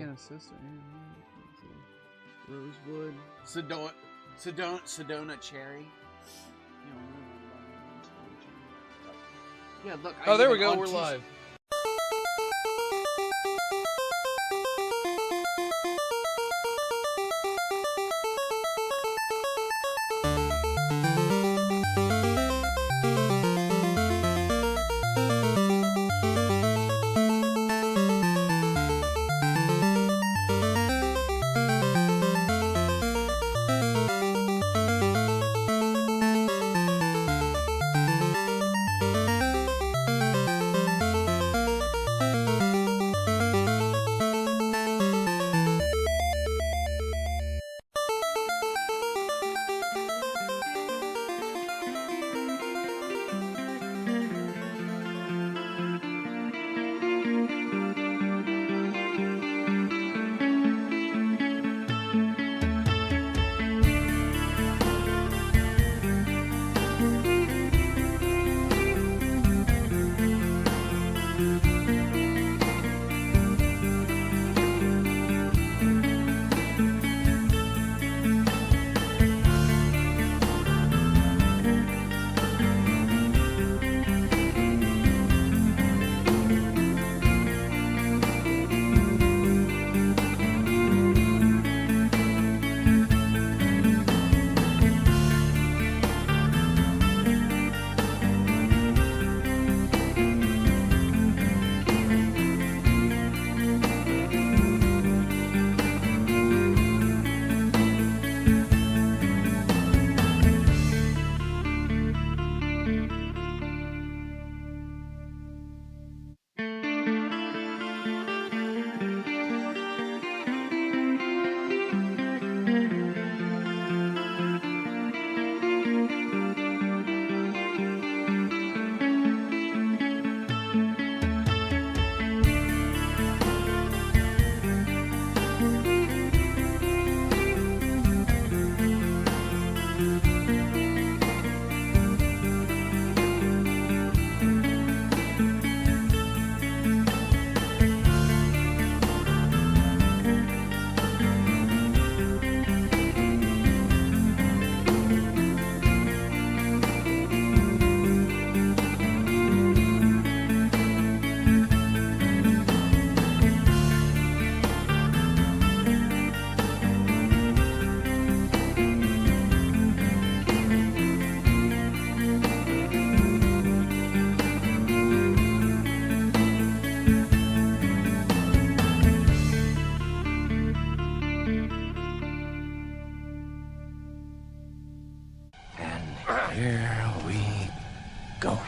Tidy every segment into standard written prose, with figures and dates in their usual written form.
and a sister. Rosewood. Sedona cherry. Yeah, look. Oh, there we go. We're live. Here we go.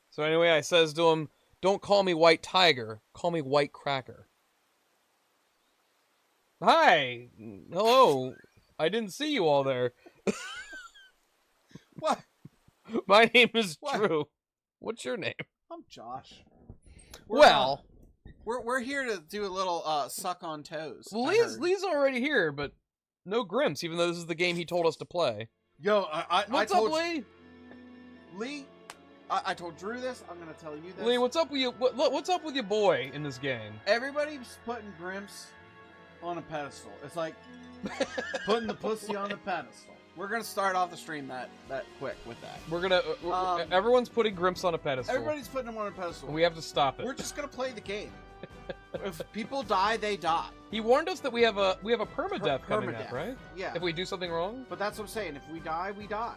So anyway, I says to him, "Don't call me White Tiger. Call me White Cracker." Hi. Hello. I didn't see you all there. What? My name is What? Drew. What's your name? I'm Josh. We're here to do a little suck on toes. Well, I heard. Lee's already here, but no Grimps, even though this is the game he told us to play. Yo, What's I told up, Lee? Lee, I told Drew this. I'm gonna tell you this. Lee, what's up with you? What's up with your boy in this game? Everybody's putting Grimps on a pedestal. It's like putting the pussy on the pedestal. We're gonna start off the stream that quick with that. We're gonna. Everyone's putting Grimps on a pedestal. Everybody's putting him on a pedestal. And we have to stop it. We're just gonna play the game. If people die, they die. He warned us that we have a permadeath coming up, right? Yeah. If we do something wrong. But that's what I'm saying. If we die, we die.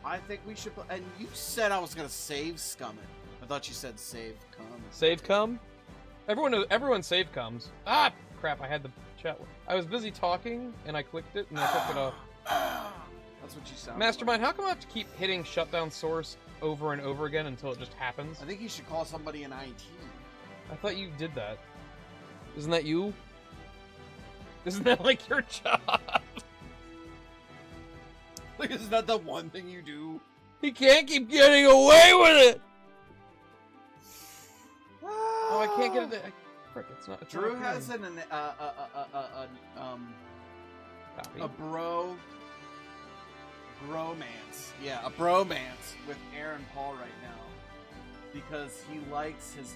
I think we should. And you said I was gonna save Scummit. I thought you said save cum. Save cum. Everyone save comes. Ah, crap! I had the chat. I was busy talking, and I clicked it, and I took it off. That's what you sound. Mastermind, how come I have to keep hitting shutdown source over and over again until it just happens? I think you should call somebody in IT. I thought you did that. Isn't that you? Isn't that like your job? Like, isn't that the one thing you do? He can't keep getting away with it! Oh, I can't get it. Frick, it's not. Drew has a Copy. bro bromance. Yeah, a bromance with Aaron Paul right now. Because he likes his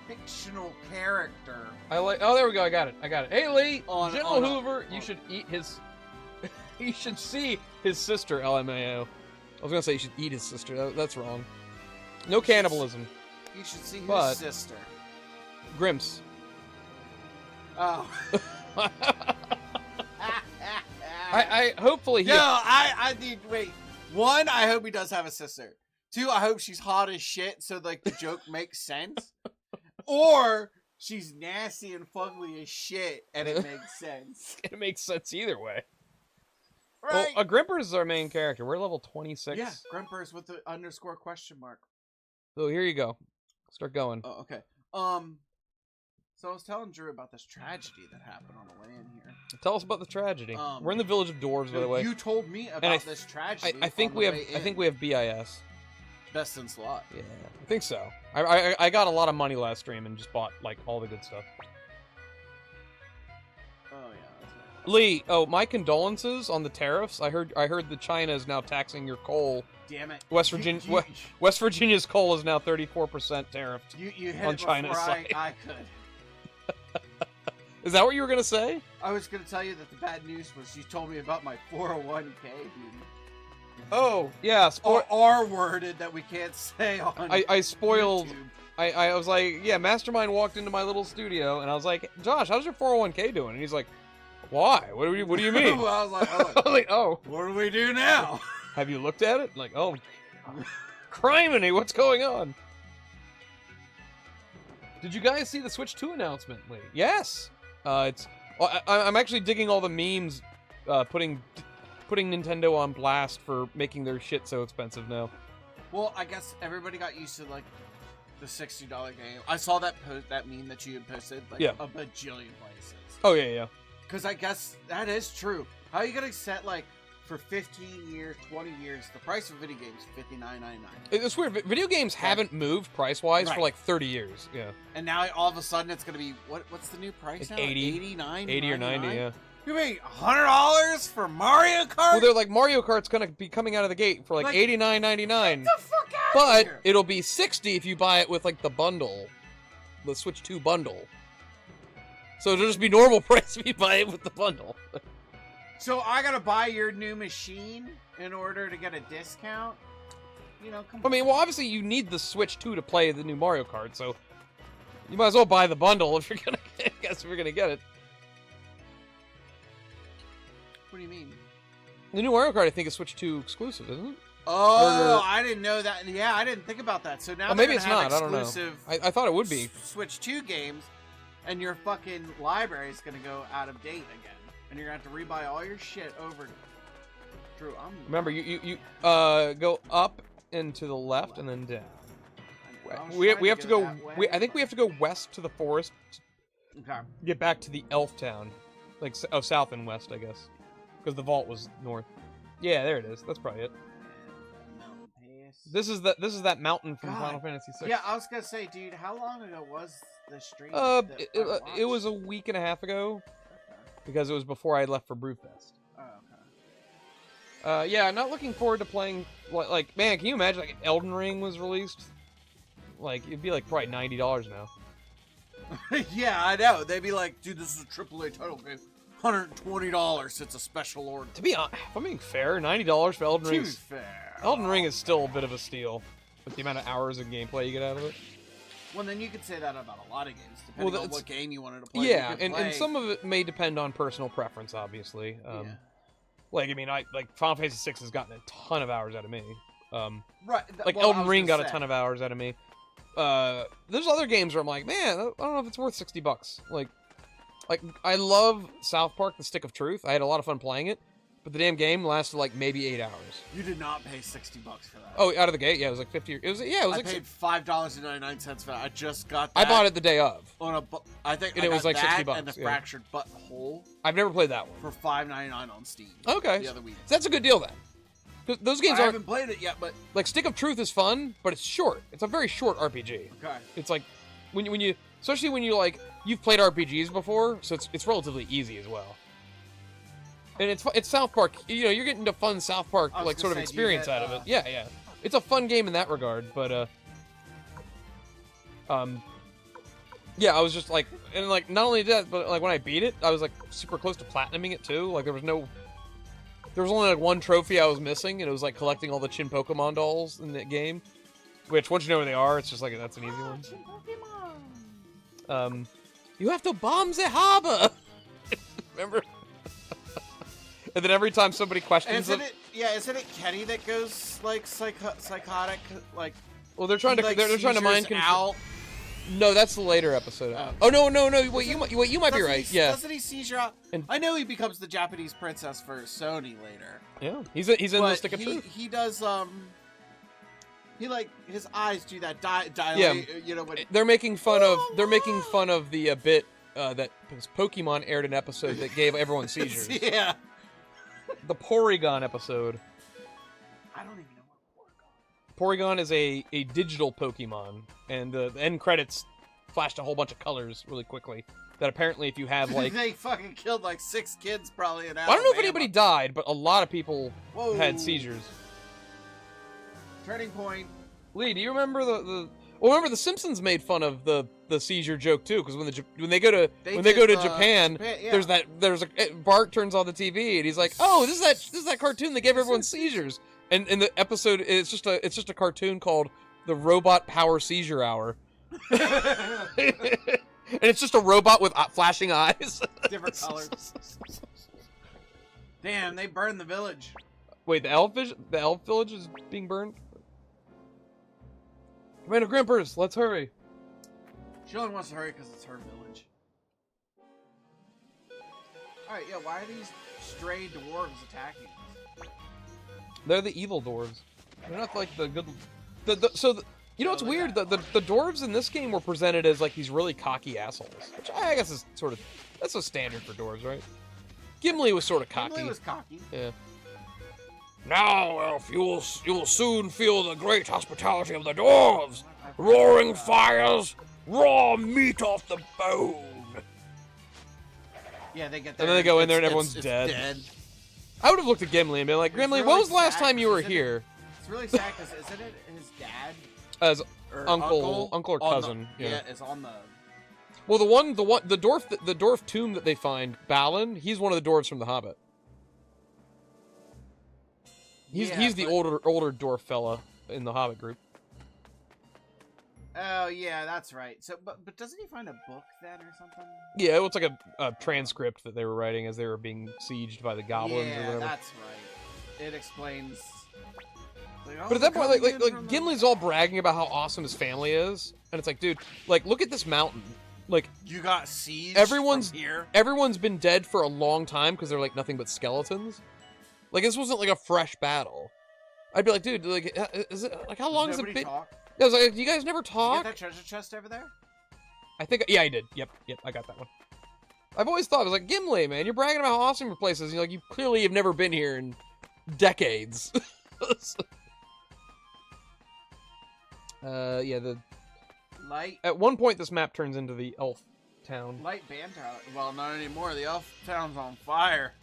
fictional character. Oh, there we go. I got it. Hey, Lee. General on Hoover, you should eat his... you should see his sister, LMAO. I was going to say you should eat his sister. That's wrong. No cannibalism. You should see But- his sister. Grimps. Oh. I hopefully he... No, I need... Wait. One, I hope he does have a sister. Two, I hope she's hot as shit so, like, the joke makes sense. Or she's nasty and fugly as shit and it makes sense. It makes sense either way. Right? Well, Grimpers is our main character. We're level 26. Yeah, Grimpers with the underscore question mark. So here you go. Start going. Oh, okay. So I was telling Drew about this tragedy that happened on the way in here. Tell us about the tragedy. We're in the village of dwarves, by the way. You told me about this tragedy. I think we have BIS. Best in slot. Yeah, I think so. I got a lot of money last stream and just bought like all the good stuff. Oh yeah. That's right. Lee, my condolences on the tariffs. I heard that China is now taxing your coal. Damn it. West Virginia's coal is now 34% tariffed. You hit on it China's before side. I could. Is that what you were gonna say? I was gonna tell you that the bad news was you told me about my 401k being Oh yeah, R-worded that we can't say on I spoiled. YouTube. I was like, yeah, Mastermind walked into my little studio and I was like, Josh, how's your 401k doing? And he's like, why? What do you mean? Well, I was like, I was like, oh, what do we do now? have you looked at it? Like, oh, criminy, what's going on? Did you guys see the Switch 2 announcement, Lee? Yes. I'm actually digging all the memes, putting Nintendo on blast for making their shit so expensive now. Well, I guess everybody got used to like the $60 game. I saw that meme that you had posted like a bajillion places. Oh yeah. Because I guess that is true. How are you gonna set like for 15 years, 20 years, the price of video games $59.99? It's weird. Video games haven't moved price-wise for like 30 years. Yeah. And now all of a sudden it's gonna be what's the new price like now? 80 or 90. Yeah. You mean $100 for Mario Kart? Well, they're like Mario Kart's gonna be coming out of the gate for like $89.99. Get the fuck out But of here. it'll be $60 if you buy it with like the bundle, the Switch 2 bundle. So it'll just be normal price if you buy it with the bundle. So I gotta buy your new machine in order to get a discount? You know, come on. I mean, well, obviously you need the Switch 2 to play the new Mario Kart, so you might as well buy the bundle if you're gonna get it. What do you mean? The new Mario Kart, I think, is Switch 2 exclusive, isn't it? Oh, I didn't know that. Yeah, I didn't think about that. So now maybe it's have not. I don't know. exclusive I thought it would be. Switch 2 games, and your fucking library is gonna go out of date again, and you're gonna have to rebuy all your shit over. Drew, Remember, you go up and to the left and then down. We have to go. I think we have to go west to the forest. Okay. Get back to the elf town, like south and west, I guess, because the vault was north. Yeah, there it is. That's probably it. This is that mountain from Final Fantasy VI. Yeah, I was gonna say, dude, how long ago was the stream? It was a week and a half ago, because it was before I left for Brewfest. Oh, okay. Yeah, not looking forward to playing. Like, man, can you imagine like Elden Ring was released? Like, it'd be like probably $90 now. Yeah, I know. They'd be like, dude, this is a AAA title game. $120. It's a special order. To be honest, if I'm being fair, $90 for Elden Ring. Elden Ring is still a bit of a steal with the amount of hours of gameplay you get out of it. Well, then you could say that about a lot of games, depending on what game you wanted to play. Yeah, and some of it may depend on personal preference, obviously. Like, I mean, Final Fantasy VI has gotten a ton of hours out of me. Right. Like, Elden Ring got a ton of hours out of me. There's other games where I'm like, man, I don't know if it's worth $60. Like, I love South Park: The Stick of Truth. I had a lot of fun playing it, but the damn game lasted like maybe 8 hours. You did not pay $60 for that. Oh, out of the gate, yeah, it was like 50. I paid $5.99 for that. I just got that. I bought it the day of. I think and it was like $60. And the Fractured Butthole. I've never played that one. For $5.99 on Steam. Okay, the other week. So that's a good deal then. Those games I haven't played it yet, but like Stick of Truth is fun, but it's short. It's a very short RPG. Okay. It's like when you especially when you've played RPGs before, so it's relatively easy as well. And it's South Park. You know, you're getting a fun South Park I was like gonna sort of say, do you experience get, out of it. Yeah, yeah. It's a fun game in that regard, but yeah, I was just like, and like not only that, but like when I beat it, I was like super close to platinuming it too. Like there was only like one trophy I was missing, and it was like collecting all the Chin Pokemon dolls in that game. Which once you know where they are, it's just like that's an easy one. Chin Pokemon. You have to bomb the harbor. Remember? And then every time somebody questions isn't it Kenny that goes like psychotic? Like, well, they're trying to mind control. out. No, that's the later episode. Oh no. Wait, you might be right. Yeah. Doesn't he seizure out? I know he becomes the Japanese princess for Sony later. Yeah, he's in the Stick of Truth. He does he like his eyes do that dilate. Yeah. You know when they're making fun of the bit that Pokemon aired an episode that gave everyone seizures. Yeah. The Porygon episode. I don't even know what Porygon is a digital Pokemon, and the end credits flashed a whole bunch of colors really quickly. That apparently, if you have like they fucking killed like 6 kids probably in I don't know if anybody died, but a lot of people Whoa. had seizures. Turning point. Lee, do you remember remember the Simpsons made fun of the seizure joke too, because when they go to Japan, yeah. Bart turns on the TV and he's like, oh, this is that cartoon that gave everyone seizures, and in the episode it's just a cartoon called the Robot Power Seizure Hour, and it's just a robot with flashing eyes, different colors. Damn, they burned the village. Wait, the elf village is being burned. Commander Grimpers, let's hurry. She only wants to hurry because it's her village. Alright, yeah, why are these stray dwarves attacking us? They're the evil dwarves. They're not like the good... you know what's weird? The dwarves in this game were presented as like these really cocky assholes. Which I guess is sort of... That's a standard for dwarves, right? Gimli was sort of cocky. Gimli was cocky. Yeah. Now, Elf, you will soon feel the great hospitality of the dwarves. Roaring fires, raw meat off the bone. Yeah, they get there. And then they go in there and everyone's dead. I would have looked at Gimli and been like, Gimli, really when was the last sad, time you were here? It's really sad because isn't it his dad? As Or uncle or cousin. Yeah, it's on the... Well, the dwarf tomb that they find, Balin, he's one of the dwarves from The Hobbit. He's the older dwarf fella in the Hobbit group. Oh yeah, that's right. So, but doesn't he find a book then or something? Yeah, it looks like a transcript that they were writing as they were being sieged by the goblins or whatever. That's right. It explains. Like, but at that point, like Gimli's all bragging about how awesome his family is, and it's like, dude, like look at this mountain. Like you got sieged. Everyone's been dead for a long time because they're like nothing but skeletons. Like, this wasn't, like, a fresh battle. I'd be like, dude, like, is it, like, how long has it been? Talk? Yeah, I was like, you guys never talk? You got that treasure chest over there? I think, yeah, I did. Yep, I got that one. I've always thought, I was like, Gimli, man, you're bragging about how awesome your place is. You're like, you clearly have never been here in decades. Yeah, Light. At one point, this map turns into the elf town. Light banter. Well, not anymore. The elf town's on fire.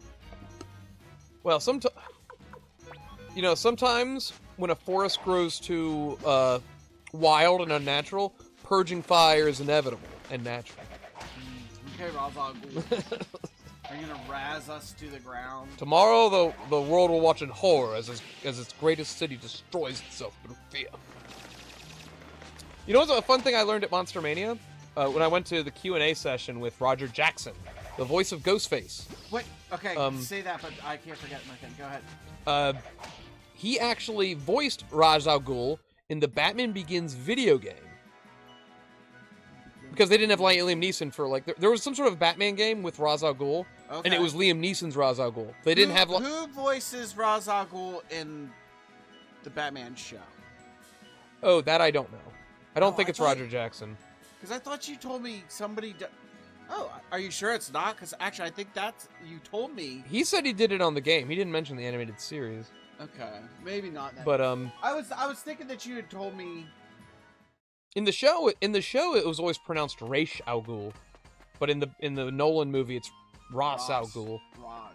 Well, sometimes when a forest grows too wild and unnatural, purging fire is inevitable and natural. Okay, Ra's al Ghul. Are you gonna razz us to the ground? Tomorrow, the world will watch in horror as its greatest city destroys itself through fear. You know what's a fun thing I learned at Monster Mania? When I went to the Q&A session with Roger Jackson, the voice of Ghostface. What? Okay, say that, but I can't forget my thing. Go ahead. He actually voiced Ra's al Ghul in the Batman Begins video game. Because they didn't have Liam Neeson for, like... There was some sort of Batman game with Ra's al Ghul, and it was Liam Neeson's Ra's al Ghul. They didn't have... Who voices Ra's al Ghul in the Batman show? Oh, that I don't know. I don't think it's Roger Jackson. Because I thought you told me somebody... Oh, are you sure it's not? Because actually, I think that's... You told me... He said he did it on the game. He didn't mention the animated series. Okay, maybe not that. But, I was thinking that you had told me... In the show, it was always pronounced Ra's al Ghul. But in the Nolan movie, it's Ra's al Ghul. Raj.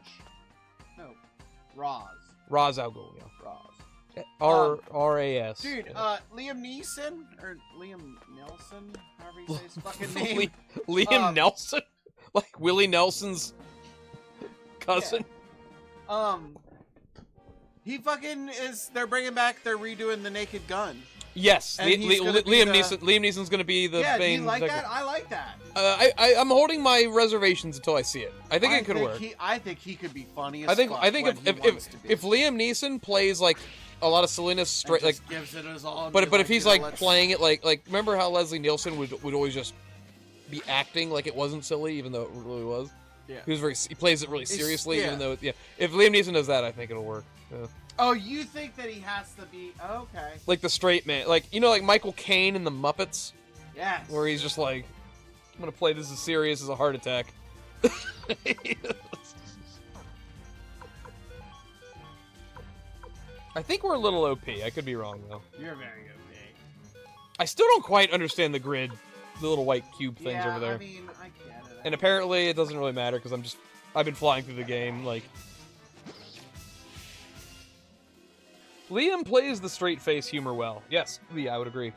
Roz. Ra's al Ghul, yeah. Roz. R-A-S. Dude, yeah. Liam Neeson or Liam Nelson, however you say his fucking name. Liam Nelson, like Willie Nelson's cousin. Yeah. He fucking is. They're bringing back. They're redoing the Naked Gun. Yes, And Liam Neeson's going to be the yeah, main. do you like that? I like that. I'm holding my reservations until I see it. I think it could work. I think he could be funny. As I think fuck if Liam Neeson plays like a lot of silliness straight, like gives it his all. but if he's like playing it like remember how Leslie Nielsen would always just be acting like it wasn't silly even though it really was. Yeah. He plays it really seriously even though if Liam Neeson does that I think it'll work. Yeah. Oh, you think that he has to be okay? Like the straight man, like like Michael Caine in the Muppets. Yes. Where he's just like, I'm gonna play this as serious as a heart attack. I think we're a little OP. I could be wrong though. You're very OP. I still don't quite understand the grid, the little white cube things over there. I mean, I get it. And apparently it doesn't really matter because I've been flying through the game like. Liam plays the straight face humor well. Yes, I would agree.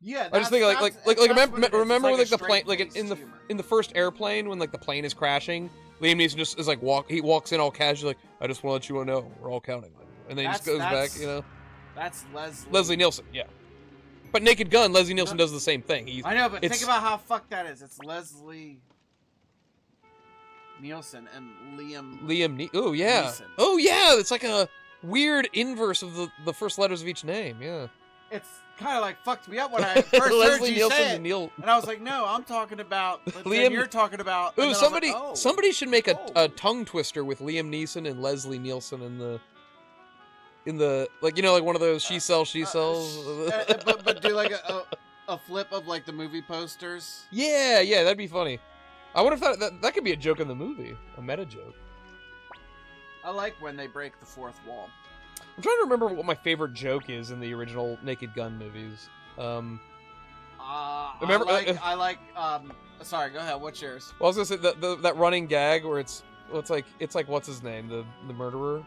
Yeah, I just think remember like the plane like in the first airplane when like the plane is crashing, Liam Neeson just is like he walks in all casually like I just want to let you know we're all counting, and then he just goes back, That's Leslie Nielsen, yeah. But Naked Gun, Leslie Nielsen does the same thing. I know, but think about how fucked that is. It's Leslie Nielsen and Oh yeah. Neeson. Oh yeah, it's like a weird inverse of the first letters of each name, yeah. It's kind of like fucked me up when I first heard you Nielsen say it, and Neil. and I was like, no, I'm talking about Liam. You're talking about. Ooh, somebody, like, oh. somebody should make a tongue twister with Liam Neeson and Leslie Nielsen in the like like one of those she sells. but do like a flip of like the movie posters. Yeah, that'd be funny. I wonder if that could be a joke in the movie, a meta joke. I like when they break the fourth wall. I'm trying to remember what my favorite joke is in the original Naked Gun movies. Remember? I like. Sorry, go ahead. What's yours? Well, I was gonna say that running gag where it's like what's his name, the murderer.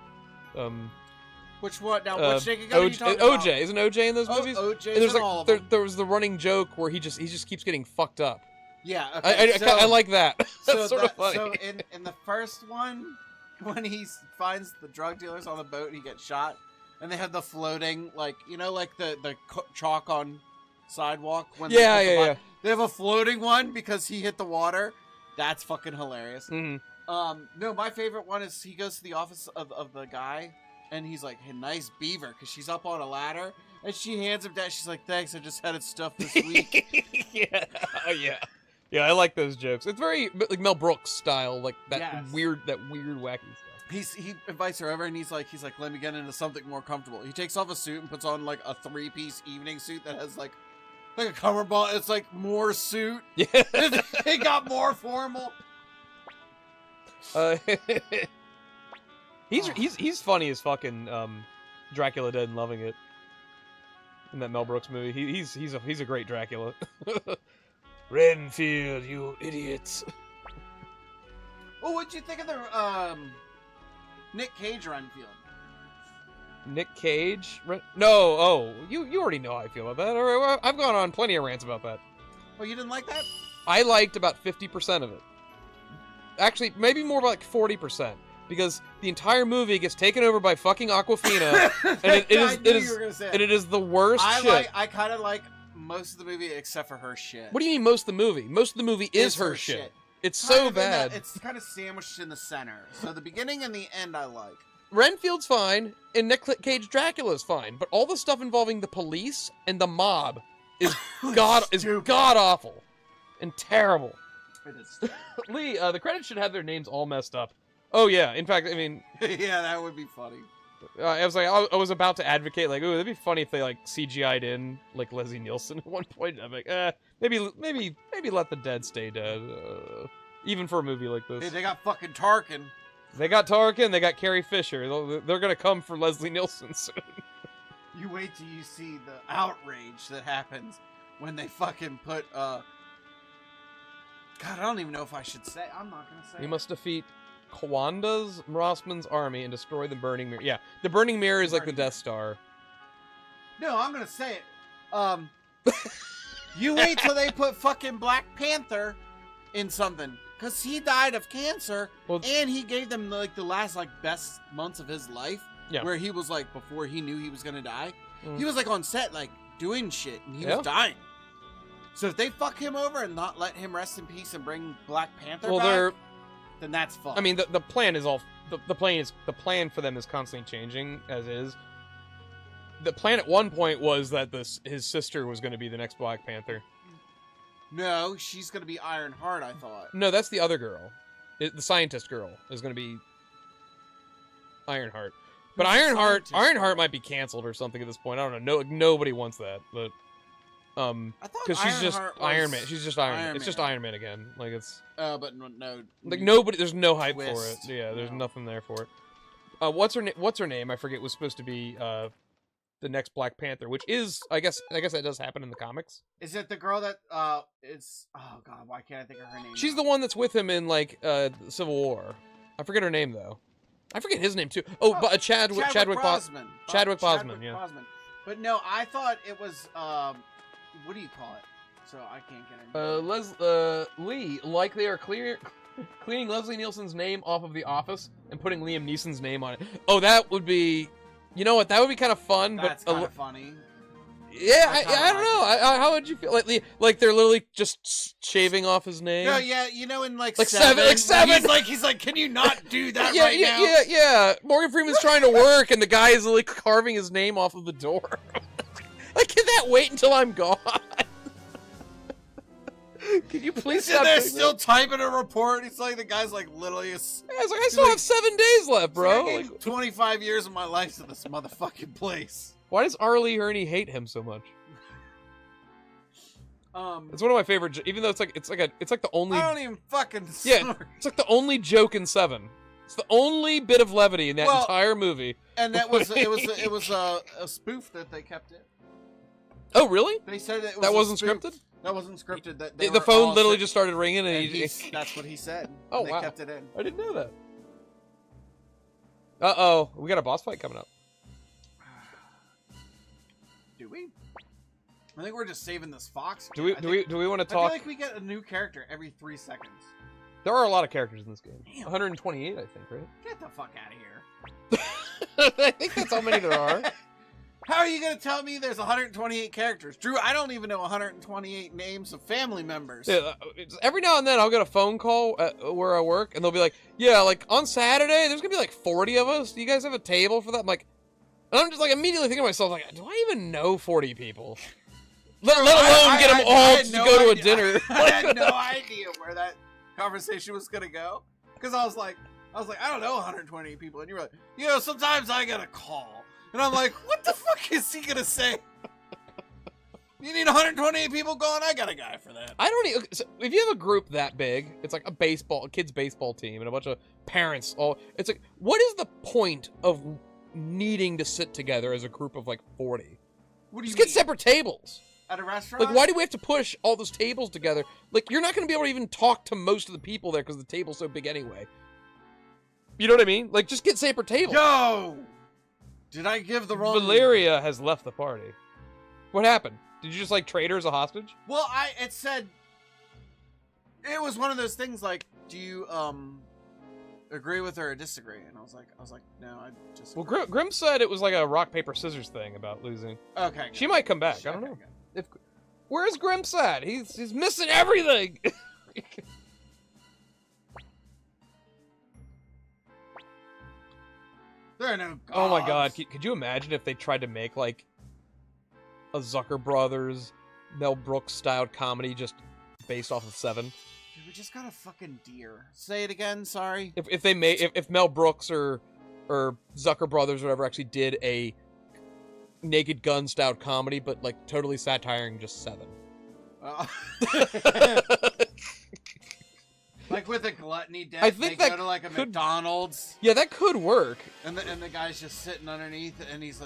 Which one? Now, which Naked Gun are you talking about? OJ, isn't OJ in those movies? OJ's in all of them. There was the running joke where he just keeps getting fucked up. Yeah, okay, I like that. That's sort of funny. So in the first one, when he finds the drug dealers on the boat and he gets shot, and they have the floating, like the chalk on sidewalk. When yeah. They have a floating one because he hit the water. That's fucking hilarious. Mm-hmm. No, my favorite one is he goes to the office of the guy, and he's like, hey, nice beaver, because she's up on a ladder, and she hands him that. She's like, thanks, I just had it stuffed this week. Yeah. Oh, yeah. Yeah, I like those jokes. It's very like Mel Brooks style, like that weird wacky stuff. He invites her over and he's like, let me get into something more comfortable. He takes off a suit and puts on like a 3-piece evening suit that has like a cummerbund. It's like more suit. Yeah, it got more formal. He's funny as fucking Dracula Dead and Loving It in that Mel Brooks movie. He's a great Dracula. Renfield, you idiots. Well, what'd you think of the Nick Cage Renfield? Nick Cage? No, you already know how I feel about that. All right, well, I've gone on plenty of rants about that. Oh, you didn't like that? I liked about 50% of it. Actually, maybe more like 40%. Because the entire movie gets taken over by fucking Aquafina, and it is the worst shit. I kind of like most of the movie except for her shit. What do you mean most of the movie? Most of the movie is her shit. It's kind so bad. It's kind of sandwiched in the center. So the beginning and the end I like. Renfield's fine, and Nick Cage Dracula's fine, but all the stuff involving the police and the mob is god awful and terrible. It is. Lee, the credits should have their names all messed up. Oh yeah, in fact, I mean, yeah, that would be funny. I was about to advocate like, ooh, that'd be funny if they like CGI'd in like Leslie Nielsen at one point. I'm like, maybe let the dead stay dead, even for a movie like this. Hey, they got fucking Tarkin. They got Tarkin. They got Carrie Fisher. They're gonna come for Leslie Nielsen soon. You wait till you see the outrage that happens when they fucking put God, I don't even know if I should say. I'm not gonna say. We must defeat Kwanda's Rossman's army and destroy the Burning Mirror. Yeah, the Burning Mirror is like the Death Star. No, I'm gonna say it. You wait till they put fucking Black Panther in something, cause he died of cancer, and he gave them like the last like best months of his life, where he was like before he knew he was gonna die, he was like on set like doing shit, and he was dying. So if they fuck him over and not let him rest in peace and bring Black Panther back, then that's fucked. I mean, the plan is all the plan for them is constantly changing as is. The plan at one point was that his sister was going to be the next Black Panther. No, she's going to be Ironheart, I thought. No, that's the other girl. The scientist girl is going to be Ironheart. But Ironheart might be canceled or something at this point. I don't know. Nobody wants that, but because she's just Iron Man. She's just Iron Man. It's just Iron Man again. Like it's. But no. Like nobody. There's no hype for it. Twist. Yeah, there's nothing there for it. What's her name? I forget. Was supposed to be the next Black Panther, which is I guess that does happen in the comics. Is it the girl that is? Oh God, why can't I think of her name? She's the one that's with him in like Civil War. I forget her name though. I forget his name too. But Chadwick Boseman. Chadwick Boseman, yeah. But no, I thought it was what do you call it? So I can't get it. Lee, like they are cleaning Leslie Nielsen's name off of The Office and putting Liam Neeson's name on it. Oh, that would be. You know what? That would be kind of fun. That's kind of funny. Yeah, I don't know. How would you feel? Like they're literally just shaving off his name. No, yeah, you know, in like seven. He's like, can you not do that now? Yeah. Morgan Freeman's trying to work, and the guy is like carving his name off of the door. Like, can that wait until I'm gone? Can you please stop? They're still typing a report. It's like the guy's like literally. It's like I still have 7 days left, bro. Like 25 years of my life to this motherfucking place. Why does Arlie Ernie hate him so much? It's one of my favorite. Even though it's like the only. I don't even fucking. Yeah, it's like the only joke in 7. It's the only bit of levity in that entire movie. And that was it was a spoof that they kept in. Oh really? They said it was that wasn't scripted. That wasn't scripted. That the phone literally just started ringing, and that's what he said. Oh they wow! Kept it in. I didn't know that. Uh-oh, we got a boss fight coming up. Do we? I think we're just saving this fox. Do we want to talk? I feel like we get a new character every 3 seconds. There are a lot of characters in this game. Damn. 128, I think, right? Get the fuck out of here. I think that's how many there are. How are you going to tell me there's 128 characters? Drew, I don't even know 128 names of family members. Yeah, every now and then I'll get a phone call where I work, and they'll be like, yeah, like on Saturday, there's going to be like 40 of us. Do you guys have a table for that? I'm like, and I'm just like immediately thinking to myself, like, do I even know 40 people? Let alone get them all to go to a dinner. I had no idea where that conversation was going to go. Because I was like, I don't know 128 people. And you were like, sometimes I get a call. And I'm like, what the fuck is he gonna say? You need 128 people going? I got a guy for that. I don't even. So if you have a group that big, it's like a kid's baseball team and a bunch of parents. It's like, what is the point of needing to sit together as a group of like 40? What do you Just get separate tables. At a restaurant? Like, why do we have to push all those tables together? Like, you're not gonna be able to even talk to most of the people there because the table's so big anyway. You know what I mean? Like, just get separate tables. Yo! Did I give the wrong... Valeria has left the party. What happened? Did you just, like, trade her as a hostage? Well, it said... It was one of those things like, do you, agree with her or disagree? And I was like, no, I just... Well, Grim said it was like a rock, paper, scissors thing about losing. Okay. She might come back. I don't know. Where's Grim's at? He's missing everything! There are no gods. Oh my god, could you imagine if they tried to make, like, a Zucker Brothers, Mel Brooks styled comedy just based off of 7? Dude, we just got a fucking deer. Say it again, sorry. If Mel Brooks or Zucker Brothers or whatever actually did a Naked Gun styled comedy, but, like, totally satiring just 7. Like with a gluttony death, I think they go to like a McDonald's. Yeah, that could work. And the guy's just sitting underneath, and he's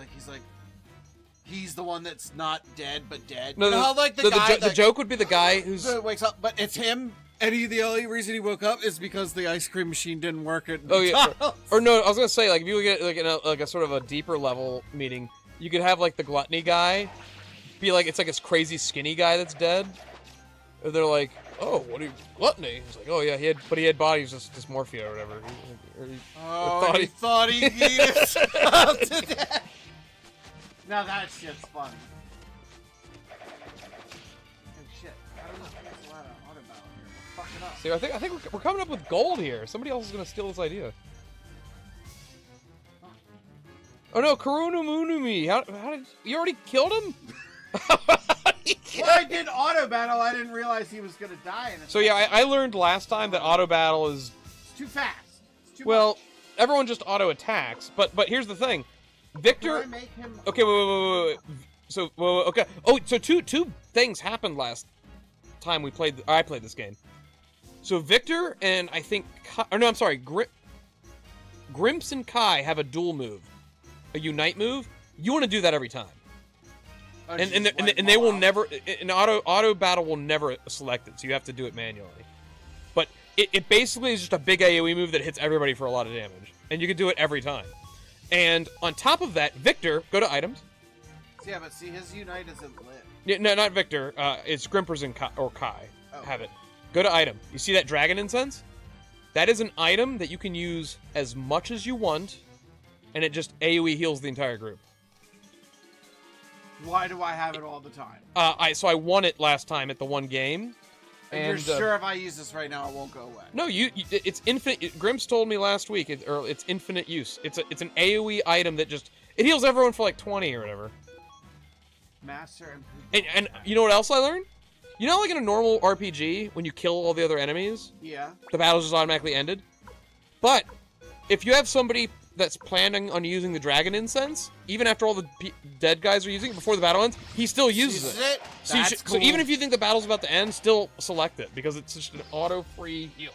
the one that's not dead but dead. No, you know how, like the joke would be the guy who's wakes up, but it's him, And the only reason he woke up is because the ice cream machine didn't work at Oh yeah, McDonald's. or no, I was gonna say like if you get like in like a sort of a deeper level meeting, you could have like the gluttony guy be like it's like this crazy skinny guy that's dead. Or they're like, oh, what are you gluttony? He's like, oh yeah, he had body dysmorphia or whatever. He thought he eat himself to death. Now that shit's funny. Oh shit! I don't know. There's a lot of auto battle here. Fuck it up. See, I think we're coming up with gold here. Somebody else is gonna steal this idea. Oh no, Karuna Munumi! How did you already killed him? When I did auto battle, I didn't realize he was gonna die. In a So yeah, I learned last time that auto battle is it's too fast. It's too well, much. everyone just auto attacks. But here's the thing, Victor. Can I make him... Okay, wait. So okay. Oh, so two things happened last time I played this game. So Victor and I think Grimps and Kai have a dual move, a unite move. You want to do that every time. Oh, And they will never, an auto battle will never select it, so you have to do it manually. But it basically is just a big AoE move that hits everybody for a lot of damage, and you can do it every time. And on top of that, Victor, go to items. Yeah, but see, his unite isn't lit. Yeah, no, not Victor. It's Grimpers and Kai, have it. Go to item. You see that dragon incense? That is an item that you can use as much as you want, and it just AoE heals the entire group. Why do I have it all the time? So I won it last time at the one game. And you're sure if I use this right now, it won't go away? No, it's infinite. Grimps told me last week, it's infinite use. It's an AoE item that just it heals everyone for like 20 or whatever. Master and you know what else I learned? You know, like in a normal RPG, when you kill all the other enemies, yeah, the battle's just automatically ended. But if you have somebody that's planning on using the dragon incense, even after all the dead guys are using it before the battle ends, he still uses it. So, so even if you think the battle's about to end, still select it, because it's just an auto-free heal.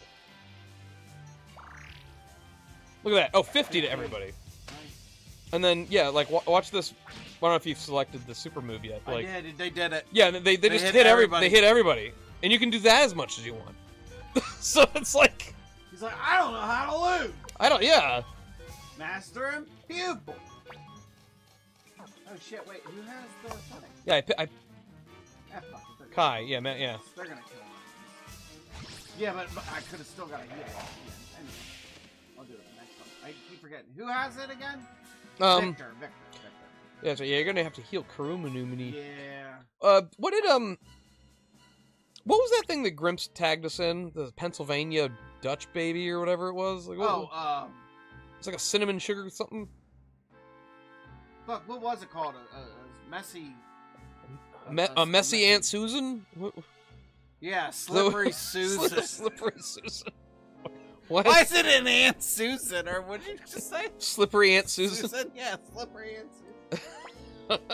Look at that. Oh, 50 to everybody. Nice. And then, yeah, like, watch this. I don't know if you've selected the super move yet. Like, I did. They did it. Yeah, they just hit everybody. They hit everybody. And you can do that as much as you want. So it's like... He's like, I don't know how to lose. Yeah. Master and pupil. Oh shit! Wait, who has the thing? Yeah, fuck it, Kai. Yeah, man. Yeah. They're gonna kill him. Yeah, but I could have still got a heal. Yeah, anyway, I'll do it the next one. I keep forgetting. Who has it again? Victor. Yeah, so you're gonna have to heal Karumanumini. Yeah. What was that thing that Grimps tagged us in? The Pennsylvania Dutch baby or whatever it was? Like, it's like a cinnamon sugar something. Fuck, what was it called? A messy... A messy Aunt Susan? What? Yeah, Slippery Susan. Slippery Susan. What? Why is it an Aunt Susan? Or what did you just say? Slippery Aunt Susan? Yeah, Slippery Aunt Susan.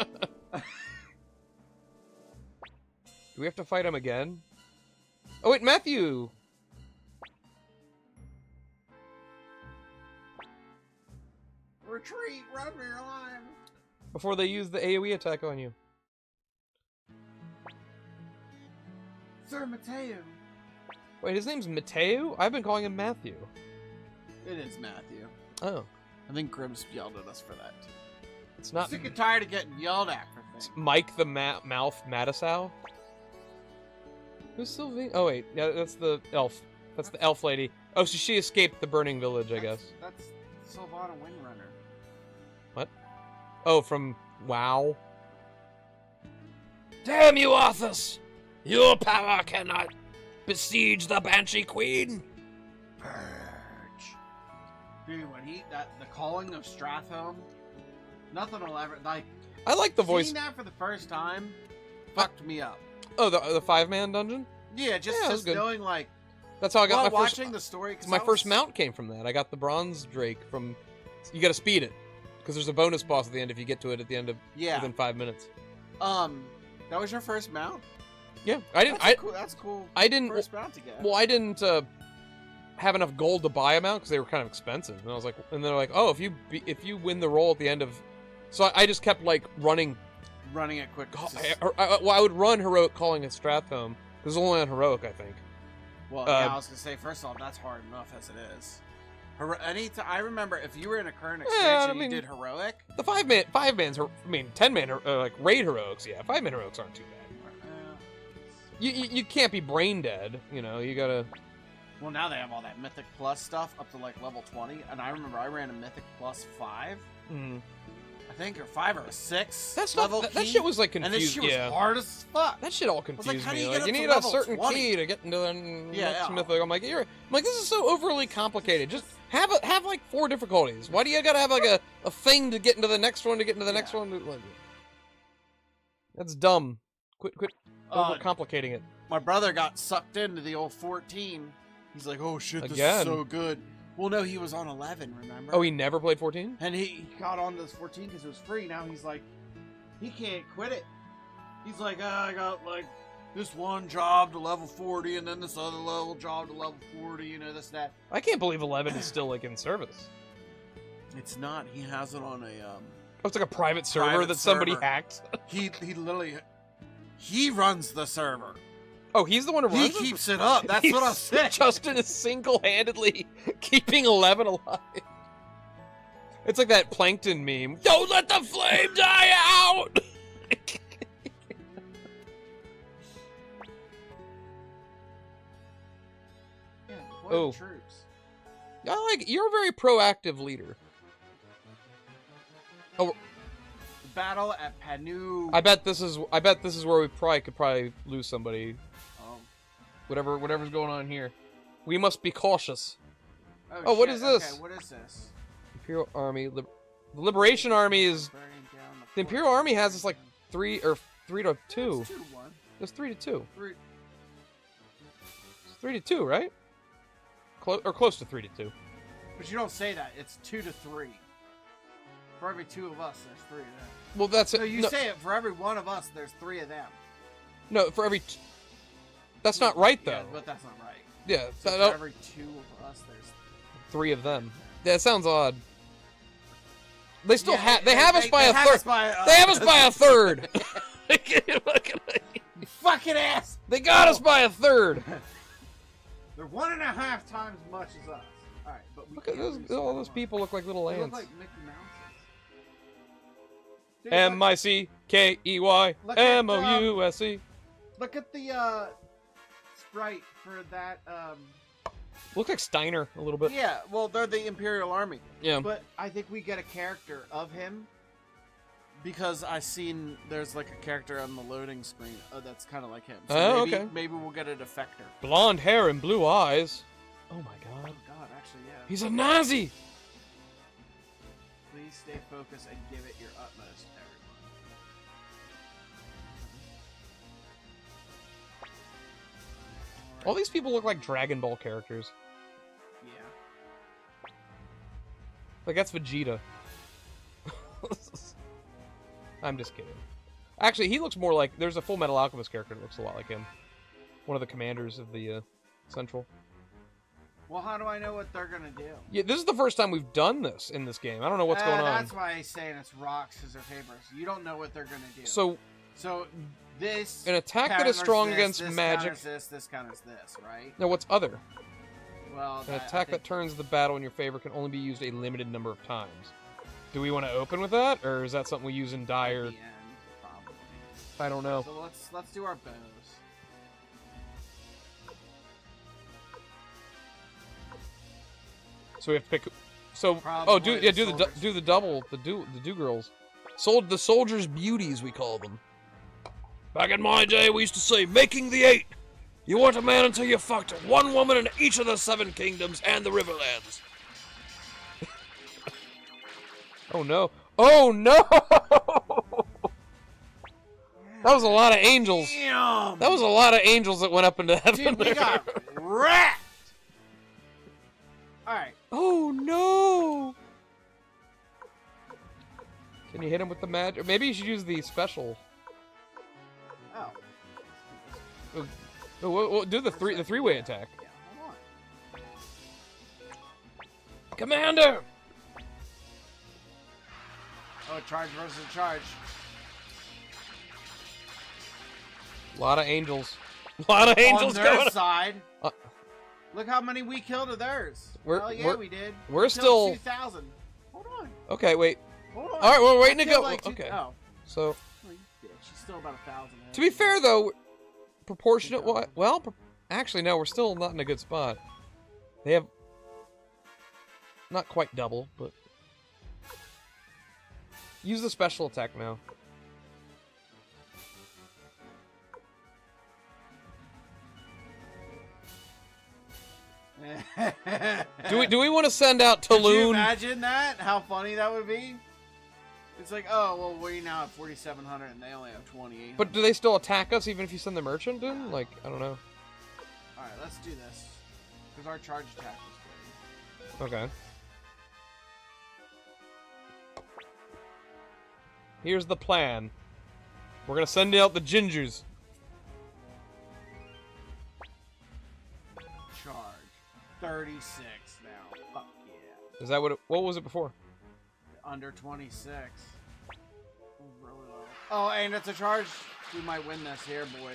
Do we have to fight him again? Oh wait, Matthew! Retreat, run for your life. Before they use the AoE attack on you. Sir Mateo. Wait, his name's Mateo? I've been calling him Matthew. It is Matthew. Oh. I think Grimps yelled at us for that too. It's not... Sick and tired of getting yelled at for things. Mike the Mouth Matisow? Who's Sylvie? Oh wait, yeah, that's the elf. That's the elf lady. Oh, so she escaped the burning village, I guess. That's Sylvana Windrunner. What? Oh, from WoW? Damn you, Arthas! Your power cannot besiege the Banshee Queen. Purge. Dude, when the calling of Strathhelm, nothing will ever, like... I like the voice. Seeing that for the first time fucked me up. Oh, the 5-man dungeon? Yeah, just knowing, like... That's how I got my first... watching the story... My first mount came from that. I got the Bronze Drake from... You gotta speed it. Because there's a bonus boss at the end if you get to it at the end of... within 5 minutes. That was your first mount? Yeah, I didn't... That's cool. I didn't... First mount to get. Well, I didn't have enough gold to buy a mount because they were kind of expensive. And I was like... And they're like, oh, if you win the roll at the end of... So I just kept, like, running it quick. I would run heroic calling at Strathhelm. It was only on heroic, I think. Well, yeah, I was gonna say, first off, that's hard enough as it is. I remember if you were in a current expansion, you did heroic. The 5-man's, 10-man, like raid heroics, yeah. 5-man heroics aren't too bad. You can't be brain dead, you know. You gotta. Well, now they have all that Mythic Plus stuff up to like level 20, and I remember I ran a Mythic Plus 5. I think, or 5 or 6. That stuff, that shit was like confusing. And this shit was hard as fuck. That shit all confused like, me. you Like, you need a certain key to get into the next mythic. I'm like, this is so overly complicated. Just have like 4 difficulties. Why do you gotta have like a thing to get into the next one to get into the next one? Like, that's dumb. Quit overcomplicating it. My brother got sucked into the old 14. He's like, oh shit, this Again. is so good. Well, no, he was on 11, remember? Oh, he never played 14? And he got onto this 14 because it was free. Now he's like, he can't quit it. He's like, I got like this one job to level 40 and then this other level job to level 40, you know, this, that. I can't believe 11 is still like in service. It's not. He has it on a, Oh, it's like a private server that somebody hacked? He literally, he runs the server. Oh, he's the one who runs it? He keeps it up. That's what I'm saying. Justin is single-handedly keeping 11 alive. It's like that Plankton meme. Don't let the flame die out! Yeah, oh. Troops. You're a very proactive leader. Oh, the battle at Panu. I bet this is where we could lose somebody. Whatever's going on here. We must be cautious. Oh, what is this? Okay, what is this? Imperial Army. The Liberation Army is... The Imperial Army has this like 3 to 2. It's 2 to 1. It's 3 to 2. 3. It's 3 to 2, right? Close to 3 to 2. But you don't say that. It's 2 to 3. For every 2 of us, there's 3 of them. Well, that's it. So you say it. For every 1 of us, there's 3 of them. No, for every... That's not right, though. Yeah, but that's not right. Yeah. So for every 2 of us, there's 3 of them. Yeah, it sounds odd. They still they have us by a third. They have us by a third. You fucking ass. They got us by a third. They're 1.5 times as much as us. All right, but we look at those. All those people look like little they ants. look like Mickey Mouses. M-I-C-K-E-Y M-O-U-S-E. Look at the sprite for that. Looks like Steiner a little bit. Yeah, well, they're the Imperial Army. Yeah. But I think we get a character of him because I seen there's like a character on the loading screen that's kind of like him. So okay. Maybe we'll get a defector. Blonde hair and blue eyes. Oh my god. Oh god, actually, yeah. He's a Nazi. Please stay focused and give it your utmost, everyone. All these people look like Dragon Ball characters. Yeah. Like, that's Vegeta. I'm just kidding. Actually, he looks more like... There's a Full Metal Alchemist character that looks a lot like him. One of the commanders of the Central. Well, how do I know what they're gonna do? Yeah, this is the first time we've done this in this game. I don't know what's going on. That's why he's saying it's rock, scissors, paper. You don't know what they're gonna do. So this... An attack that is strong against magic... This counters this, right? No, what's other? Well, An attack that turns the battle in your favor can only be used a limited number of times. Do we want to open with that, or is that something we use in dire? At the end, probably. I don't know. So let's do our bows. So we have to pick. So Probably do the double the do girls. Sold the soldiers' beauties, we call them. Back in my day, we used to say, making the 8. You weren't a man until you fucked 1 woman in each of the 7 kingdoms and the Riverlands. Oh no! Oh no! That was a lot of angels. Damn. That was a lot of angels that went up into heaven. Dude, we got wrecked. All right. Oh no! Can you hit him with the magic? Maybe you should use the special. Oh, do the three-way attack. Yeah, hold on. Commander! Oh, charge versus charge. A lot of angels. A lot of angels on their going. side. Look how many we killed of theirs. Oh yeah, we did. We're We killed still 2,000. Hold on. okay. Wait. Hold on. All right, we're waiting I to killed go. like Okay. Oh, So well, you bitch. She's still about 1,000. to be fair though, proportionate. Well, actually no, we're still not in a good spot. They have not quite double, but use the special attack now. Do we want to send out Could you Tulun? imagine that? How funny that would be? It's like, oh, well, we now have 4,700 and they only have 2,800. But do they still attack us even if you send the merchant in? Like, I don't know. Alright, let's do this. Because our charge attack is good. Okay. Here's the plan. We're gonna send out the gingers. Charge. 36 now. Fuck yeah. Is that what was it before? Under 26. Really low. Oh, and it's a charge. We might win this here, boy.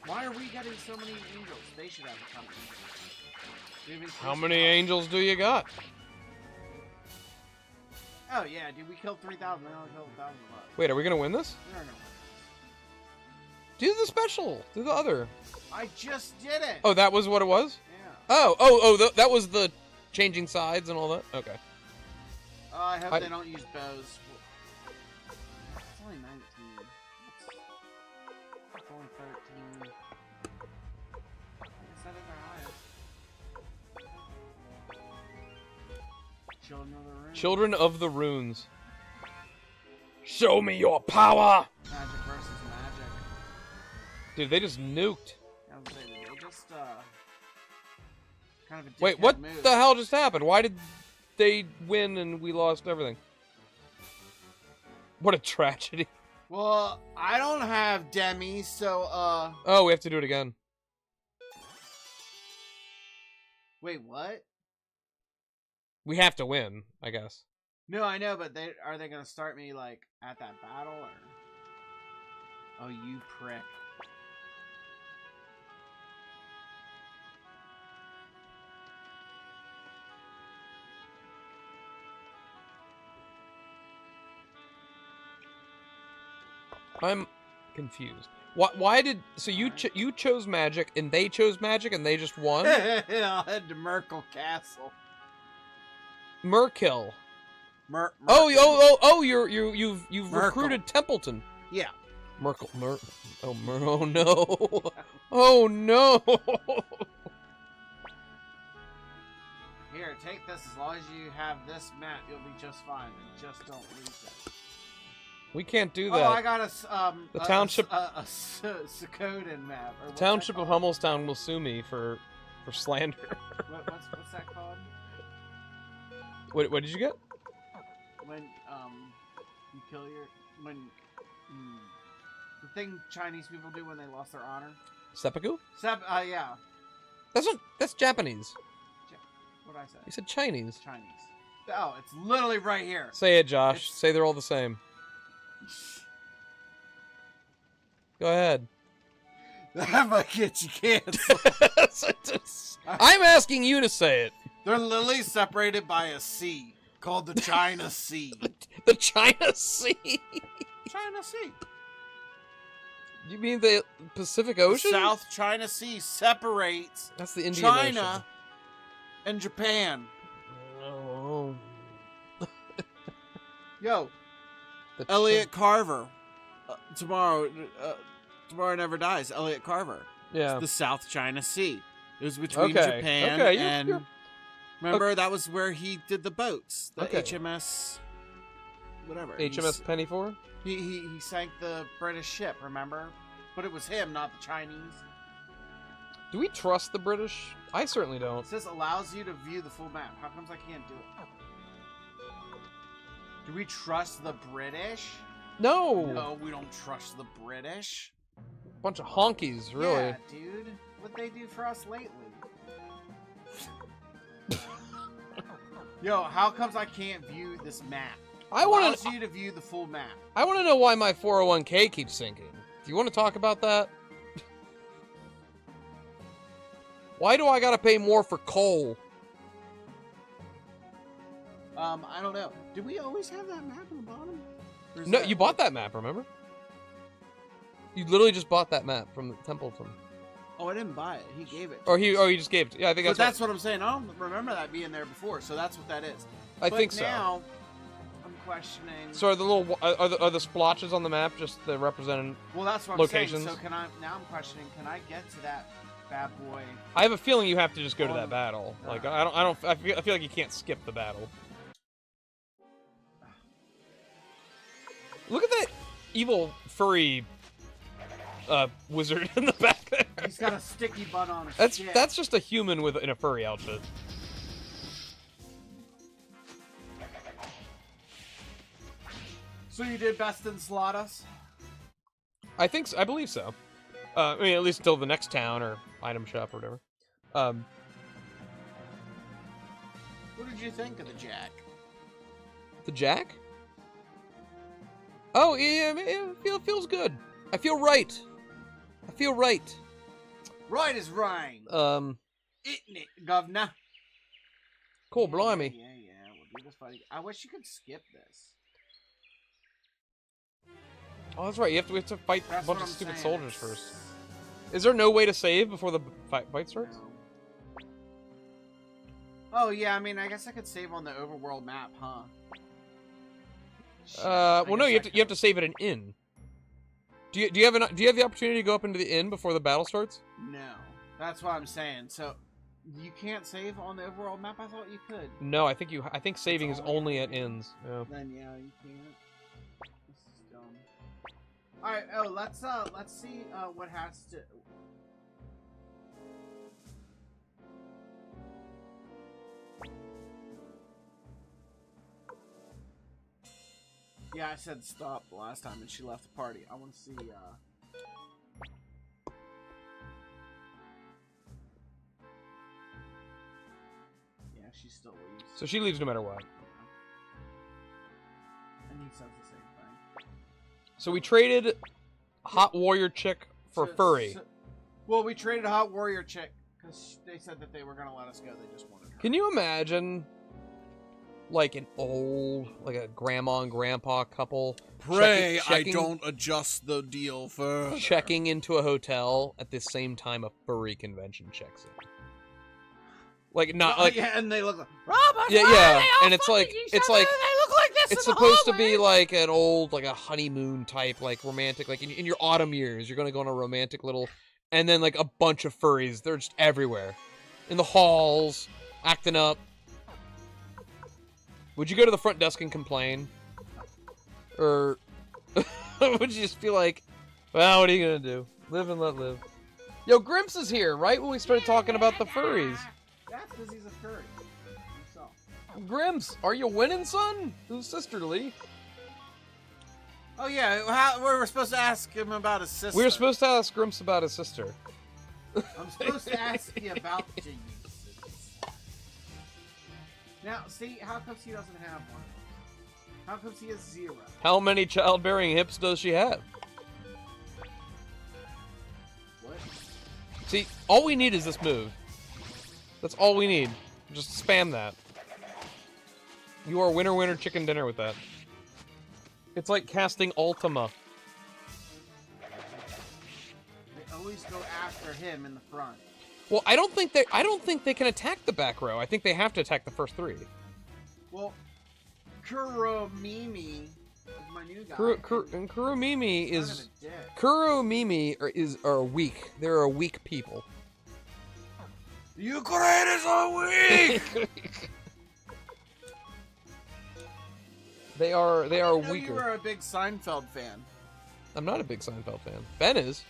Why are we getting so many angels? They should have a company. How many angels do you got? Oh yeah, dude, we killed 3,000. They only killed 1,000 bucks. Wait, are we gonna win this? We're gonna win Do the special. Do the other. this. I just did it. Oh, that was what it was? Yeah. That was the changing sides and all that? Okay. I hope they don't use bows. It's only 19. It's only 13. I guess that is our highest. Children of the Rune. Children of the Runes. Show me your power! Magic versus magic. Dude, they just nuked. I was saying, they just, kind of a Wait, dickhead what move. the hell just happened? Why did they win and we lost everything? What a tragedy. Well, I don't have Demi, so, Oh, we have to do it again. Wait, what? We have to win, I guess. No, I know, but are they gonna start me, like, at that battle, or? Oh, you prick. I'm confused. Why did so you chose magic and they chose magic and they just won? I'll head to Merkel Castle. Merkill. Merkel. Oh! You've Merkel. recruited Templeton. Yeah. Oh no! Oh no! Here, take this. As long as you have this map, you'll be just fine. And just don't lose it. We can't do Oh, that. I got The township- Suikoden map. Or what's Township that of called? Hummelstown will sue me for slander. What's that called? What did you get? When you kill the thing Chinese people do when they lost their honor. Seppuku? Yeah. That's Japanese. What did I say? You said Chinese. Chinese. Oh, it's literally right here. Say it, Josh. It's- Say they're all the same. Go ahead. That might get you canceled. I'm asking you to say it. They're literally separated by a sea called the China Sea. The China Sea. China Sea. You mean the Pacific The Ocean? South China Sea separates That's the Indian China and Japan. Ocean. Oh. Yo, The Elliot Carver. Tomorrow never dies. Elliot Carver. Yeah. The South China Sea. It was between Okay. Japan Okay, and. you're- Remember, that was where he did the boats. The Okay. HMS. Whatever. HMS Penny for? He sank the British ship, remember? But it was him, not the Chinese. Do we trust the British? I certainly don't. It says allows you to view the full map. How comes I can't do it? Do we trust the British? No. No, we don't trust the British. Bunch of honkies, really. Yeah, dude. What'd they do for us lately? Yo, how comes I can't view this map? I want Allows to. you to view the full map. I want to know why my 401k keeps sinking. Do you want to talk about that? Why do I gotta pay more for coal? I don't know. Did we always have that map on the bottom? No, you bought that map, remember? You literally just bought that map from the Templeton. Oh, I didn't buy it. He gave it. Or he just gave it. Yeah, I think But that's that's what I'm saying. I don't remember that being there before, so that's what that is. I But think so. now, I'm questioning. So are the little are the splotches on the map just the representing? Well, that's what I'm locations? saying. So now I'm questioning. Can I get to that bad boy? I have a feeling you have to just go to On that the- battle. Like I feel like you can't skip the battle. Look at that evil furry wizard in the back there. He's got a sticky butt on his That's stick. that's just a human in a furry outfit. So you did best in Slaughters? I think so, I believe so. I mean, at least until the next town or item shop or whatever. What did you think of the Jack? The Jack? Oh yeah, it feels good. I feel right. I feel right. Right is right. Um, Isn't it, governor? cool, blimey. Yeah. We'll do this fight. I wish you could skip this. Oh, that's right. We have to fight That's a bunch what of I'm stupid saying. soldiers first. Is there no way to save before the fight starts? No. Oh yeah, I mean, I guess I could save on the overworld map, huh? Shit, Well, no, I you guess have to save at an inn. Do you have the opportunity to go up into the inn before the battle starts? No, that's what I'm saying. So you can't save on the overworld map. I thought you could. No, I think saving is only at inns. Yeah. Then yeah, you can't. This is dumb. All right. Oh, let's see what has to. Yeah, I said stop the last time and she left the party. I want to see, Yeah, she still leaves. So she leaves no matter what. And he says the same thing. So we traded Hot Warrior Chick for Furry. Well, we traded a Hot Warrior Chick because they said that they were going to let us go. They just wanted her. Can you imagine, like a grandma and grandpa couple? Pray checking- I don't adjust the deal further. checking into a hotel at the same time a furry convention checks in. Like not Oh, like yeah, and they look like Robert. yeah, and it's like they look like this. it's in the supposed to be hallway." like an old like a honeymoon type like romantic like in your autumn years you're gonna go on a romantic little and then like a bunch of furries they're just everywhere in the halls acting up. Would you go to the front desk and complain? Or would you just feel like, well, what are you gonna do? Live and let live. Yo, Grimps is here, right when we started talking about the furries. That's because he's a furry. So. Grimps, are you winning, son? Who's sisterly? Oh yeah, we were supposed to ask him about his sister. We were supposed to ask Grimps about his sister. I'm supposed to ask you about Jesus. Now, see, how come he doesn't have one? How come he has 0? How many childbearing hips does she have? What? See, all we need is this move. That's all we need. Just spam that. You are winner, winner, chicken dinner with that. It's like casting Ultima. They always go after him in the front. Well, I don't think they can attack the back row. I think they have to attack the first 3. Well, Kuromimi is my new guy. And Kuromimi He's is kind of a dick. Kuromimi are weak. They're a weak people. Ukrainians are weak! They are I know you weaker. were a big Seinfeld fan. I'm not a big Seinfeld fan. Ben is.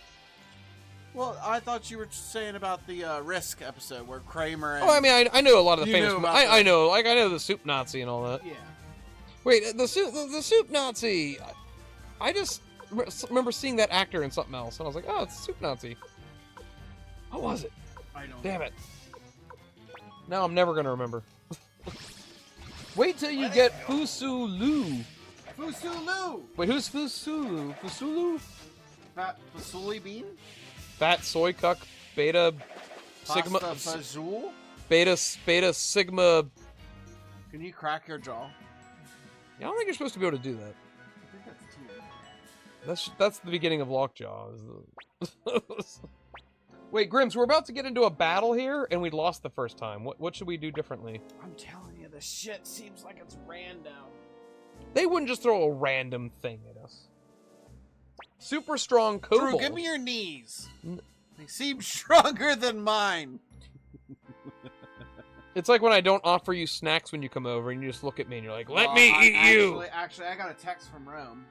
Well, I thought you were saying about the Risk episode where Kramer and... Oh, I mean, I know a lot of the You famous. knew about I that. know, like I know the soup Nazi and all that. Yeah. Wait, the soup Nazi. I just remember seeing that actor in something else, and I was like, oh, it's the soup Nazi. What was it? I don't Damn know. it. Now I'm never gonna remember. Wait till you get Fusulu. Fusulu! Wait, who's Fusulu? Fusulu? Fat Fasuli Bean? Fat soy cuck beta Sigma, Pasta fazool? beta, sigma. Can you crack your jaw? I don't think you're supposed to be able to do that. I think that's two. That's the beginning of Lockjaw. Wait, Grimms, we're about to get into a battle here, and we lost the first time. What should we do differently? I'm telling you, this shit seems like it's random. They wouldn't just throw a random thing at us. Super strong kobold. Drew, give me your knees. They seem stronger than mine. It's like when I don't offer you snacks when you come over, and you just look at me and you're like, Let me eat you. Actually, I got a text from Rome.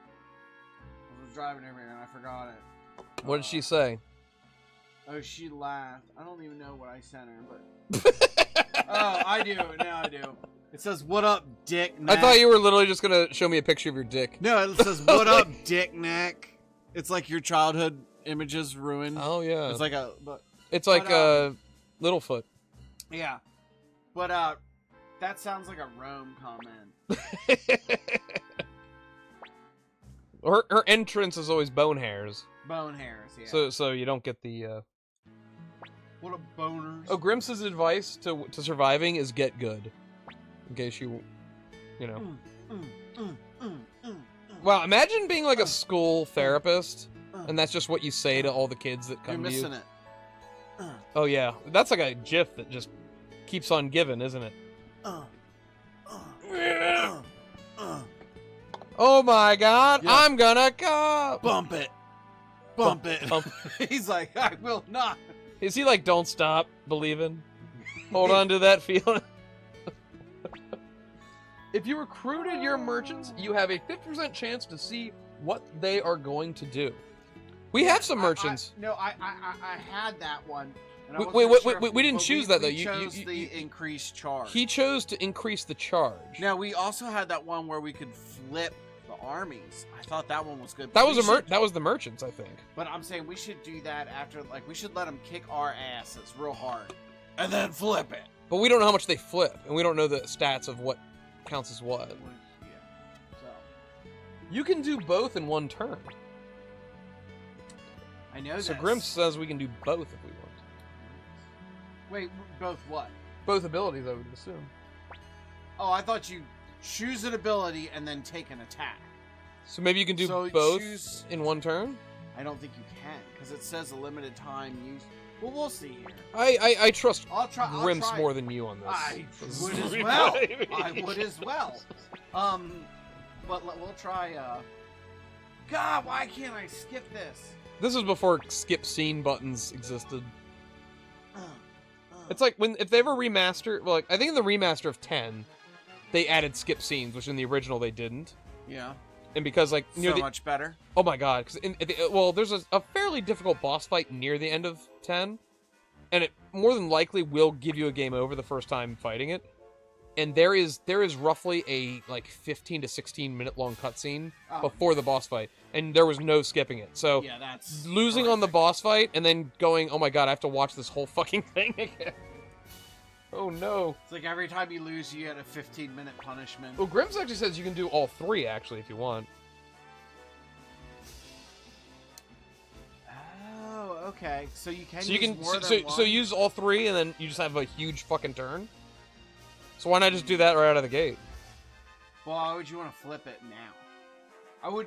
I was driving over here and I forgot it. What did she say? Oh, she laughed. I don't even know what I sent her, but... Oh, I do. Now I do. It says, "What up, dick neck?" I thought you were literally just gonna show me a picture of your dick. No, it says, "What up, dick neck?" It's like your childhood images ruined. Oh yeah. It's like a... But, It's like Littlefoot. yeah. But, that sounds like a Rome comment. Her entrance is always bone hairs. Bone hairs, yeah. So you don't get the. What a boners. Oh, Grimms' advice to surviving is get good, in case you know. Wow, imagine being like a school therapist, and that's just what you say to all the kids that You're come to you. missing it. Oh yeah, that's like a GIF that just keeps on giving, isn't it? Oh my God, Yeah. I'm gonna go. Bump it. Bump it. Bump. He's like, I will not. Is he like, don't stop believing? Hold on to that feeling. If you recruited your merchants, you have a 50% chance to see what they are going to do. We have some merchants. I had that one. And I Wait, wasn't wait, sure wait, we didn't but choose that, though. We You- chose you- the you- increased charge. He chose to increase the charge. Now we also had that one where we could flip the armies. I thought that one was good. That but was we should- that was the merchants, I think. But I'm saying we should do that after, like, we should let them kick our asses real hard, and then flip it. But we don't know how much they flip, and we don't know the stats of what counts as what. Yeah. So You can do both in one turn. I know. So this. Grimms says we can do both if we want. Wait, both what? Both abilities, I would assume. Oh, I thought you choose an ability and then take an attack. So maybe you can do So both choose- in one turn? I don't think you can, because it says a limited time use. Well, we'll see here. I trust I'll try. Grimms more than you on this. I This would is as really well. funny. I would as well. But we'll try. God, why can't I skip this? This was before skip scene buttons existed. Uh, It's like if they ever remaster, well, like, I think in the remaster of 10, they added skip scenes, which in the original they didn't. yeah, And because like near so the much better. oh my god, because well, there's a fairly difficult boss fight near the end of 10, and it more than likely will give you a game over the first time fighting it. And there is roughly a like 15 to 16 minute long cutscene Oh. before the boss fight, and there was no skipping it. So Yeah, that's losing on the horrific. boss fight and then going, oh my god, I have to watch this whole fucking thing again. Oh no. It's like every time you lose, you get a 15-minute punishment. Well, Grimms actually says you can do all three actually if you want. Oh, okay. So you can. So you use can more so than one? use all three and then you just have a huge fucking turn. So why not just do that right out of the gate? Well, why would you want to flip it now? I would.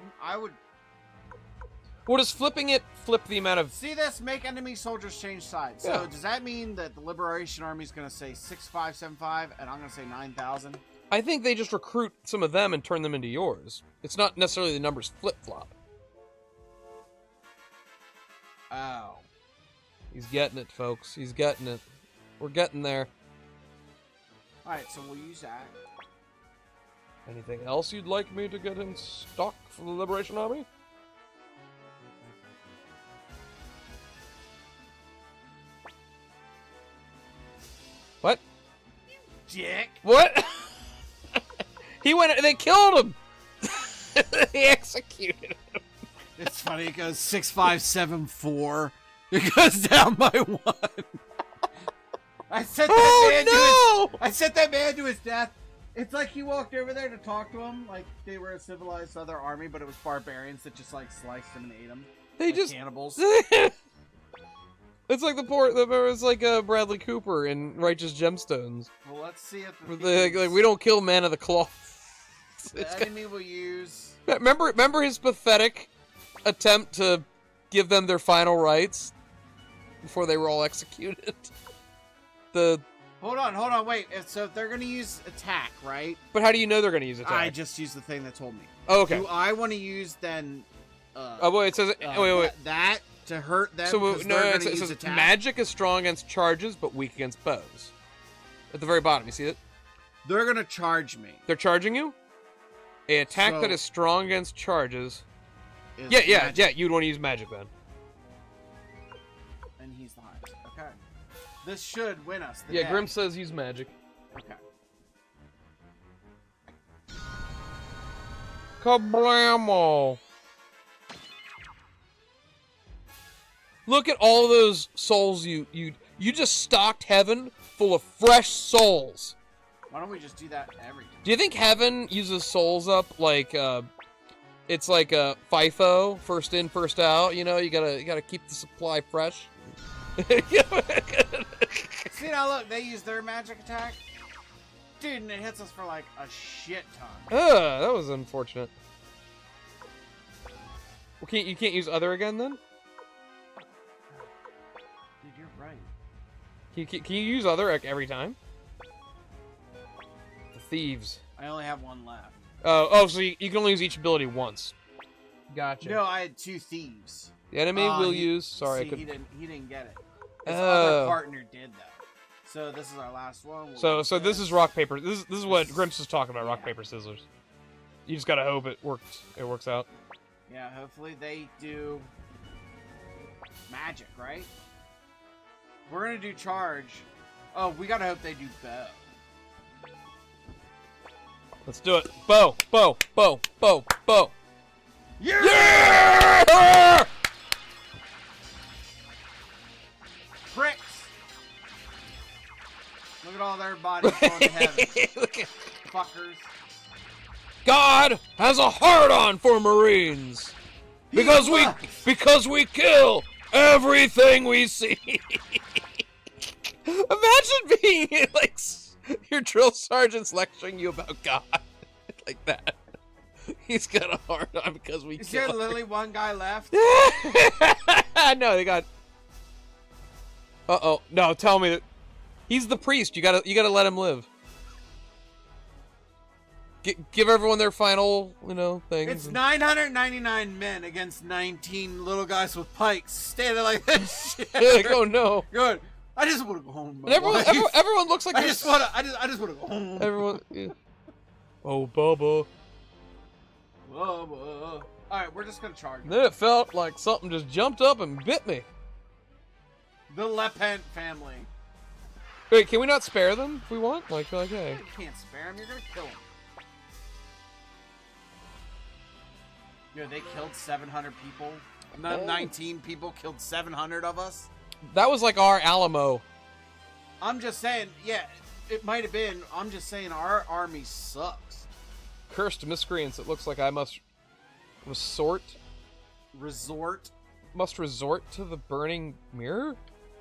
Well, does flipping it flip the amount of? See this? Make enemy soldiers change sides. So Yeah. does that mean that the Liberation Army is going to say 6575 and I'm going to say 9,000? I think they just recruit some of them and turn them into yours. It's not necessarily the numbers flip flop. Oh. He's getting it, folks. He's getting it. We're getting there. Alright, so we'll use that. Anything else you'd like me to get in stock for the Liberation Army? What? Dick! What? He went. They killed him. They executed him. It's funny, it goes 6574. It goes down by 1. I sent that man to his... I sent that man to his death. It's like he walked over there to talk to him, like they were a civilized other army, but it was barbarians that just like sliced him and ate him. They like just cannibals. It's like it's like Bradley Cooper in Righteous Gemstones. Well, let's see if Like, we don't kill Man of the Cloth. the enemy will use. Remember his pathetic attempt to give them their final rites before they were all executed. Hold on, wait. So if they're gonna use attack, right? But how do you know they're gonna use attack? I just used the thing that told me. Oh, okay. Do I want to use then? Oh wait, it says wait. That to hurt them. So no, it says attack? magic is strong against charges, but weak against bows. At the very bottom, you see it? They're gonna charge me. They're charging you. A attack that So- is strong against charges. Is Yeah. magic, You'd want to use magic then. And he's the highest. Okay. This should win us. The Yeah, day. Grim says use magic. Okay. Kablamo! Look at all those souls you just stocked heaven full of fresh souls. Why don't we just do that every time? Do you think heaven uses souls up like it's like a FIFO, first in, first out? You know, you gotta keep the supply fresh. See now, look, they use their magic attack. Dude, and it hits us for like a shit ton. That was unfortunate. Well, you can't use other again then? Dude, you're right. Can you use other like, every time? The thieves. I only have one left. Oh, so you can only use each ability once. Gotcha. No, I had 2 thieves. The enemy will use. Sorry, see, I could. he didn't get it. His Oh. other partner did though. So this is our last one. We'll So do this is rock paper. This is what Grimps was talking about. Rock paper scissors. You just gotta hope it works. It works out. Yeah, hopefully they do magic, right? We're gonna do charge. Oh, we gotta hope they do bow. Let's do it. Bow, bow, bow, bow, bow. Yeah! Yeah! Pricks! Look at all their bodies going to heaven. Fuckers. God has a hard-on for Marines because we kill everything we see. Imagine being like your drill sergeant's lecturing you about God like that. He's got a hard-on because we Is there kill. literally one guy left? No, they got. Uh-oh. No, tell me that he's the priest. You gotta let him live. Give everyone their final, things. It's 999 men against 19 little guys with pikes standing like this. Shit. Like, oh no. Good. I just want to go home. And everyone looks like I they're just want to go home. Everyone. Yeah. Oh, Bubba. All right, we're just gonna charge. Then it felt like something just jumped up and bit me. The Lepent family. Wait, can we not spare them if we want? Like, hey. You can't spare them. You're gonna kill them. Yo, they killed 700 people. 19 people killed 700 of us. That was like our Alamo. I'm just saying, yeah, it might have been. I'm just saying our army sucks. Cursed miscreants. It looks like I must resort to the burning mirror.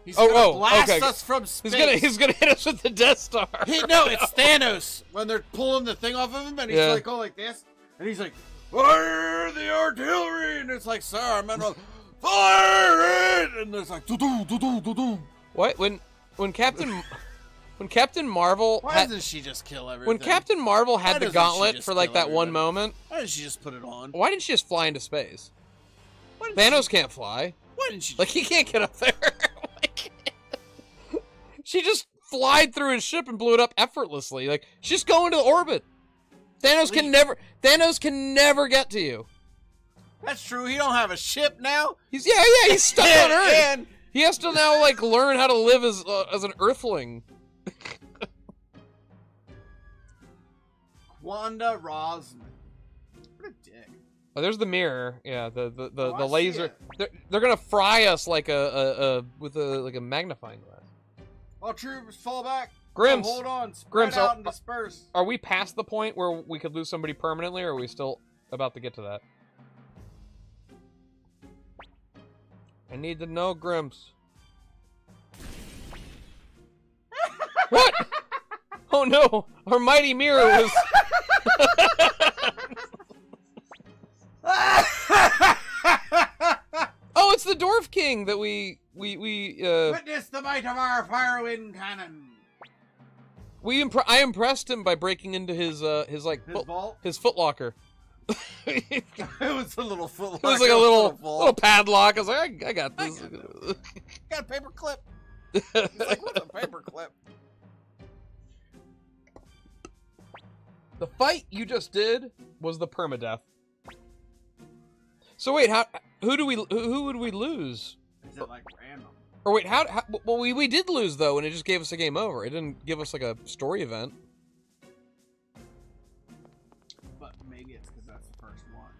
He's gonna blast okay. us from space. He's gonna hit us with the Death Star. No, it's Thanos when they're pulling the thing off of him, and he's Yeah. like, go like this, and he's like, fire the artillery, and it's like, sir, I'm gonna fire it, and there's like, do. What? When Captain Marvel Why doesn't she just kill everything? when Captain Marvel Why had the doesn't she gauntlet just for like kill that one everything? moment, Why didn't she just put it on? why didn't she just fly into space? Why didn't Thanos she, can't fly. Why didn't she? Like he can't get up there. She just flied through his ship and blew it up effortlessly. Like she's just going to orbit. Thanos can never get to you. That's true. He don't have a ship now. He's stuck on Earth. And He has to now like learn how to live as an Earthling. Wanda Rosman. What a dick. Oh, there's the mirror. Yeah, the I see laser. They're gonna fry us like with a magnifying glass. All troopers fall back. Grimms. Oh, hold on. Spread Grimms, out and disperse. Are we past the point where we could lose somebody permanently, or are we still about to get to that? I need to know, Grimps. What? Oh no! Our mighty mirror was. Oh, it's the Dwarf King that we Witness the might of our fire wind cannon. I impressed him by breaking into his Vault. his footlocker. It was a little foot. It was like a little padlock. I was like, I got this. Got a paper clip. He's like, what's a paper clip? The fight you just did was the permadeath. So wait, who would we lose? Is it like random? Or wait, well, we did lose though, and it just gave us a game over. It didn't give us like a story event. But maybe it's because that's the first one.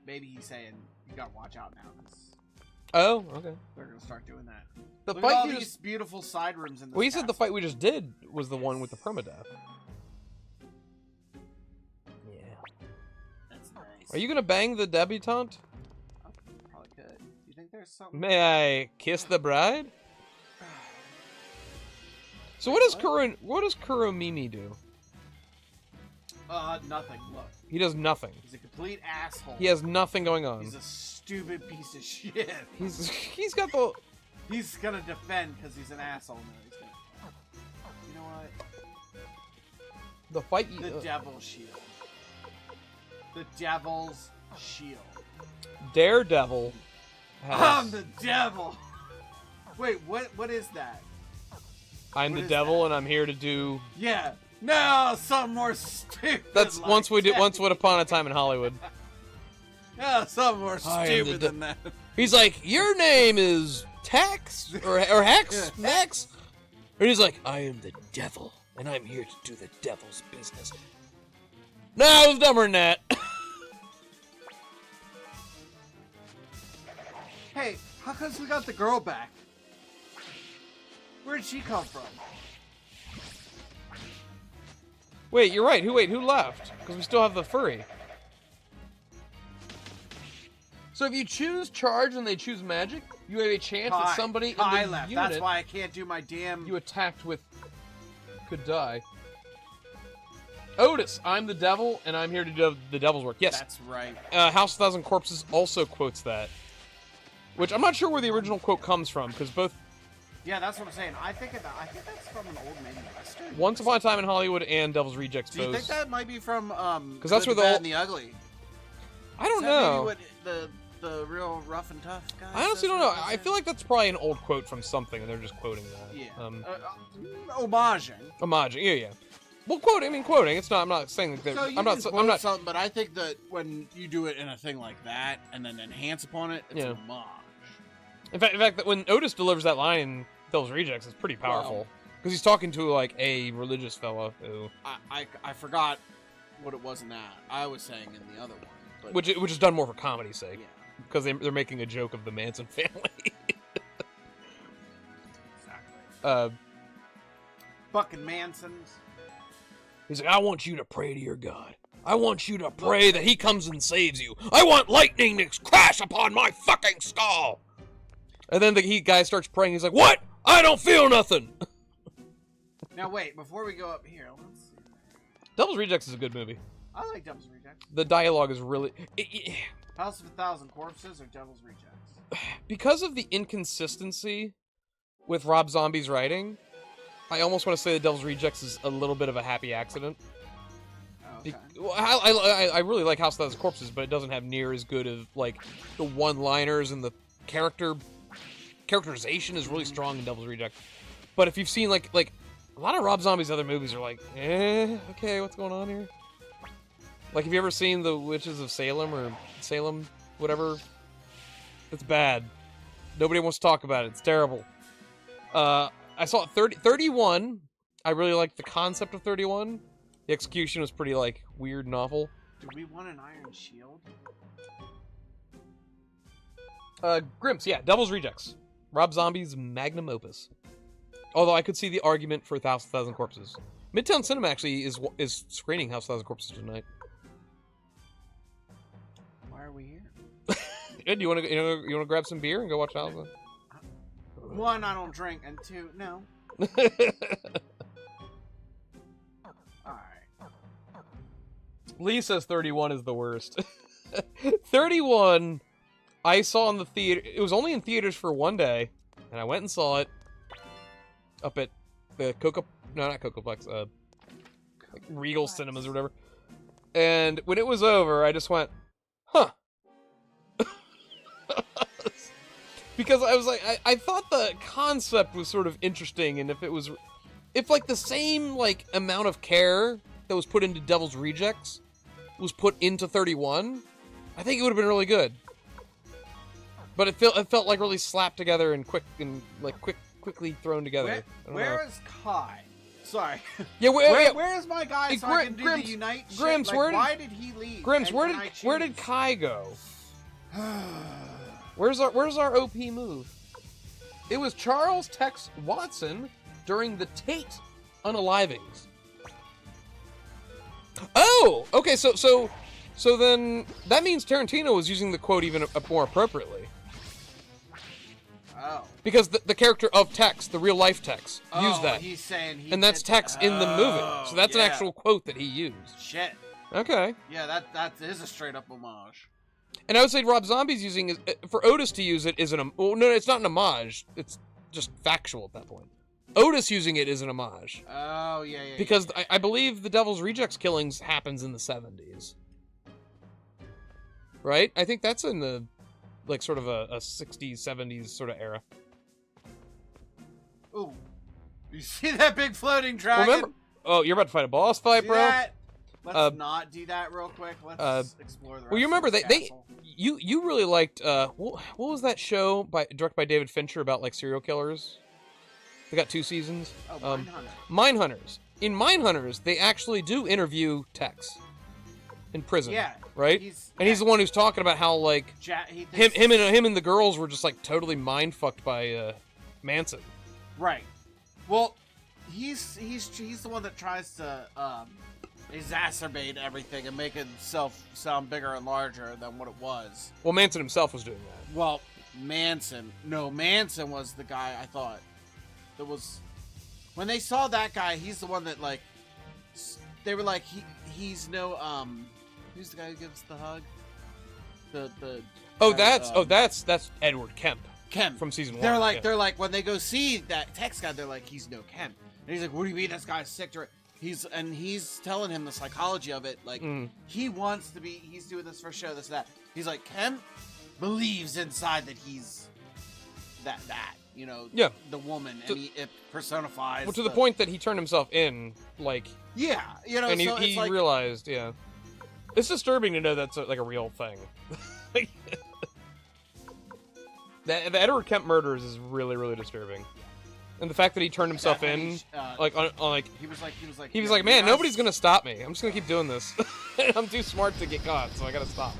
Maybe he's saying you gotta watch out now because Oh, okay. they're gonna start doing that. The Look fight at all you these just beautiful side rooms in this well, you said the castle. fight we just did was the one with the permadeath. Yeah. That's nice. Are you gonna bang the debutante? Oh, probably could. You think there's something? May I kiss the bride? So what does Kuromimi do? Nothing. Look, He does nothing. he's a complete asshole. He has nothing going on. He's a stupid piece of shit. He's got the He's gonna defend because he's an asshole. No, he's gonna. You know what? fight. The Devil's Shield. The Devil's Shield. Daredevil. I'm the devil. Wait, what is that? I'm what the is devil, that? and I'm here to do. Yeah. No, something more stupid. That's like once that. upon a time in Hollywood. Yeah, something more I am stupid the than that. He's like, your name is Tex or Hex Max, and he's like, I am the devil, and I'm here to do the devil's business. No, it was dumber than that. Hey, how comes we got the girl back? Where did she come from? Wait, you're right. Who left? Because we still have the furry. So if you choose charge and they choose magic, you have a chance that somebody in the left. unit That's why I can't do my damn. you attacked with could die. Otis, I'm the devil, and I'm here to do the devil's work. Yes, That's right. House of Thousand Corpses also quotes that. Which I'm not sure where the original quote comes from, because both Yeah, that's what I'm saying. I think that's from an old menu western. Once Upon a Time in Hollywood and Devil's Rejects Do you both. think that might be from Because that's Good, where the the Bad, and the Ugly? I don't Is that know. maybe what the real rough and tough guy? I honestly don't know. I feel like that's probably an old quote from something, and they're just quoting that. Yeah. Homaging. Homaging. Yeah. Well, quoting. It's not. I'm not saying that. So you I'm not. can I'm not. something, but I think that when you do it in a thing like that and then enhance upon it, it's Yeah. a homage. In fact, that when Otis delivers that line in Devil's Rejects, it's pretty powerful because he's talking to like a religious fella who, I forgot what it was in that. I was saying in the other one, but which is done more for comedy's sake yeah, because they're making a joke of the Manson family. exactly. Fucking Mansons. He's like, I want you to pray to your God. I want you to pray that he comes and saves you. I want lightning to crash upon my fucking skull. And then the guy starts praying. He's like, what? I don't feel nothing. Now wait, before we go up here, let's see. Devil's Rejects is a good movie. I like Devil's Rejects. The dialogue is really... House of a Thousand Corpses or Devil's Rejects? because of the inconsistency with Rob Zombie's writing, I almost want to say that Devil's Rejects is a little bit of a happy accident. Okay. I really like House of Thousand Corpses, but it doesn't have near as good of like the one-liners and the characterization is really strong in Devil's Rejects. But if you've seen like a lot of Rob Zombie's other movies are like, okay, what's going on here? Like, have you ever seen The Witches of Salem or Salem, whatever? It's bad. Nobody wants to talk about it. It's terrible. I saw 31. I really liked the concept of 31. The execution was pretty, like, weird and awful. Do we want an Iron Shield? Grimps, yeah, Devil's Rejects. Rob Zombie's magnum opus. Although I could see the argument for House of Thousand Corpses. Midtown Cinema actually is screening House of Thousand Corpses tonight. Why are we here? Ed, you want to grab some beer and go watch House of... One, I don't drink, and two, no. Alright. Lee says 31 is the worst. 31, I saw in the theater. It was only in theaters for one day, and I went and saw it up at the not Cocoplex, like Regal Cinemas or whatever. And when it was over, I just went, huh. Because I was like, I thought the concept was sort of interesting, and if like the same like amount of care that was put into Devil's Rejects was put into 31, I think it would have been really good. But it felt like really slapped together and quickly thrown together. Where is Kai? Sorry. Yeah, where is my guy Hey, so I can do Grimms, the Unite shit? Grimms, Like, why did he leave? Grimms, and where did Kai go? Where's our OP move? It was Charles Tex Watson during the Tate unalivings. Oh, okay. So then that means Tarantino was using the quote even more appropriately. Oh. Because the character of Tex, the real life Tex, used that. He's saying he and that's did Tex in the movie. So that's an yeah. actual quote that he used. Shit. Okay. Yeah, that is a straight up homage. And I would say Rob Zombie's using is for Otis to use it is well, no, it's not an homage. It's just factual at that point. Otis using it is an homage. Oh yeah. Because I believe the Devil's Rejects killings happens in the 70s. Right? I think that's in the like sort of a 60s, 70s sort of era. Ooh. You see that big floating dragon? Remember? Oh, you're about to fight a boss fight, See bro. that? Let's not do that real quick. Let's explore the rest Well, you remember of this you really liked what was that show directed by David Fincher about like serial killers? They got 2 seasons. Oh, Mindhunter. Mindhunters. In Mindhunters, they actually do interview Tex in prison. Yeah. Right? He's the one who's talking about how like him and the girls were just like totally mind fucked by Manson. Right. Well, he's the one that tries to exacerbate everything and make himself sound bigger and larger than what it was. Well, Manson himself was doing that. Well, Manson was the guy I thought that was when they saw that guy. He's the one that like they were like he's no who's the guy who gives the hug? That's Edward Kemp. Kemp from season 1. They're like when they go see that Tex guy, they're like he's no Kemp, and he's like, what do you mean this guy's sick to it? He's telling him the psychology of it, like he wants to be. He's doing this for show, this that. He's like Kemp believes inside that he's that you know the woman, and it personifies. Well, to the point that he turned himself in, like yeah, you know, and so he like, realized, yeah. It's disturbing to know that's like a real thing. The Edward Kemp murders is really, really disturbing, and the fact that he turned himself in, he was like, man, nobody's gonna stop me. I'm just gonna keep doing this. I'm too smart to get caught, so I gotta stop.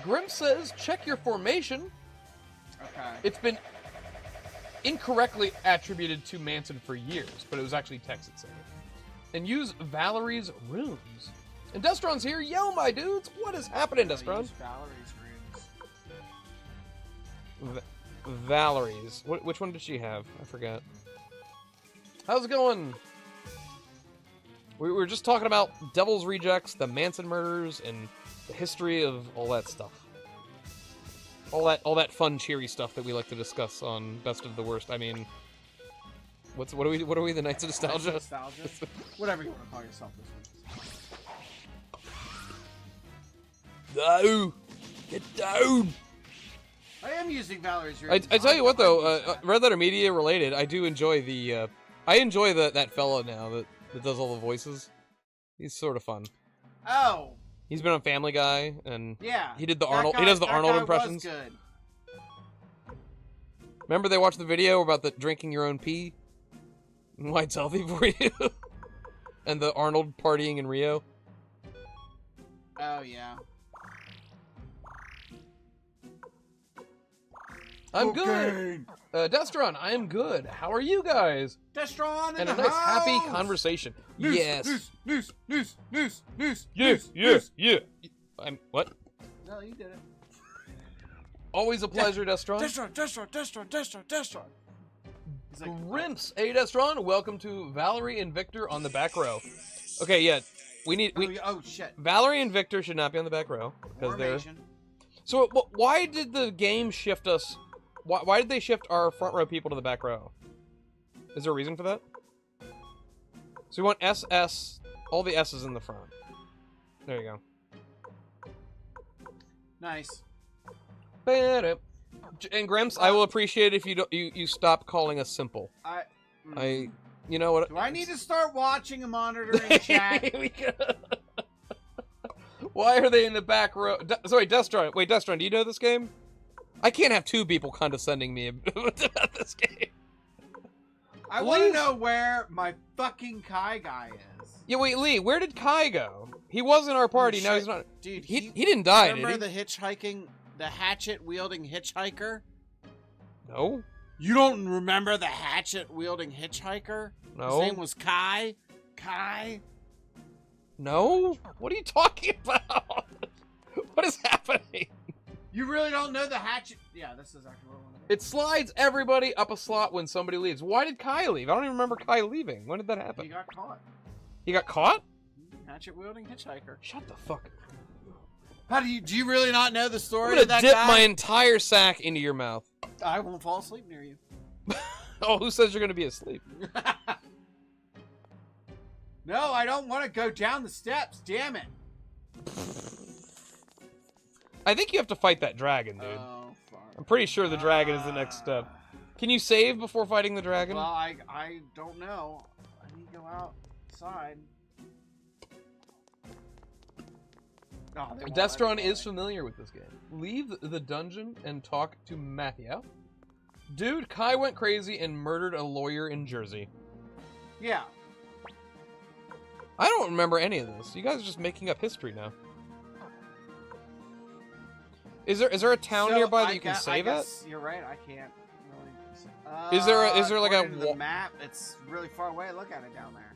Grim says, check your formation. Okay. It's been incorrectly attributed to Manson for years, but it was actually Tex that said it. And use Valerie's runes. And Destron's here. Yo, my dudes, what is happening, Destron? Valerie's runes. Valerie's. Which one did she have? I forgot. How's it going? We were just talking about Devil's Rejects, the Manson murders, and the history of all that stuff. All that fun, cheery stuff that we like to discuss on Best of the Worst. I mean, what are we? The Knights of Nostalgia? Nostalgia? Whatever you want to call yourself this week. No! Get down! I am using Valerie's runes. I tell you what though, Red Letter Media related, I do enjoy the that fellow now that does all the voices. He's sort of fun. Oh. He's been on Family Guy, and yeah, he did the Arnold. He does the Arnold impressions. Was good. Remember they watched the video about the drinking your own pee and why it's healthy for you, and the Arnold partying in Rio. Oh yeah. I'm good. Destron, I am good. How are you guys? Destron and a nice happy conversation. Noose, yes. Noose. Yeah. I'm what? No, you did it. Always Always a pleasure, Destron. Destron. He's like, Grimps, hey Destron, welcome to Valerie and Victor on the back row. Okay, yeah, oh shit. Valerie and Victor should not be on the back row because they're. Formation. So, why did the game shift us? Why did they shift our front row people to the back row? Is there a reason for that? So we want SS, all the S's in the front. There you go. Nice. And Grimps, I will appreciate it if you stop calling us simple. You know what? Do I need to start watching a monitoring chat? Why are they in the back row? Sorry, Destron. Wait, Destron, do you know this game? I can't have two people condescending me about this game. I want to know where my fucking Kai guy is. Yeah, wait, Lee, where did Kai go? He was in our party, now he's not. Dude, he didn't die, did he? Remember the hatchet-wielding hitchhiker? No. You don't remember the hatchet-wielding hitchhiker? No. His name was Kai? Kai? No? What are you talking about? What is happening? You really don't know the hatchet? Yeah, this is actually what I want to do. It slides everybody up a slot when somebody leaves. Why did Kai leave? I don't even remember Kai leaving. When did that happen? He got caught. He got caught? Hatchet-wielding hitchhiker. Shut the fuck up. Do you really not know the story I'm of gonna that dip guy? my entire sack into your mouth. I won't fall asleep near you. Oh, who says you're gonna be asleep? No, I don't want to go down the steps. Damn it. I think you have to fight that dragon, dude. Oh, fuck. I'm pretty sure the dragon is the next step. Can you save before fighting the dragon? Well, I don't know. I need to go outside. Oh, they won't let Destron me is go. familiar with this game. Leave the dungeon and talk to Matthew. Dude, Kai went crazy and murdered a lawyer in Jersey. Yeah. I don't remember any of this. You guys are just making up history now. Is there a town So, nearby that I you can guess- save I at? guess you're right. I can't really. Is there like a according to the map? It's really far away. Look at it down there.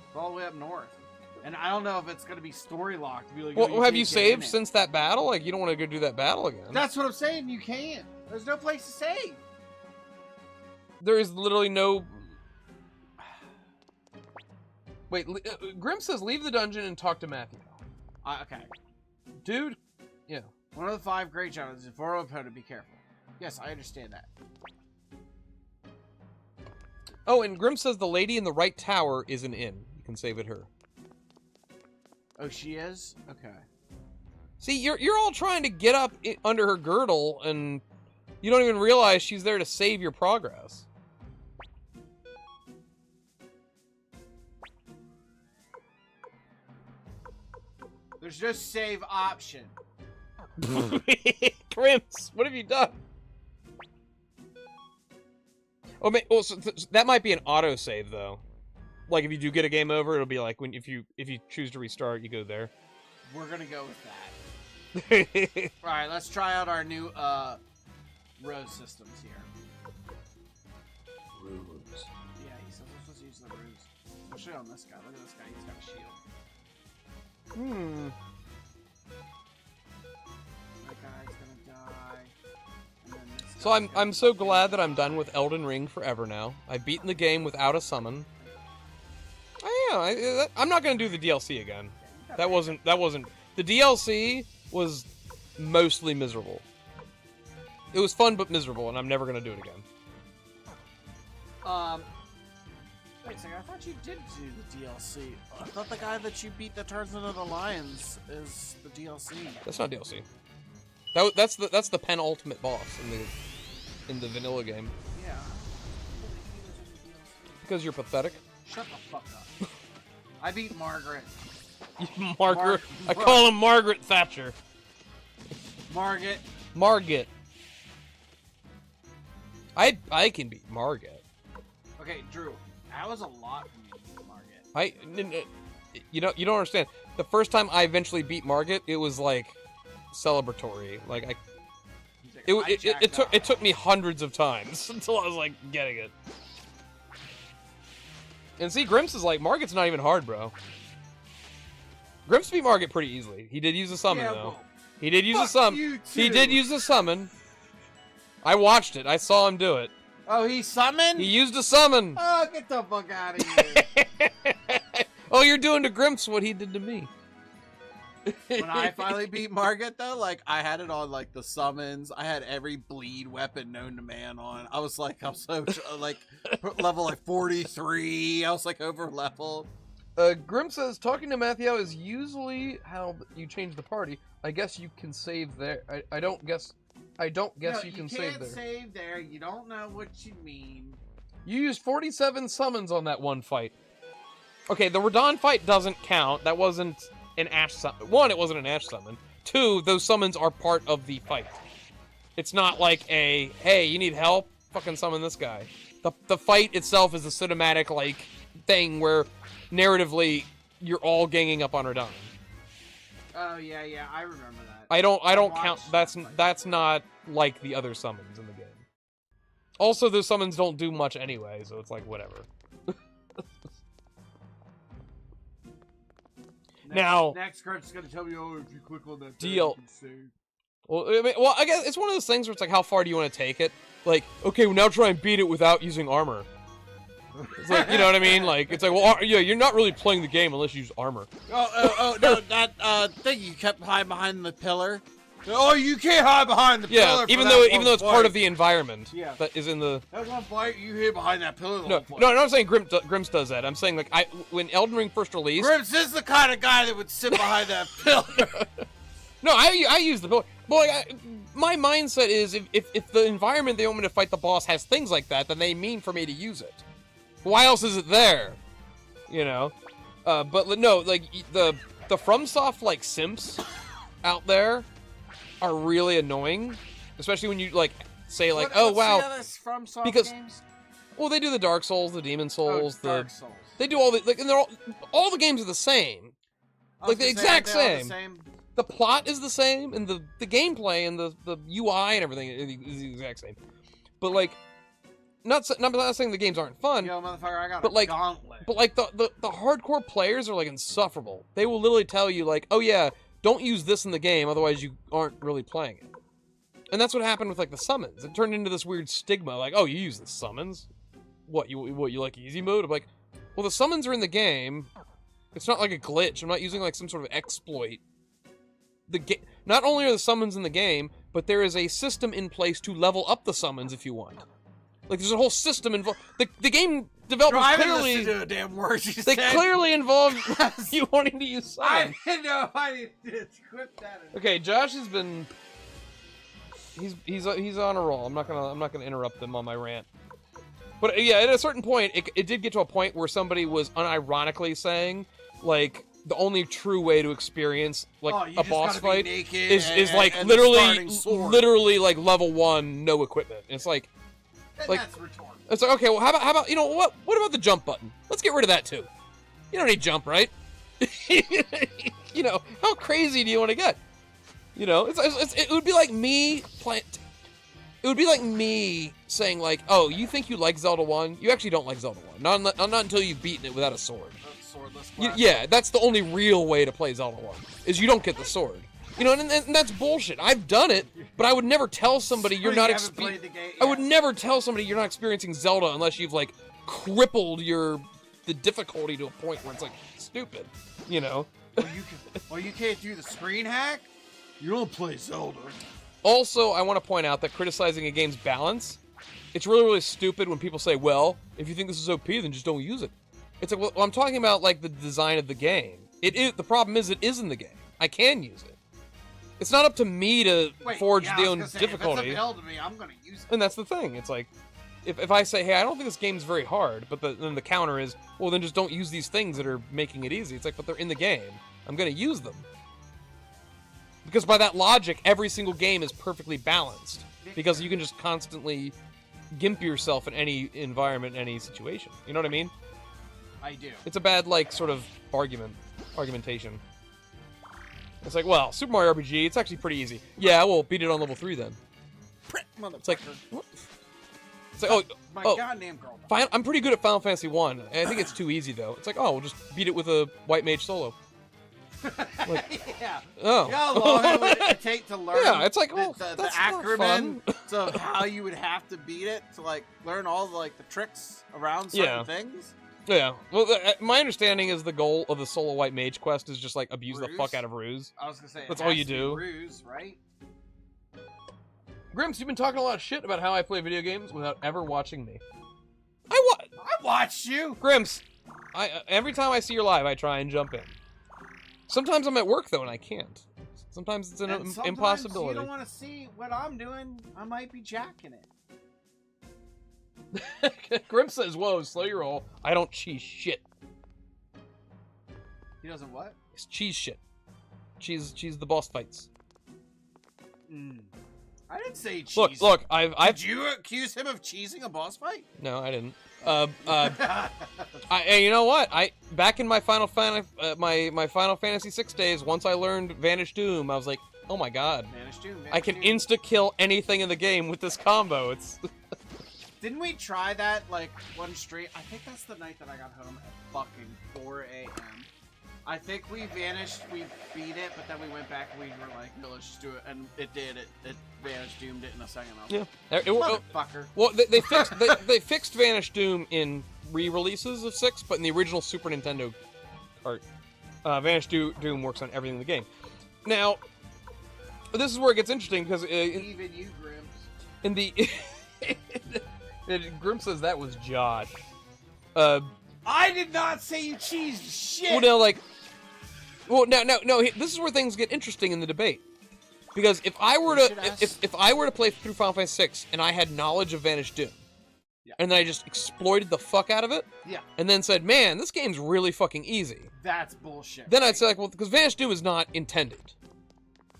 It's all the way up north. And I don't know if it's gonna be story locked. Be like, Well, oh, have you can't get in saved it. since that battle? Like, you don't want to go do that battle again. That's what I'm saying. You can't. There's no place to save. There is literally no... Wait, Grim says leave the dungeon and talk to Matthew. Okay. Dude, yeah. One of the 5 great challenges is for opponent. Be careful. Yes, I understand that. Oh, and Grim says the lady in the right tower is an inn. You can save at her. Oh, she is? Okay. See, you're all trying to get up under her girdle, and you don't even realize she's there to save your progress. There's no save option. Grimps, what have you done? Oh, so that might be an autosave, though. Like, if you do get a game over, it'll be like if you choose to restart, you go there. We're gonna go with that. Alright, let's try out our new row systems here. Runes. Yeah, he says we're supposed to use the runes. Especially on this guy. Look at this guy, he's got a shield. That guy's gonna die. And then this So guy's I'm gonna so die. glad that I'm done with Elden Ring forever now. I've beaten the game without a summon. I'm not gonna do the DLC again. That wasn't the DLC was mostly miserable. It was fun but miserable, and I'm never gonna do it again. Wait a second, I thought you did do the DLC. I thought the guy that you beat that turns into the lions is the DLC. That's not DLC. That's the penultimate boss in the vanilla game. Yeah. Because you're pathetic. Shut the fuck up. I beat Margaret. Margaret. I call him Margaret Thatcher. Margaret. Margaret. I can beat Margaret. Okay, Drew. That was a lot for me to beat Margaret. You don't understand. The first time I eventually beat Margaret, it was like celebratory. Like it took me hundreds of times until I was like getting it. And see, Grimps is like, Margaret's not even hard, bro. Grimps beat Margaret pretty easily. He did use a summon, though. Well, He did use a fuck summon. you He too. did use a summon. I watched it. I saw him do it. Oh, he summoned? He used a summon. Oh, get the fuck out of here. Oh, you're doing to Grimps what he did to me. When I finally beat Margit, though, like, I had it on, like, the summons. I had every bleed weapon known to man on. I was like, I'm so, like, level, like, 43. I was, like, over leveled. Grim says, talking to Matthew is usually how you change the party. I guess you can save there. I don't guess No, you can save can't there. save there. You don't know what you mean. You used 47 summons on that one fight. Okay, the Radon fight doesn't count. That wasn't an Ash summon. One, it wasn't an Ash summon. Two, those summons are part of the fight. It's not like a, hey, you need help? Fucking summon this guy. The fight itself is a cinematic, like, thing where, narratively, you're all ganging up on Radon. Oh, yeah, I remember that. I don't count. watched That's that fight. that's not like the other summons in the game. Also, those summons don't do much anyway, so it's like, whatever. Now- Next card's gonna tell me, oh, if you click on that Deal. you can save. Well, I guess it's one of those things where it's like, how far do you want to take it? Like, okay, well, now try and beat it without using armor. It's like, you know what I mean? Like, it's like, well, yeah, you're not really playing the game unless you use armor. Oh, no, that thing you kept hiding behind the pillar. Oh, you can't hide behind the Yeah, pillar. even though it's part of the environment. Yeah. That is in the. That one fight, you hid behind that pillar. The No, whole no, fight. I'm not saying Grimps does that. I'm saying like when Elden Ring first released. Grimps is the kind of guy that would sit behind that pillar. No, I use the pillar. But like, my mindset is if the environment they want me to fight the boss has things like that, then they mean for me to use it. Why else is it there? You know. But no, like the FromSoft like simps out there are really annoying, especially when you like say like, oh wow, FromSoft because- games? well they do the Dark Souls, the Demon Souls, Oh, Dark Souls. they do all the like, and they're all the games are the same. I was like the gonna say, exact aren't they all the same. The plot is the same, and the gameplay and the UI and everything is the exact same. But like, not saying the games aren't fun. Yo, motherfucker, I got But, a like- gauntlet. But like the hardcore players are like insufferable. They will literally tell you like, oh yeah, don't use this in the game, otherwise you aren't really playing it. And that's what happened with like the summons. It turned into this weird stigma, like, oh, you use the summons? What you like easy mode? I'm like, well, the summons are in the game. It's not like a glitch. I'm not using like some sort of exploit. Not only are the summons in the game, but there is a system in place to level up the summons if you want. Like there's a whole system involved. The game developers I haven't clearly listened to a damn word you they said. clearly involved you wanting to use I summons. didn't know I need to quit that. Okay, Josh has been he's on a roll. I'm not gonna interrupt him on my rant. But yeah, at a certain point, it did get to a point where somebody was unironically saying like the only true way to experience like Oh, you a just boss gotta be fight naked is like and the starting sword. literally like level 1, no equipment. It's like like- That's retarded. it's like okay, well how about you know what about the jump button? Let's get rid of that too. You don't need jump, right? You know, how crazy do you want to get? You know, it would be like me playing. It would be like me saying like, "Oh, you think you like Zelda 1? You actually don't like Zelda 1. Not until you've beaten it without a sword." Swordless Yeah, that's the only real way to play Zelda 1 is you don't get the sword. You know, and that's bullshit. I've done it, but I would never tell somebody you're not played the game. I would never tell somebody you're not experiencing Zelda unless you've like crippled the difficulty to a point where it's like stupid. You know. You can't do the screen hack. You don't play Zelda. Also, I want to point out that criticizing a game's balance, it's really, really stupid when people say, well, if you think this is OP, then just don't use it. It's like, well, I'm talking about, like, the design of the game. The problem is it is in the game. I can use it. It's not up to me to forge the own difficulty. If it's available to me, I'm gonna use it. And that's the thing. It's like, if I say, hey, I don't think this game's very hard, but then the counter is, well, then just don't use these things that are making it easy. It's like, but they're in the game. I'm going to use them. Because by that logic, every single game is perfectly balanced. Because you can just constantly gimp yourself in any environment, any situation. You know what I mean? I do. It's a bad, like, sort of argumentation. It's like, well, Super Mario RPG, it's actually pretty easy. Yeah, well, beat it on level 3 then. It's like, what? It's like, My oh, goddamn girl. I'm pretty good at Final Fantasy 1. I think it's too easy, though. It's like, oh, we'll just beat it with a White Mage solo. Yeah. Oh. You know how long it would take to learn Yeah, it's like, oh, the that's not fun. acronyms of how you would have to beat it to like learn all the like the tricks around certain things? Yeah. Well, my understanding is the goal of the Solo White Mage quest is just like abuse the Ruse? fuck out of Ruse. I was gonna say That's it all has you to be do. Ruse, right? Grimps, you've been talking a lot of shit about how I play video games without ever watching me. I watched you. Grimps, every time I see your live, I try and jump in. Sometimes I'm at work though, and I can't. Sometimes it's an And sometimes impossibility. You don't want to see what I'm doing. I might be jacking it. Grimps says, "Whoa, slow your roll. I don't cheese shit. He doesn't what? It's cheese shit. Cheese the boss fights." I didn't say cheese. Look, I've Did you accuse him of cheesing a boss fight? No, I didn't. You know what? Back in my Final Fantasy 6 days, once I learned Vanish Doom, I was like, oh my god, Vanish Doom, I can insta kill anything in the game with this combo. It's Didn't we try that like one straight? I think that's the night that I got home at fucking 4 a.m. I think we vanished, we beat it, but then we went back and we were like, no, let's just do it, and it did. It Vanish Doomed it in a second. yeah. Motherfucker. Well, they fixed Vanish Doom in re-releases of 6, but in the original Super Nintendo art, Vanish Doom works on everything in the game. Now, this is where it gets interesting because even you, Grimps. in the Grim says that was Josh. I did not say you cheesed shit. Well, no, like, no. This is where things get interesting in the debate, because if I were to play through Final Fantasy 6 and I had knowledge of Vanish Doom, and then I just exploited the fuck out of it, and then said, man, this game's really fucking easy. That's bullshit. Then I'd say like, well, because Vanish Doom is not intended.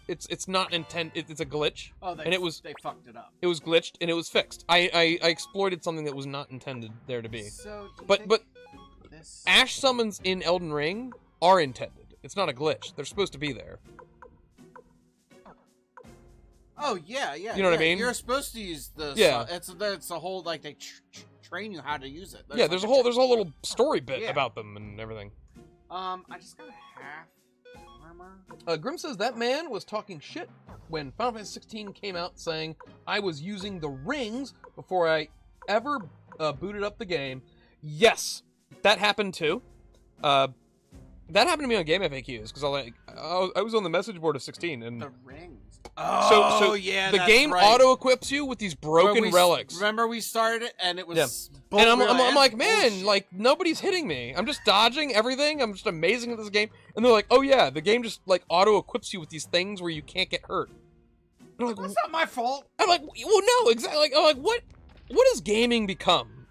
It's not intended. It's a glitch. Oh, they fucked it up. It was glitched and it was fixed. I exploited something that was not intended there to be. So, but Ash summons in Elden Ring are intended. It's not a glitch. They're supposed to be there. Oh yeah. You know what I mean? You're supposed to use the. Yeah. It's a whole like they train you how to use it. There's a whole little story bit about them and everything. I just got a half armor. Grim says that man was talking shit when Final Fantasy 16 came out, saying I was using the rings before I ever booted up the game. Yes, that happened too. That happened to me on Game FAQs because I was on the message board of 16 and the rings. So yeah, the game auto equips you with these broken relics. Remember we started it and it was. Yeah. And I'm like, man, like nobody's hitting me. I'm just dodging everything. I'm just amazing at this game. And they're like, oh yeah, the game just like auto equips you with these things where you can't get hurt. And I'm like, that's not my fault. I'm like, well, no, exactly. Like, I'm like, what has gaming become?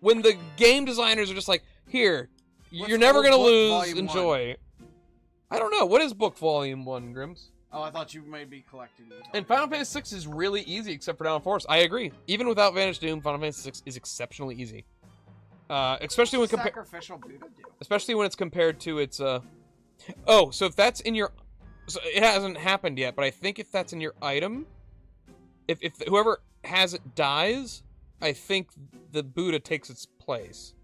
When the game designers are just like, here, you're never gonna lose. Enjoy. 1? I don't know. What is book volume 1, Grims? Oh, I thought you might be collecting these. And Final Fantasy 6 is really easy, except for Down Force. I agree. Even without Vanish Doom, Final Fantasy 6 is exceptionally easy. Especially when sacrificial Buddha do. Especially when it's compared to its. Oh, so if that's in your, so it hasn't happened yet, but I think if that's in your item, if whoever has it dies, I think the Buddha takes its place.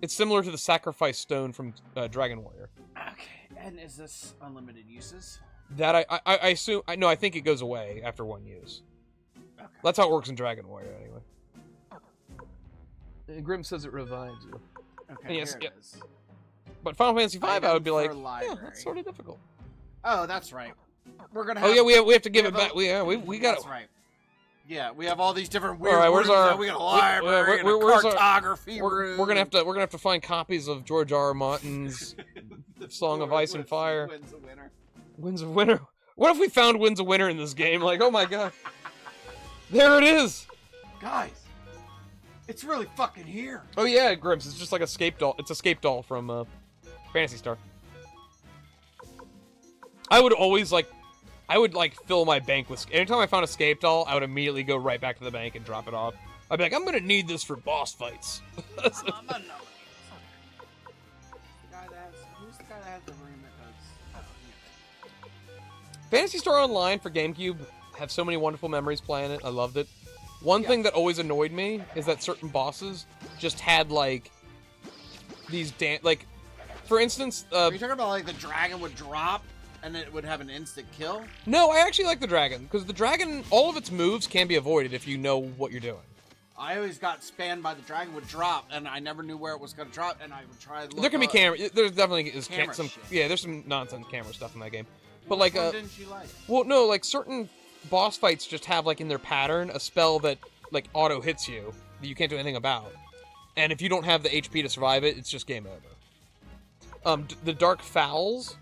It's similar to the sacrifice stone from Dragon Warrior. Okay, and is this unlimited uses? That I assume. I think it goes away after one use. Okay. That's how it works in Dragon Warrior, anyway. And Grim says it revives you. Okay, and yes, here it is. But Final Fantasy V, I would be like, yeah, that's sort of difficult. Oh, that's right. We're gonna. Have, oh yeah, we have to give it back. We got. That's right. Yeah, we have all these different weird. All right, where's our? We got a library, where's cartography room. We're gonna have to find copies of George R. R. Martin's Song of Ice and Fire. Winds of Winter. Winds of Winter. What if we found Winds of Winter in this game? Like, oh my god, there it is, guys. It's really fucking here. Oh yeah, Grimps. It's just like a scape doll. It's a scape doll from Phantasy Star. I would always fill my bank with. Anytime I found a scape doll, I would immediately go right back to the bank and drop it off. I'd be like, I'm gonna need this for boss fights. Who's the guy that has the room that does? Phantasy Star Online for GameCube have so many wonderful memories playing it. I loved it. One thing that always annoyed me is that certain bosses just had like these for instance, Are you talking about like the dragon would drop and it would have an instant kill? no, I actually like the dragon because the dragon, all of its moves can be avoided if you know what you're doing. I always got spammed by the dragon would drop, and I never knew where it was gonna drop, and I would try to look There can be up. camera. There's definitely Camera some. shit. Yeah, there's some nonsense camera stuff in that game. But Which like, one didn't you like? well, no, like certain boss fights just have like in their pattern a spell that like auto hits you that you can't do anything about, and if you don't have the HP to survive it, it's just game over. The Dark Fowls.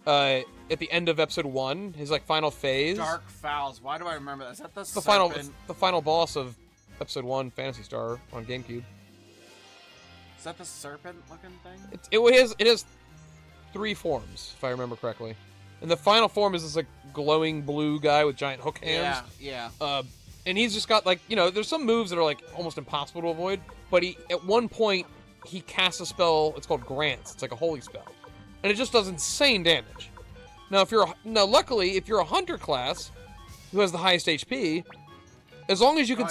At the end of episode 1, his like final phase. Dark Fowls. Why do I remember that? Is that the The final boss of episode 1, Phantasy Star on GameCube. Is that the serpent-looking thing? It has 3 forms, if I remember correctly. And the final form is this like glowing blue guy with giant hook hands. Yeah. And he's just got like, you know, there's some moves that are like almost impossible to avoid, but at one point he casts a spell, it's called Grants. It's like a holy spell. And it just does insane damage. Now luckily if you're a hunter class who has the highest HP, as long as you can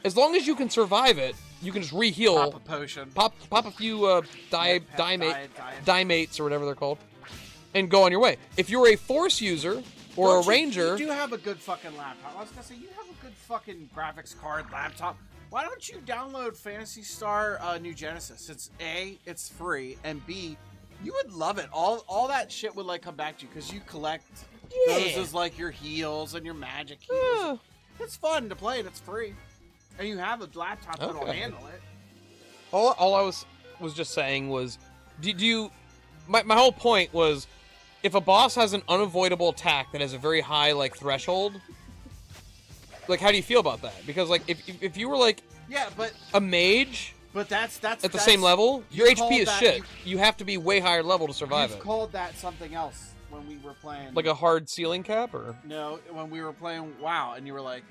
as long as you can survive it, you can just re-heal. Pop a potion. Pop a few dimates or whatever they're called, and go on your way. If you're a force user or a ranger, you do have a good fucking laptop. I was gonna say you have a good fucking graphics card laptop. Why don't you download Phantasy Star New Genesis? It's A, it's free, and B, you would love it. All that shit would like come back to you because you collect those as like your heals and your magic heals. It's fun to play and it's free, and you have a laptop that'll handle it. all I was just saying was, do you? My whole point was, if a boss has an unavoidable attack that has a very high like threshold, like how do you feel about that? Because like if you were like a mage, but that's at the same level, your HP is shit. You have to be way higher level to survive You've it. called that something else when we were playing. Like a hard ceiling cap, or no, when we were playing WoW, and you were like,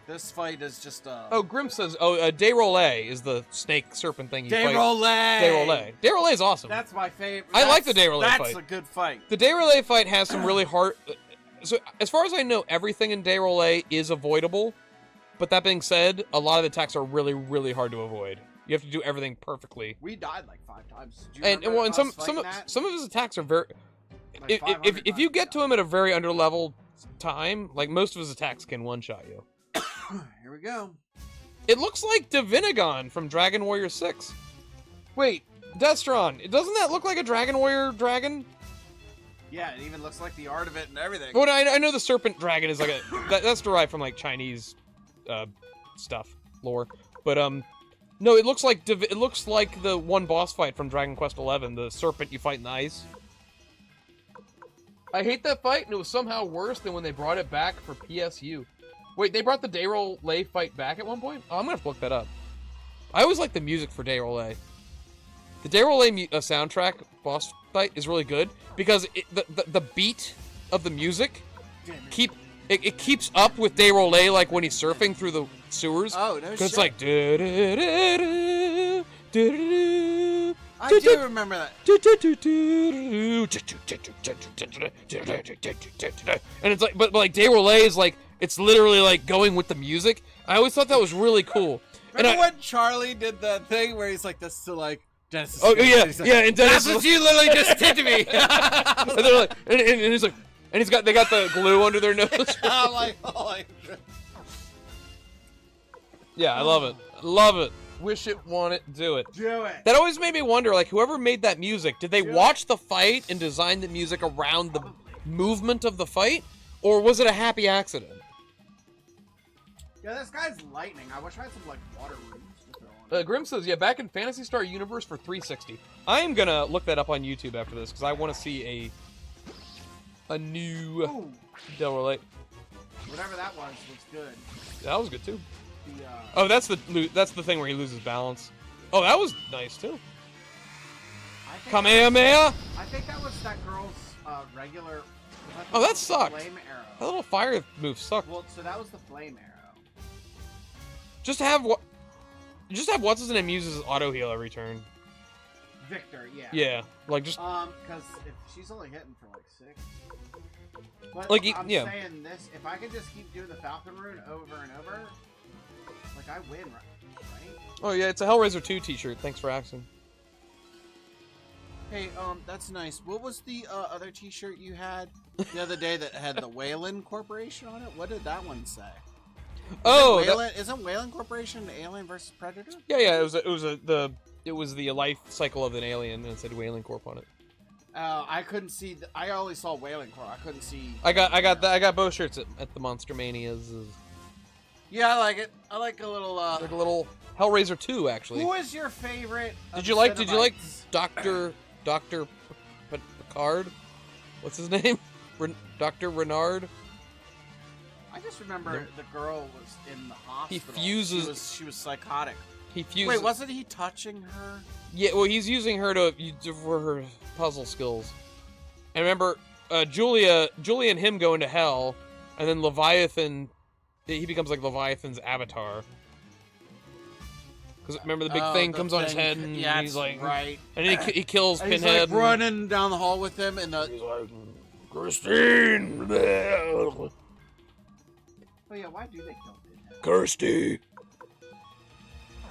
this fight is just Oh, Grim says, Dayrolay is the snake serpent thing you fight. Dayrolay. Dayrolay is awesome. That's my favorite. I like the Dayrolay fight. That's a good fight. The Dayrolay fight has some really hard. So as far as I know, everything in Dayrolay is avoidable. But that being said, a lot of the attacks are really, really hard to avoid. You have to do everything perfectly. We died like 5 times. And some of his attacks are very. Like if you get to him at a very underleveled time, like most of his attacks can one-shot you. Here we go. It looks like Divinagon from Dragon Warrior 6. Wait, Destron, doesn't that look like a Dragon Warrior dragon? Yeah, it even looks like the art of it and everything. Well, I know the serpent dragon is like that's derived from like Chinese stuff, lore. But no, it looks like the one boss fight from Dragon Quest XI, the serpent you fight in the ice. I hate that fight, and it was somehow worse than when they brought it back for PSU. Wait, they brought the Dayrolay fight back at one point? Oh, I'm gonna have to look that up. I always like the music for Dayrolay. The Dayrolay soundtrack boss fight is really good because the beat of the music keeps up with Dayrolay, like when he's surfing through the sewers. Oh, no shit. Because it's like I do remember that. And it's like, but like Dayrolay is like, it's literally like going with the music. I always thought that was really cool. Remember when Charlie did the thing where he's like this to like Genesis? Oh yeah, like, yeah. And Dennis, that's what you literally just did to me. and they're like, and he's like, and they got the glue under their nose. I'm like, oh my God. Yeah, I love it. Love it. Wish it, want it, do it. Do it. That always made me wonder, like, whoever made that music, did they watch the fight and design the music around the movement of the fight? Or was it a happy accident? Yeah, this guy's lightning. I wish I had some, like, water rooms to throw on. Grim says, yeah, back in Phantasy Star Universe for 360. I am gonna look that up on YouTube after this, because I want to see a new Dayrolay. Whatever that was good. That was good, too. Oh, that's the thing where he loses balance. Oh, that was nice too. Kamehameha! I think that was that girl's regular. Oh, that sucked. Flame arrow. That little fire move sucked. Well, so that was the flame arrow. Just have what's his name uses auto heal every turn. Victor, yeah. Yeah, like just. Because if she's only hitting for like 6. But like I'm yeah. saying this, if I could just keep doing the Falcon rune over and over. Like, I win, right? Oh, yeah, it's a Hellraiser 2 t-shirt. Thanks for asking. Hey, that's nice. What was the other T-shirt you had the other day that had the Wayland Corporation on it? What did that one say? Oh, Isn't Wayland Corporation Alien versus Predator? yeah. It was the life cycle of an alien, and it said Whaling Corp on it. I couldn't see. I only saw Wayland Corp. I couldn't see. I got both shirts at the Monster Manias. Yeah, I like it. I like a little. Like a little Hellraiser 2, actually. Who is your favorite? Did you like Dr. Picard? What's his name? Dr. Renard? I just remember the girl was in the hospital. He fuses. She was psychotic. He fuses. Wait, wasn't he touching her? Yeah, well, he's using her for her puzzle skills. And remember, Julia and him go into hell, and then Leviathan, he becomes like Leviathan's avatar. Because remember the big thing comes on his head, and he's like, right. And then he kills and Pinhead. He's like running down the hall with him, and He's like, Christine! Oh yeah, why do they kill Pinhead? Kirsty!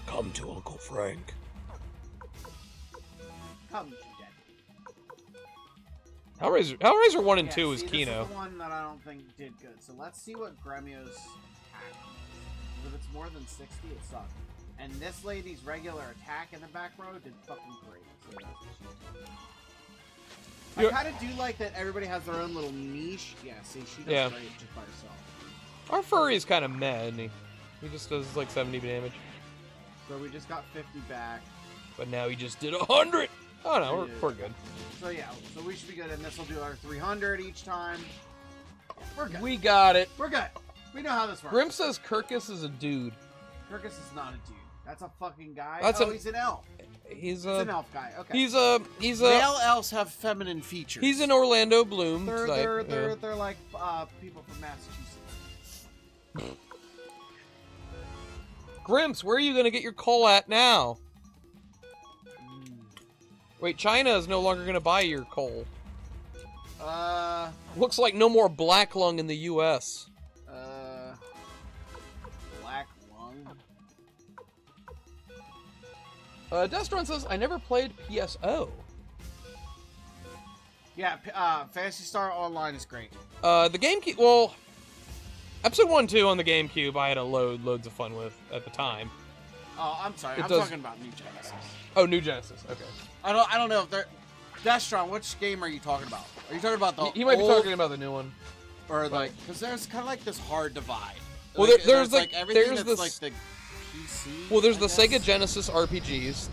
Come to Uncle Frank. Come to Daddy. Hellraiser 1 and Yeah, 2 is see, Kino. This is the one that I don't think did good. So let's see what Gremio's attack is. If it's more than 60, it sucks. And this lady's regular attack in the back row did fucking great. So that's what she did. I kind of do like that everybody has their own little niche. Yeah, see, she does great just by herself. Our furry is kind of mad, and he just does like 70 damage. So we just got 50 back. But now he just did 100! Oh no, we're good. So yeah, so we should be good, and this will do our 300 each time. We're good. We got it. We're good. We know how this works. Grim says Kirkus is a dude. Kirkus is not a dude. That's a fucking guy. He's an elf. He's an elf guy. Okay. He's a male elves have feminine features. He's an Orlando Bloom. They're like people from Massachusetts. Grimps, where are you gonna get your coal at now? Wait, China is no longer gonna buy your coal. Looks like no more black lung in the U.S. Black lung. Destron says I never played PSO. Yeah, Phantasy Star Online is great. The GameCube. Well, episode 1 and 2 on the GameCube, I had loads of fun with at the time. Oh, I'm sorry. I'm talking about New Genesis. Oh, New Genesis. Okay. I don't know if they're. Destron, which game are you talking about? Are you talking about the? He might be talking about the new one. Or like, because there's kind of like this hard divide. Well, like, there's like everything there's that's this. Like the PC. Well, there's the Sega Genesis RPGs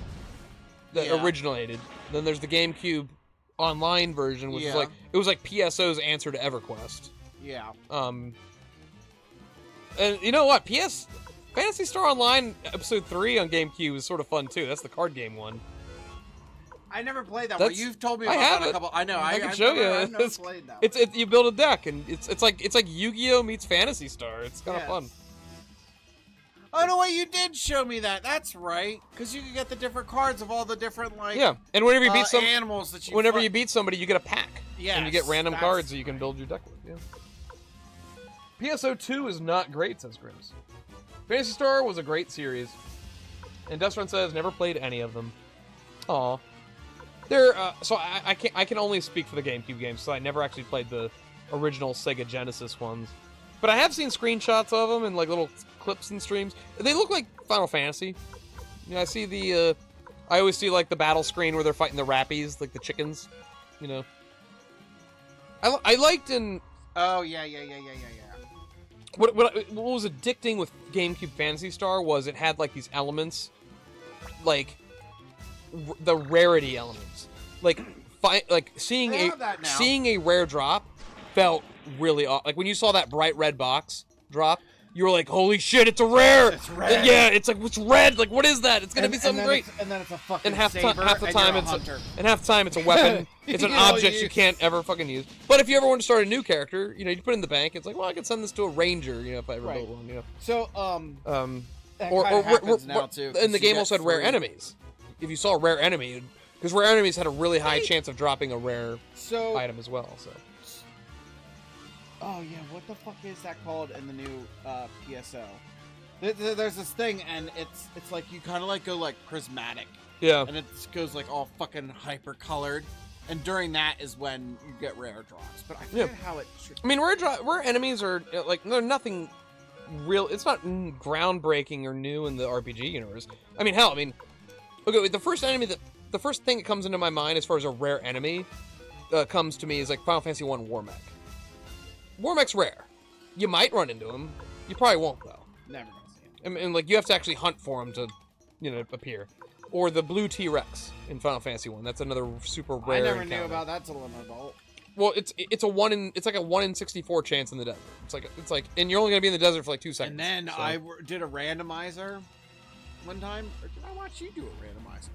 that Yeah. originated. Then there's the GameCube online version, which is like it was like PSO's answer to EverQuest. Yeah. And you know what? Phantasy Star Online Episode 3 on GameCube is sort of fun too. That's the card game one. I never played that one. You've told me about that a couple. I know. I can show you. I've never played that one. You build a deck, and it's like Yu-Gi-Oh meets Phantasy Star. It's kind of fun. Oh no! Wait, you did show me that. That's right, because you can get the different cards of all the different and whenever you beat some animals that you. Whenever you beat somebody, you get a pack. Yeah. And you get random cards that you can build your deck with. Yeah. PSO 2 is not great, says Grims. Phantasy Star was a great series, and Dustron says never played any of them. Aw. So I can only speak for the GameCube games, so I never actually played the original Sega Genesis ones. But I have seen screenshots of them and like little clips and streams. They look like Final Fantasy. You know, I see I always see like the battle screen where they're fighting the Rappies, like the chickens. You know. I liked in. Oh yeah. What was addicting with GameCube Phantasy Star was it had like these elements, like the rarity elements, like seeing a rare drop felt really like when you saw that bright red box drop, you were like, holy shit, it's a rare. It's red. Yeah, it's like, what's red? Like, what is that? It's gonna be something great. And then it's a fucking half the time it's a weapon. It's an You object use. you can't ever fucking use. But if you ever want to start a new character, you know, you put it in the bank. It's like, well, I could send this to a ranger, you know, if I ever build one, you know. So Or now too. and the game also had rare enemies. If you saw a rare enemy, because rare enemies had a really high chance of dropping a rare item as well. So. Oh yeah, what the fuck is that called in the new PSO? There's this thing, and it's like you kind of like go like prismatic, Yeah. And it goes like all fucking hyper colored. And during that is when you get rare drops. But I forget how it. I mean, rare enemies are like they're nothing real. It's not groundbreaking or new in the RPG universe. I mean, hell, I mean, okay, the first thing that comes into my mind as far as a rare enemy comes to me is like Final Fantasy 1 War Mech. War Mech's rare. You might run into him. You probably won't though. Never gonna see him. And like you have to actually hunt for him to, appear. Or the blue T-Rex in Final Fantasy 1. That's another super rare. I never encounter. knew about that till I'm an adult. Well, it's like a 1 in 64 chance in the desert. It's like, and you're only gonna be in the desert for like 2 seconds. And then so. I did a randomizer one time, or did I watch you do a randomizer?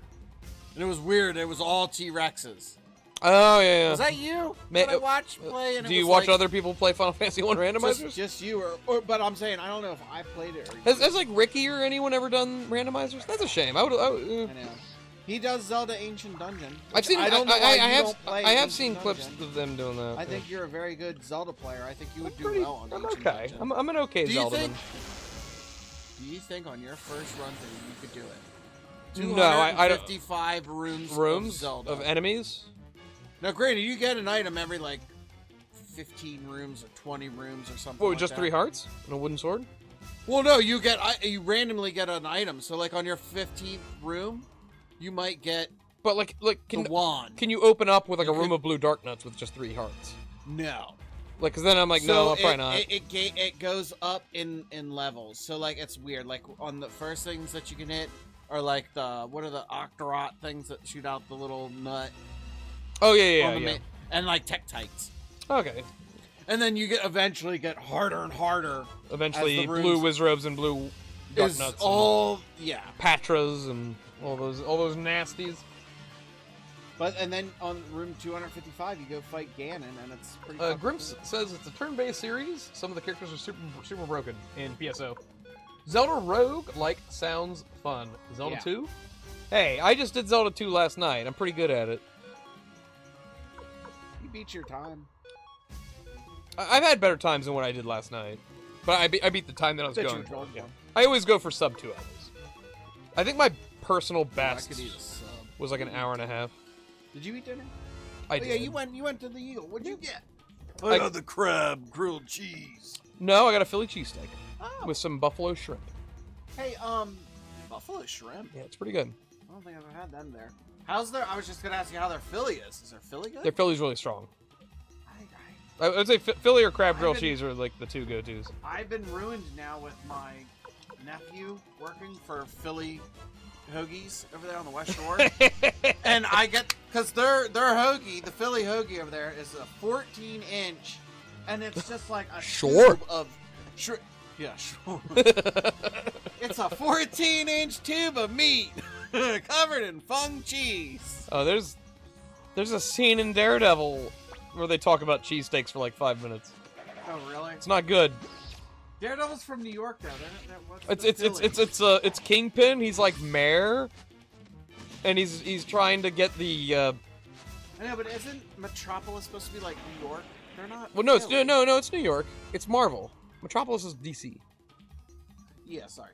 And it was weird. It was all T-Rexes. Oh yeah. Was that you? Man, That I watched play? And do it you was watch like, other people play Final Fantasy 1 randomizers? Just you, but I'm saying I don't know if I played it or. Has like Ricky or anyone ever done randomizers? That's a shame. I know. He does Zelda Ancient Dungeon. I've seen. I don't know why you don't play I have Ancient seen clips Dungeon. of them doing that. I think you're a very good Zelda player. I think you would do pretty, well on I'm Ancient okay. Dungeon. I'm an okay Do you Zelda. think? Do you think on your first run through you could do it? No, I don't. 55 rooms Rooms of Zelda. of enemies. Now, granted, you get an item every like 15 rooms or 20 rooms or something. What, like just that. 3 hearts and a wooden sword? Well, no, you you randomly get an item. So, like on your 15th room, you might get But like the can wand. you open up with like You a room could- of blue dark nuts with just 3 hearts? No. Like, cause then I'm like, So no, probably not. It goes up in levels. So like it's weird. Like on the first things that you can hit are like what are the Octorot things that shoot out the little nut? Oh yeah. And like Tektites. Okay. And then you eventually get harder and harder. Eventually, as the blue rooms Wizrobes and blue dark is nuts, all and yeah. Patras and all those nasties. And then on room 255, you go fight Ganon, and it's pretty. fucking Grimps cool. says it's a turn-based series. Some of the characters are super broken in PSO. Zelda Rogue sounds fun. Zelda Yeah. 2? Hey, I just did Zelda 2 last night. I'm pretty good at it. You beat your time. I've had better times than what I did last night. But I beat the time that I was That you going were for. going Yeah. for. I always go for sub 2 hours. I think my personal I best could eat a sub. was like an hour and a half. Did you eat dinner? I Oh, did. yeah, you went to the Eagle. What'd you get? I got the crab grilled cheese. No, I got a Philly cheesesteak Oh, with some buffalo shrimp. hey, buffalo shrimp. Yeah, it's pretty good. I don't think I've ever had them there. How's their? I was just gonna ask you how their Philly is. Is their Philly good? Their Philly's really strong. I, I would say Philly or crab I've grilled been- cheese are like the 2 go-tos. I've been ruined now with my nephew working for Philly hoagies over there on the West Shore, and I get because their hoagie, the Philly hoagie over there, is a 14-inch, and it's just like a Sure. tube of yeah, sure. It's a 14-inch tube of meat covered in fung cheese. Oh, there's a scene in Daredevil where they talk about cheesesteaks for like 5 minutes. Oh, really? It's not good. Daredevil's from New York, though. What's the Philly? It's Kingpin. He's like mayor, and he's trying to get the. I know, but isn't Metropolis supposed to be like New York? They're not. Well, no, it's Philly. no, it's New York. It's Marvel. Metropolis is DC. Yeah, sorry.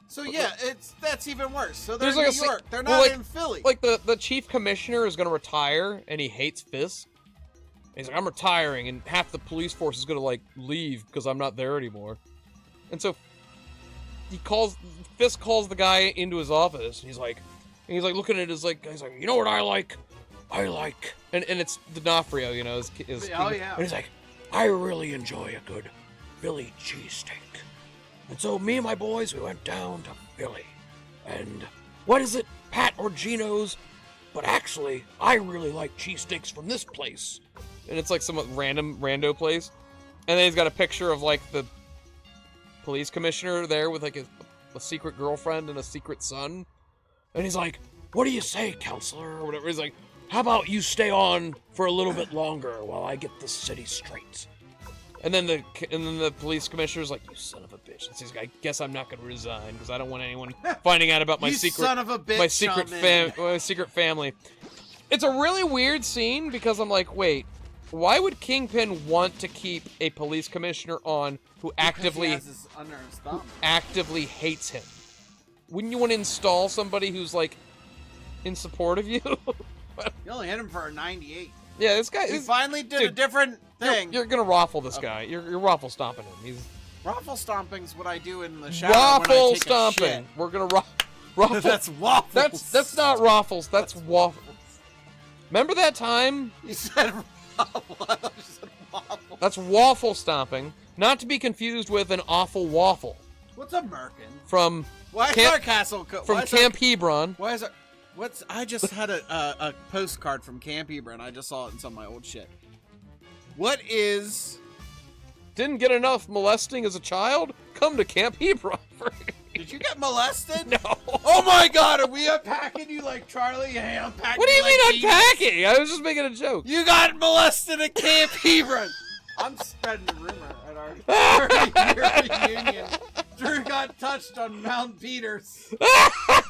So yeah, that's even worse. So they're There's in like New a York. They're well, not like- in Philly. Like the chief commissioner is gonna retire, and he hates Fisk. He's like, I'm retiring, and half the police force is gonna like leave because I'm not there anymore. And so Fisk calls the guy into his office, and he's like looking at his he's like, you know what I like, and it's D'Onofrio, is Oh, yeah. And he's like, I really enjoy a good Philly cheesesteak. And so me and my boys, we went down to Philly. And what is it, Pat or Gino's? But actually, I really like cheesesteaks from this place. and it's like some rando place, and then he's got a picture of like the police commissioner there with like a secret girlfriend and a secret son, And he's like, what do you say, counselor? Or whatever. He's like, how about you stay on for a little bit longer while I get the city straight? and then the police commissioner's like, you son of a bitch. And he's like, I guess I'm not gonna resign because I don't want anyone finding out about my you secret son of a bitch. my secret Shaman. my secret family. It's a really weird scene because I'm like, wait, why would Kingpin want to keep a police commissioner on who Because he has his under his thumb. actively hates him? Wouldn't you want to install somebody who's like in support of you. You only hit him for a 98. Yeah, this guy He is. finally did a dude, different thing. You're gonna raffle this guy. You're raffle stomping him. He's Raffle stomping's what I do in the shower when raffle I take stomping. a shit. We're gonna raffle. That's waffles. That's not raffles. That's waffles. Remember that time? You said waffle. I thought you said waffle. That's waffle stomping, not to be confused with an awful waffle What's a merkin? from Why is Camp- our castle? from Camp Hebron. Why is it? What's? I just had a postcard from Camp Hebron. I just saw it in some of my old shit. What is? Didn't get enough molesting as a child? Come to Camp Hebron. Did you get molested? No. Oh my God! Are we unpacking you like Charlie? Hey, unpacking. What do you like mean Jesus? unpacking? I was just making a joke. You got molested at Camp Hebron. I'm spreading the rumor at our 30-year reunion. Drew got touched on Mount Peters.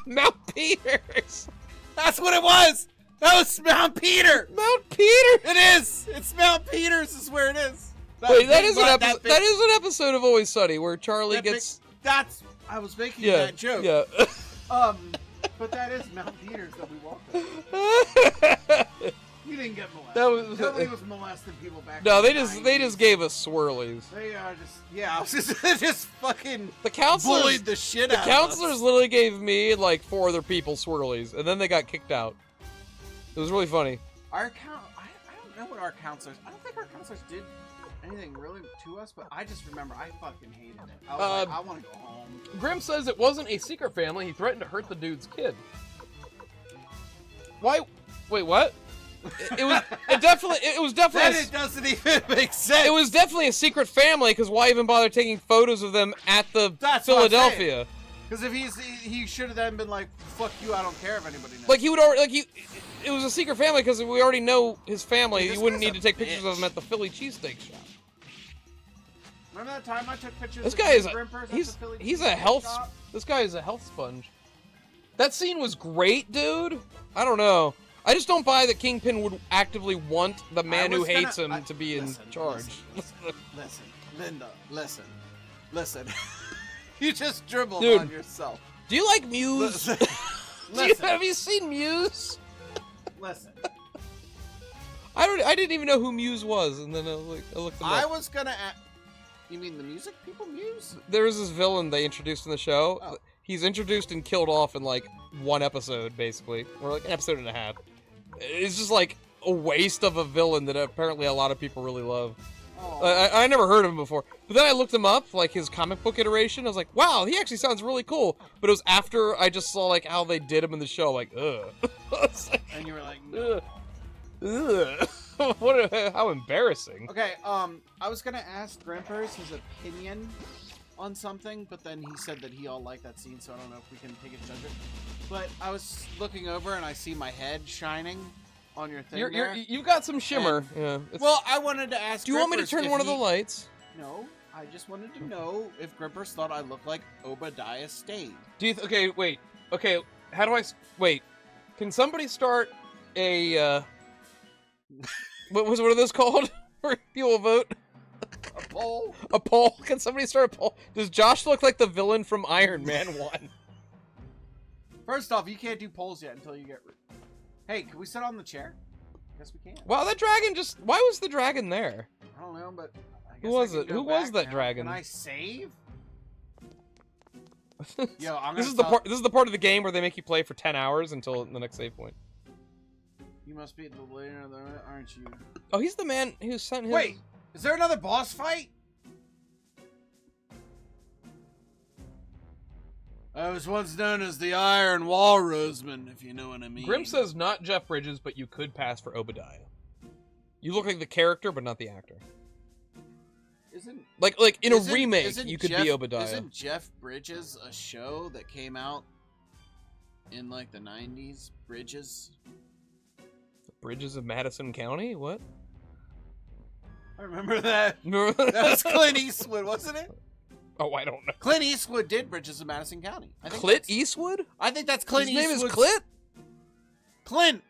Mount Peters. That's what it was. That was Mount Peter. Mount Peters. It is. It's Mount Peters. Is where it is. Wait, that big is an butt, episode. big- That is an episode of Always Sunny where Charlie that big- gets. That's. I was making Yeah. that joke. Yeah. But that is Mount Peters that we walked on. You didn't get molested. That was- Nobody was molesting people back. No, in they the just 90s. gave us swirlies. They are just. Yeah, I was just fucking The counselors. bullied the shit The out counselors of us. literally gave me and like 4 other people swirlies, and then they got kicked out. It was really funny. Our I don't know what our counselors. I don't think our counselors did anything really to us, but I just remember I fucking hated it. I was like, I want to go home. Grim says it wasn't a secret family. He threatened to hurt the dude's kid. Why? Wait, what? It was. It definitely. It was definitely. Then it doesn't even make sense. It was definitely a secret family, because why even bother taking photos of them at the That's what I'm Philadelphia? Because if he should have then been like, "Fuck you, I don't care if anybody knows." Like he would already like he. It was a secret family because we already know his family. This You wouldn't guy's need a to take pictures bitch. of him at the Philly cheesesteak shop. Remember that time I took pictures? This of guy is Grim Grimpers at he's the Philly he's a cheesesteak health. shop? This guy is a health sponge. That scene was great, dude. I don't know. I just don't buy that Kingpin would actively want the man who was gonna- hates him I- to be listen, in charge. Listen, Linda, listen. You just dribbled Dude. on yourself. Do you like Muse? Listen, listen, Have you seen Muse? listen. I didn't even know who Muse was, and then I looked them I up. was gonna. You mean the music people Muse? There was this villain they introduced in the show. Oh. He's introduced and killed off in like 1 episode, basically, or like an episode and a half. It's just like a waste of a villain that apparently a lot of people really love. Oh. I never heard of him before, but then I looked him up, like his comic book iteration. I was like, wow, he actually sounds really cool. But it was after I just saw like how they did him in the show, like, ugh. I was like, And you were like, no. ugh. How embarrassing. Okay, I was gonna ask Grimpers his opinion on something, but then he said that he all liked that scene, so I don't know if we can take a judgment. But I was looking over and I see my head shining on your thing there. You've got some shimmer. Yeah. Well, I wanted to ask. Do you want me to Grimpers turn if one of the he- lights? No, I just wanted to know if Grimpers thought I looked like Obadiah Stane. Do you? Okay, wait. Okay, how do I? Wait. Can somebody start a? What are those called? Where people vote? A poll? A poll? Can somebody start a poll? Does Josh look like the villain from Iron Man 1? First off, you can't do polls yet until you get. Hey, can we sit on the chair? Guess we can. Wow, that dragon just. Why was the dragon there? I don't know, but. I Who guess was I can it? go Who was back that now. dragon? Can I save? Yo, I'm This gonna is the tell- part. This is the part of the game where they make you play for 10 hours until the next save point. You must be the leader of the, aren't you? Oh, he's the man who sent his. Wait, is there another boss fight? I was once known as the Iron Walrusman, if you know what I mean. Grim says not Jeff Bridges, but you could pass for Obadiah. You look like the character, but not the actor. Isn't Like in isn't- a remake, isn't you could Jeff, be Obadiah. Isn't Jeff Bridges a show that came out in like the 90s? Bridges? Bridges of Madison County? What? I remember that. Remember That was Clint Eastwood, wasn't it? Oh, I don't know. Clint Eastwood did Bridges of Madison County. I think Clint that's- Eastwood? I think that's Clint His name is Eastwood's- Clint? Clint.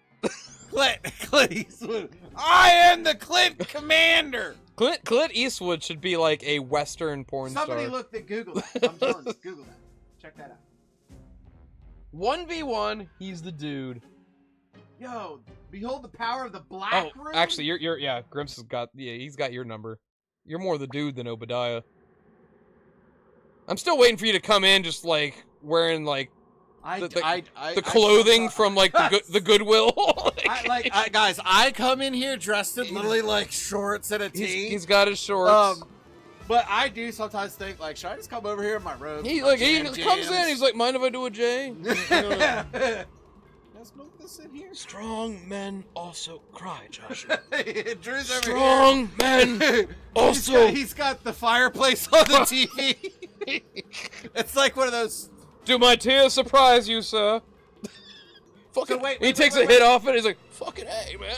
Clint Eastwood. I am the Clint Commander. Clint Eastwood should be like a Western porn Somebody star. looked at Google that. I'm telling you, Google that. Check that out. 1v1, he's the dude. Yo, behold the power of the black Oh, room. actually, yeah, Grimps has got, he's got your number. You're more the dude than Obadiah. I'm still waiting for you to come in, just like wearing like the clothing from like the Goodwill. Guys, I come in here dressed in literally like shorts and a tee. He's got his shorts. But I do sometimes think like, should I just come over here in my robe? He comes in. He's like, mind if I do a J? Smoke this in here. Strong men also cry, Joshua. Drew's over Strong men also. He's got the fireplace on the TV. It's like one of those. Do my tears surprise you, sir? Fucking. So wait, he takes a hit off it. He's like, fucking A, man.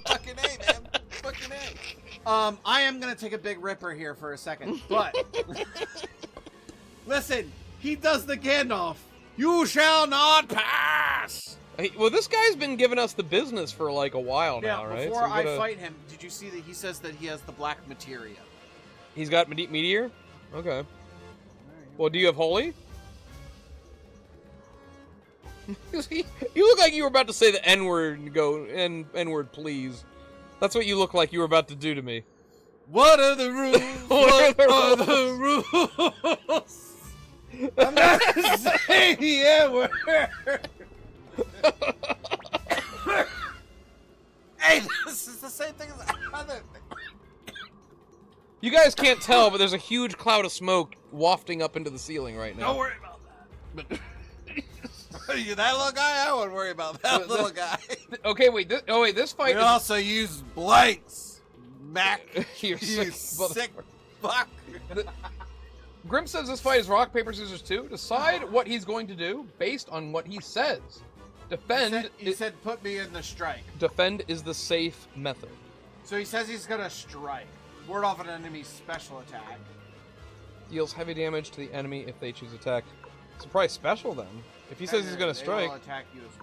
Fucking A, man. Fucking A. I am gonna take a big ripper here for a second, but listen, he does the Gandalf. You shall not pass! Well, this guy's been giving us the business for like a while now, right? Before I fight him, did you see that he says that he has the black materia? He's got Meteor? Okay. Well, do you have Holy? You look like you were about to say the N-word and go, N-word, please. That's what you look like you were about to do to me. What are the rules? What are the rules? I'm not saying the N-word. Hey, this is the same thing as the other thing. You guys can't tell, but there's a huge cloud of smoke wafting up into the ceiling right now. Don't worry about that. You that little guy? I wouldn't worry about that little guy. Okay, wait. This fight. We also use blanks. Mac, you sick fuck. Grim says this fight is rock, paper, scissors 2. Decide what he's going to do based on what he says. Defend. He said put me in the strike. Defend is the safe method. So he says he's gonna strike. Ward off an enemy's special attack. Deals heavy damage to the enemy if they choose attack. It's probably special then. If he says he's gonna strike. They will attack you as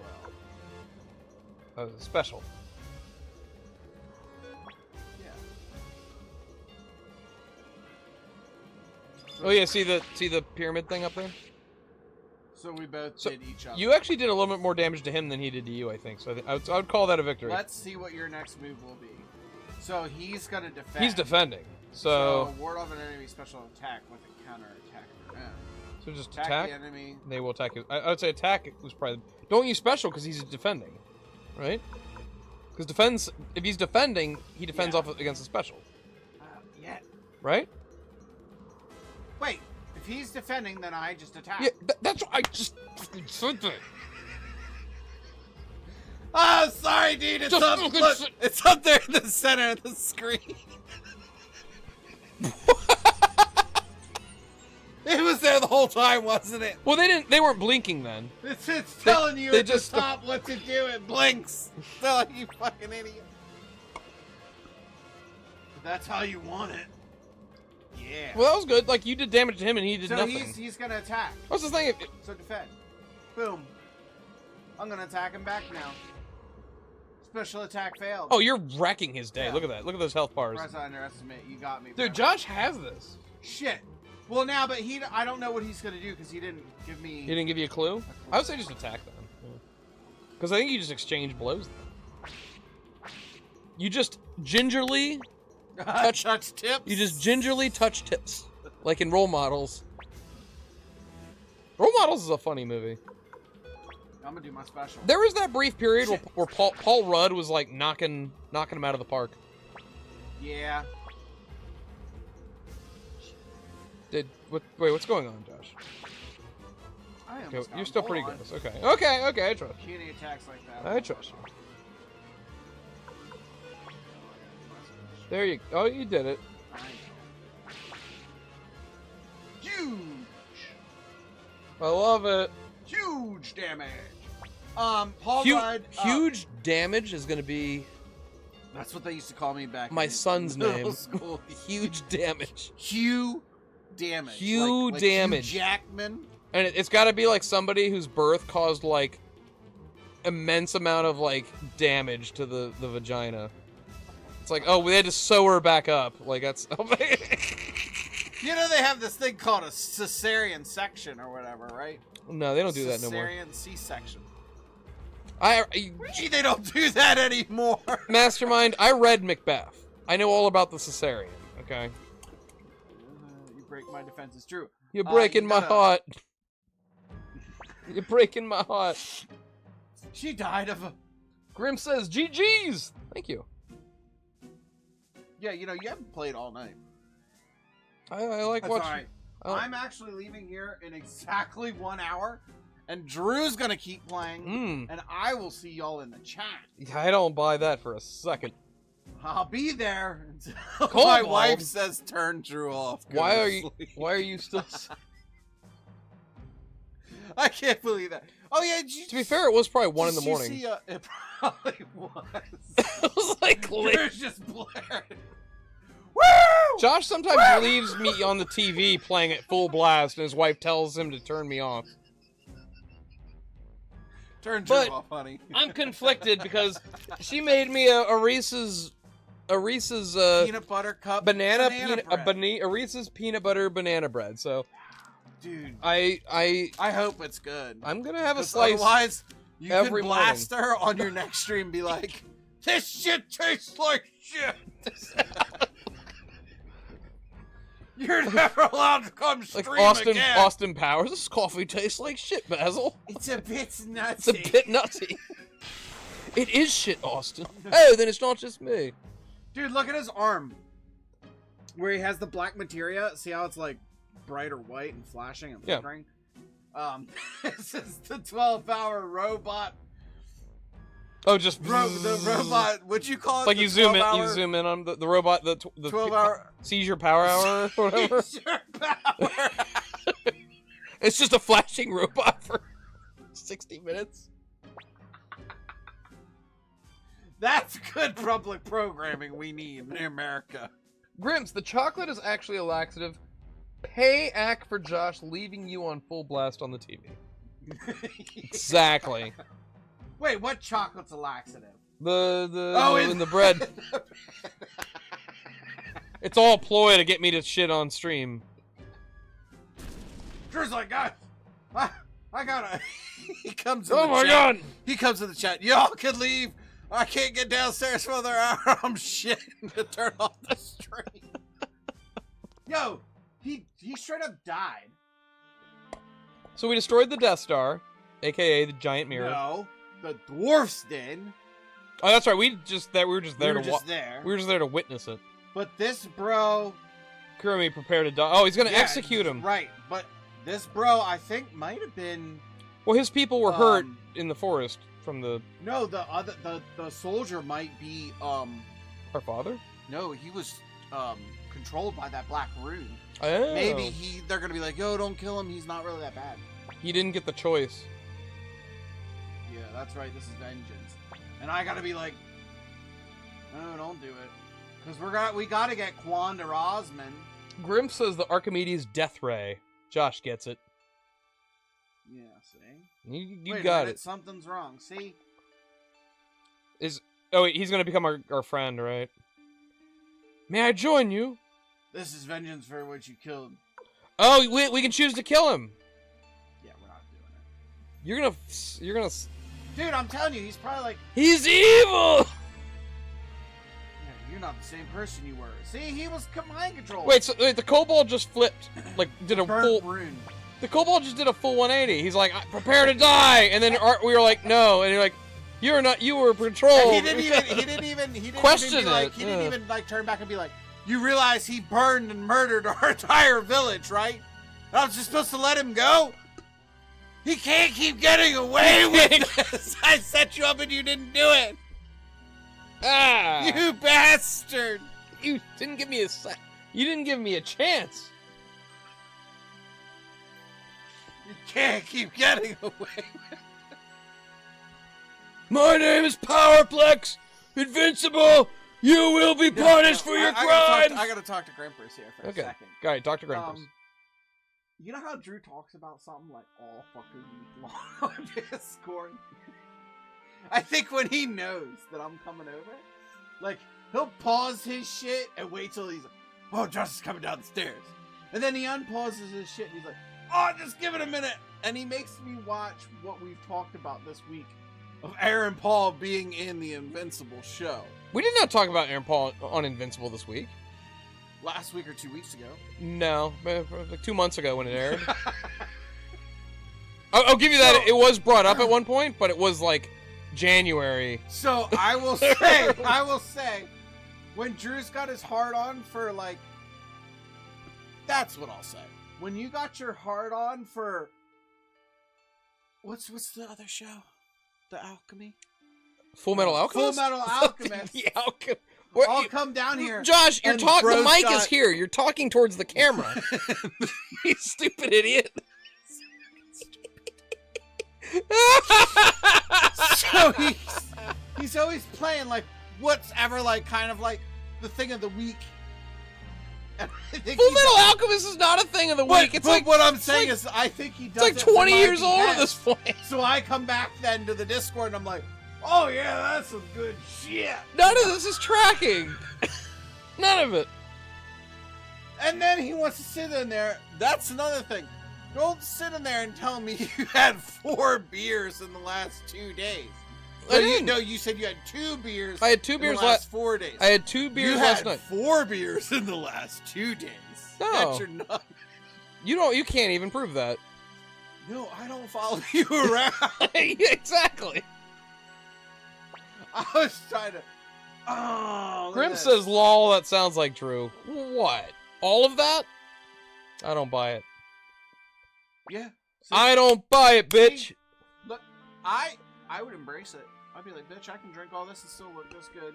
well. Special. Oh yeah, see the pyramid thing up there? So we both did each other. You actually did a little bit more damage to him than he did to you, I think. So I would call that a victory. Let's see what your next move will be. So he's gonna defend. He's defending. So ward off an enemy special attack with a counter attack. So just attack. The enemy. They will attack you. I would say attack was probably. Don't use special because he's defending, right? Because defense. If he's defending, he defends off against the special. Yeah. Right. Wait, if he's defending, then I just attack. Yeah, that's what I just said that. Oh, sorry, dude. It's up. Look, it's up there in the center of the screen. It was there the whole time, wasn't it? Well, they weren't blinking then. It's telling you they at just the top what to do. It blinks. Telling you fucking idiot. But that's how you want it. Yeah. Well, that was good. Like, you did damage to him and he did nothing. So he's gonna attack. What's the thing? So defend. Boom. I'm gonna attack him back now. Special attack failed. Oh, you're wrecking his day. Yeah. Look at that. Look at those health bars. Press underestimate. You got me. Dude, Josh has this. Shit. Well, now, but I don't know what he's gonna do because he didn't give me. He didn't give you a clue? I would say just attack them. Because I think you just exchange blows then. You just gingerly touch tips. You just gingerly touch tips, like in Role Models. Role Models is a funny movie. I'm gonna do my special. There was that brief period where Paul Rudd was like knocking him out of the park. Yeah. Wait, what's going on, Josh? Okay, you're still pretty close. Okay, I trust you. Any attacks like that. I trust you. There you go. Oh, you did it. Huge. I love it. Huge damage. Paul Rudd. Huge damage is gonna be. That's what they used to call me back. My in son's middle name. School. Huge damage. Hugh damage. Hugh like damage. Hugh Jackman. And it's got to be like somebody whose birth caused like immense amount of like damage to the vagina. It's like, oh, we had to sew her back up. Like that's. You know they have this thing called a cesarean section or whatever, right? No, they don't do that no more. Cesarean C-section. Gee, they don't do that anymore. Mastermind, I read Macbeth. I know all about the cesarean, okay? You break my defense. It's true. You're breaking my heart. You're breaking my heart. She died of a... Grim says, GG's! Thank you. Yeah, you haven't played all night. I like That's watching... all right. Oh. I'm actually leaving here in exactly 1 hour, and Drew's gonna keep playing, and I will see y'all in the chat. I don't buy that for a second. I'll be there until Cold my Ball. wife says turn Drew off. Go Why to are you sleep. Why are you still... I can't believe that. Oh yeah, To be fair, it was probably 1 in the did you morning. see, it probably was. It was like late. Drew's just blaring. Woo! Josh sometimes leaves me on the TV playing at full blast, and his wife tells him to turn me off. Turn Drew But- off, honey. I'm conflicted because she made me a Reese's Peanut butter cup banana bread. a Reese's peanut butter banana bread. So Dude, I hope it's good. I'm gonna have a 'Cause slice. Otherwise, you every could blast her on your next stream and be like, "This shit tastes like shit." You're never allowed to come Like stream Austin again. Austin Powers. This coffee tastes like shit, Basil. It's a bit nutty. It's a bit nutty. It is shit, Austin. Oh, then it's not just me. Dude, look at his arm. Where he has the black materia. See how it's like brighter white and flashing and Yeah. flickering? This is the 12-hour robot. Oh, just The robot. What'd you call it? Like The you zoom in, 12-hour you zoom in on the robot, the 12-hour seizure power hour or whatever. Seizure power. It's just a flashing robot for 60 minutes. That's good public programming we need in America. Grimps, the chocolate is actually a laxative. Pay Ack for Josh leaving you on full blast on the TV. Exactly. Wait, what chocolate's a laxative? In the bread. It's all a ploy to get me to shit on stream. Drew's like, guys, I gotta. He comes. In Oh the my chat. god! He comes in the chat. Y'all can leave. I can't get downstairs for another hour. I'm shitting to turn off the stream. Yo, he straight up died. So we destroyed the Death Star, aka the giant mirror. No, the dwarfs did. Oh, that's right. We were just there We were to just there. We were just there to witness it. But this bro. Kurumi prepare to die. Oh, he's gonna Yeah, execute him. Right, but this bro, I think, might have been. Well, his people were hurt in the forest from the No, the soldier might be our father. No, he was controlled by that black rune. Oh. Maybe they're gonna be like, yo, don't kill him. He's not really that bad. He didn't get the choice. Yeah, that's right. This is vengeance, and I gotta be like, no, don't do it, because we gotta get Quan to Rosman. Grim says the Archimedes Death Ray. Josh gets it. Yeah, see. You Wait a got minute, it. Something's wrong. See. Oh wait, he's gonna become our friend, right? May I join you? This is vengeance for what you killed. Oh, we can choose to kill him. Yeah, we're not doing it. You're gonna. Dude, I'm telling you, he's probably like, He's evil. yeah, you're not the same person you were. See, he was mind control. Wait, so the kobold just flipped, like did a Burnt full. rune. The kobold just did a full 180. He's like, prepare to die, and then we were like, no, and you're like, you're not. You were patrolled. And he didn't even Question be like, it, he didn't yeah. even like turn back and be like, you realize he burned and murdered our entire village, right? I was just supposed to let him go. He can't keep getting away with this. I set you up and you didn't do it. Ah, You bastard. you didn't give me a You didn't give me a chance. You can't keep getting away with it. My name is Powerplex, invincible. You will be punished for your crimes. I gotta talk to Grimpers here for a Okay, second. all right, Dr. Grimpers. You know how Drew talks about something like all fucking week long on Discord? I think when he knows that I'm coming over, like, he'll pause his shit and wait till he's like, oh, Josh is coming down the stairs. And then he unpauses his shit and he's like, oh, just give it a minute. And he makes me watch what we've talked about this week of Aaron Paul being in the Invincible show. We did not talk about Aaron Paul on Invincible this week. Last week or 2 weeks ago. No, like 2 months ago when it aired. I'll give you that. It was brought up at one point, but it was like January. So I will say, when Drew's got his heart on for like, that's what I'll say. When you got your heart on for, what's the other show? The Alchemy? Full Metal Alchemist? Full Metal Alchemist. The Alchemist. I'll come down here. Josh, you're and talking. The bro's mic got- is here. You're talking towards the camera. You stupid idiot. So he's always playing like what's ever like kind of like the thing of the week. And I think Full Metal Alchemist is not a thing of the week. It's but like what I'm saying is I think he does. it's like 20 years old at this point. So I come back then to the Discord and I'm like, oh yeah, that's some good shit. None of this is tracking. None of it. And then he wants to sit in there. That's another thing. Don't sit in there and tell me you had 4 beers in the last 2 days. I didn't. No, you said you had 2 beers. I had 2 in beers the last 4 days. I had 2 beers you last had night. 4 beers in the last 2 days. No. That's your nut. You can't even prove that. No, I don't follow you around. Yeah, exactly. I was trying to. Oh, look Grim at says, this. lol, that sounds like Drew. What? All of that? I don't buy it. Yeah. See, I don't buy it, bitch. Look, I would embrace it. I'd be like, bitch, I can drink all this and still look this good.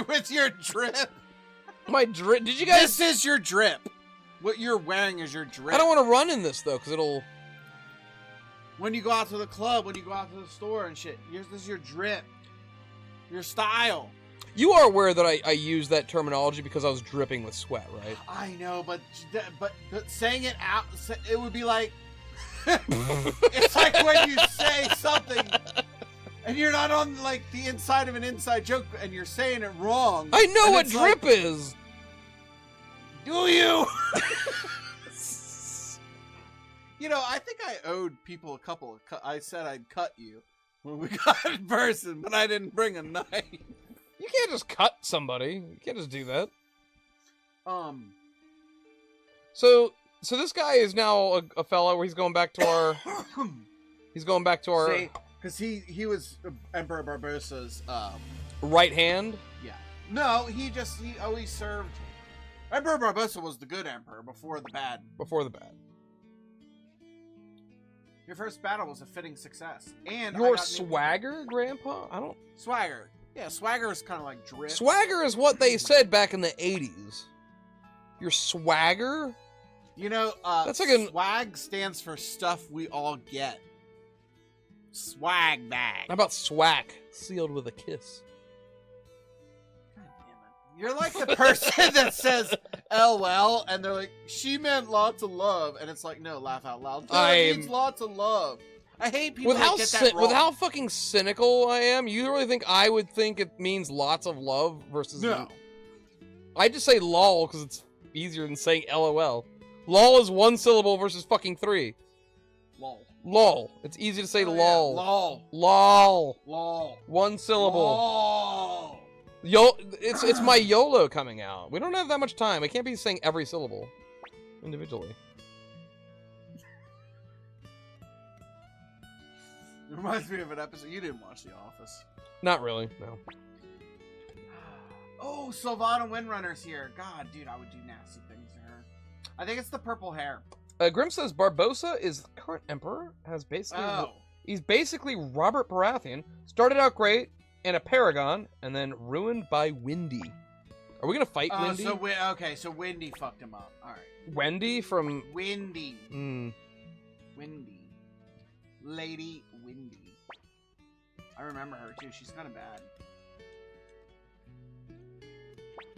With your drip. My drip. Did you guys? This is your drip. What you're wearing is your drip. I don't want to run in this though, because it'll. When you go out to the club, when you go out to the store and shit, this is your drip. Your style. You are aware that I use that terminology because I was dripping with sweat, right? I know, but saying it out, it would be like, it's like when you say something and you're not on like the inside of an inside joke and you're saying it wrong. I know and what it's drip like, is. Do you? You know, I think I owed people a couple of I said I'd cut you when we got in person, but I didn't bring a knife. You can't just cut somebody. You can't just do that. So this guy is now a fellow where he's going back to our. He's going back to our. Because he was Emperor Barbossa's. Right hand. Yeah. No, he always served. Emperor Barbossa was the good emperor before the bad. Before the bad. Your first battle was a fitting success, and Your swagger, Grandpa? I don't. Swagger. Yeah, swagger is kind of like drip. Swagger is what they said back in the 80s. Your swagger? You know, That's like swag stands for stuff we all get. Swag bag. How about swack? Sealed with a kiss. God damn it. You're like the person that says LL and they're like, she meant lots of love. And it's like, no, laugh out loud. No, it means lots of love. I hate people that get that wrong. With how fucking cynical I am, you really think I would think it means lots of love versus... No. I just say lol because it's easier than saying LOL. Lol is 1 syllable versus fucking 3. Lol. Lol. It's easy to say lol. Yeah. Lol. Lol. Lol. 1 syllable. Lol. It's my YOLO coming out. We don't have that much time. I can't be saying every syllable individually. It reminds me of an episode. You didn't watch The Office. Not really, no. Oh, Sylvana Windrunner's here. God, dude, I would do nasty things to her. I think it's the purple hair. Grim says Barbossa is the current emperor. He's basically Robert Baratheon. Started out great and a paragon, and then ruined by Windy. Are we gonna fight Windy? So Windy fucked him up. All right. Wendy from Windy. Windy. Lady Windy. I remember her too. She's kind of bad.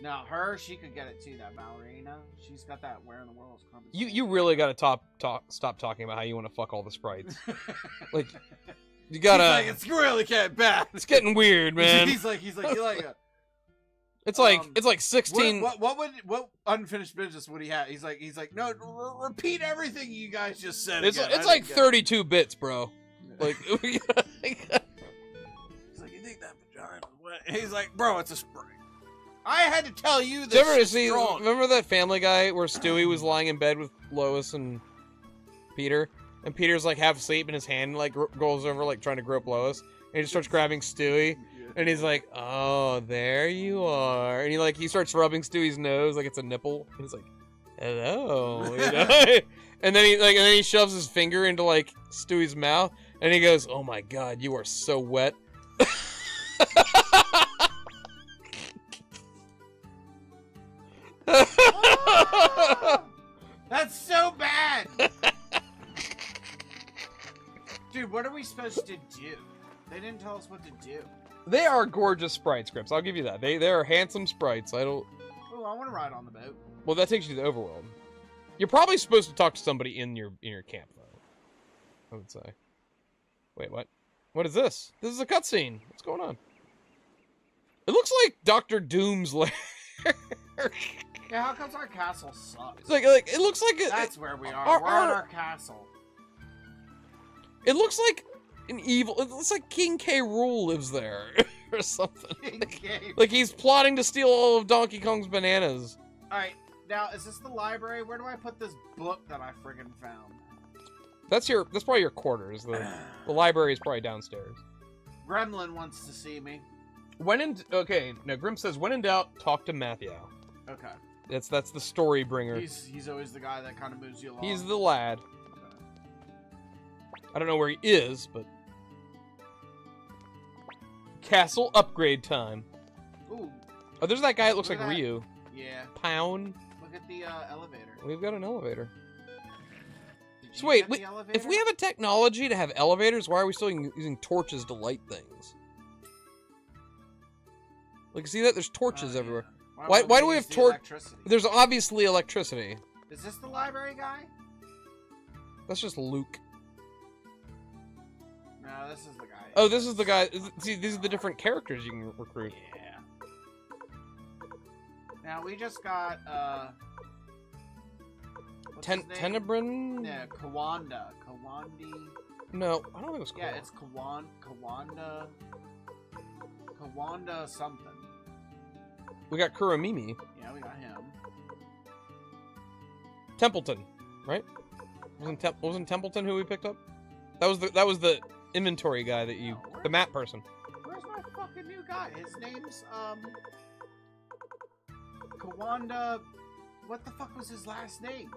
No, she could get it too. That ballerina. She's got that where in the world is Columbus. You really gotta stop talking about how you want to fuck all the sprites. Like, you gotta. He's like, it's really getting bad. It's getting weird, man. He's like, you like a. It's like 16. What unfinished business would he have? He's like, no, repeat everything you guys just said. It's again. like 32 bits, bro. Yeah. Like, He's like, you think that vagina was wet? And he's like, bro, it's a spray. I had to tell you this. Remember that Family Guy where Stewie was lying in bed with Lois and Peter, and Peter's like half asleep, and his hand like goes over like trying to grope Lois, and he just starts grabbing Stewie, and he's like, "Oh, there you are," and he starts rubbing Stewie's nose like it's a nipple. He's like, "Hello," you know? and then he shoves his finger into like Stewie's mouth, and he goes, "Oh my God, you are so wet." That's so bad. Dude, what are we supposed to do? They didn't tell us what to do. They are gorgeous sprites, Grips. I'll give you that. They are handsome sprites. Oh, I want to ride on the boat. Well, that takes you to the overworld. You're probably supposed to talk to somebody in your camp, though. I would say. Wait, what? What is this? This is a cutscene. What's going on? It looks like Dr. Doom's lair. Yeah, how comes our castle sucks? Like it looks like That's where we are. We're at our castle. It looks like an evil. It looks like King K. Rool lives there or something. Like he's plotting to steal all of Donkey Kong's bananas. All right, now is this the library? Where do I put this book that I friggin' found? That's probably your quarters. The library is probably downstairs. Gremlin wants to see me. Okay, now Grim says, when in doubt, talk to Matthew. Okay. That's the story bringer. He's always the guy that kind of moves you along. He's the lad. Okay. I don't know where he is, but castle upgrade time. Ooh. Oh, there's that guy that looks Look like at that. Ryu. Yeah. Pound. Look at the elevator. We've got an elevator. Did So you wait, get the elevator? if we have a technology to have elevators, why are we still using torches to light things? Like, see that? There's torches Yeah. everywhere. Why Why do we use have the torch? electricity? There's obviously electricity. Is this the library guy? That's just Luke. No, this is the guy. Oh, this is the guy. See, these are the different characters you can recruit. Yeah. Now we just got what's his name? Tenebrin? Yeah, Kawanda. Kawandi. No, I don't think it was cool. Yeah, it's Kawanda. Kawanda something. We got Kuramimi. Yeah, we got him. Templeton, right? Wasn't Templeton who we picked up? That was the inventory guy that you, No, the map person. Where's my fucking new guy? His name's Kawanda. What the fuck was his last name?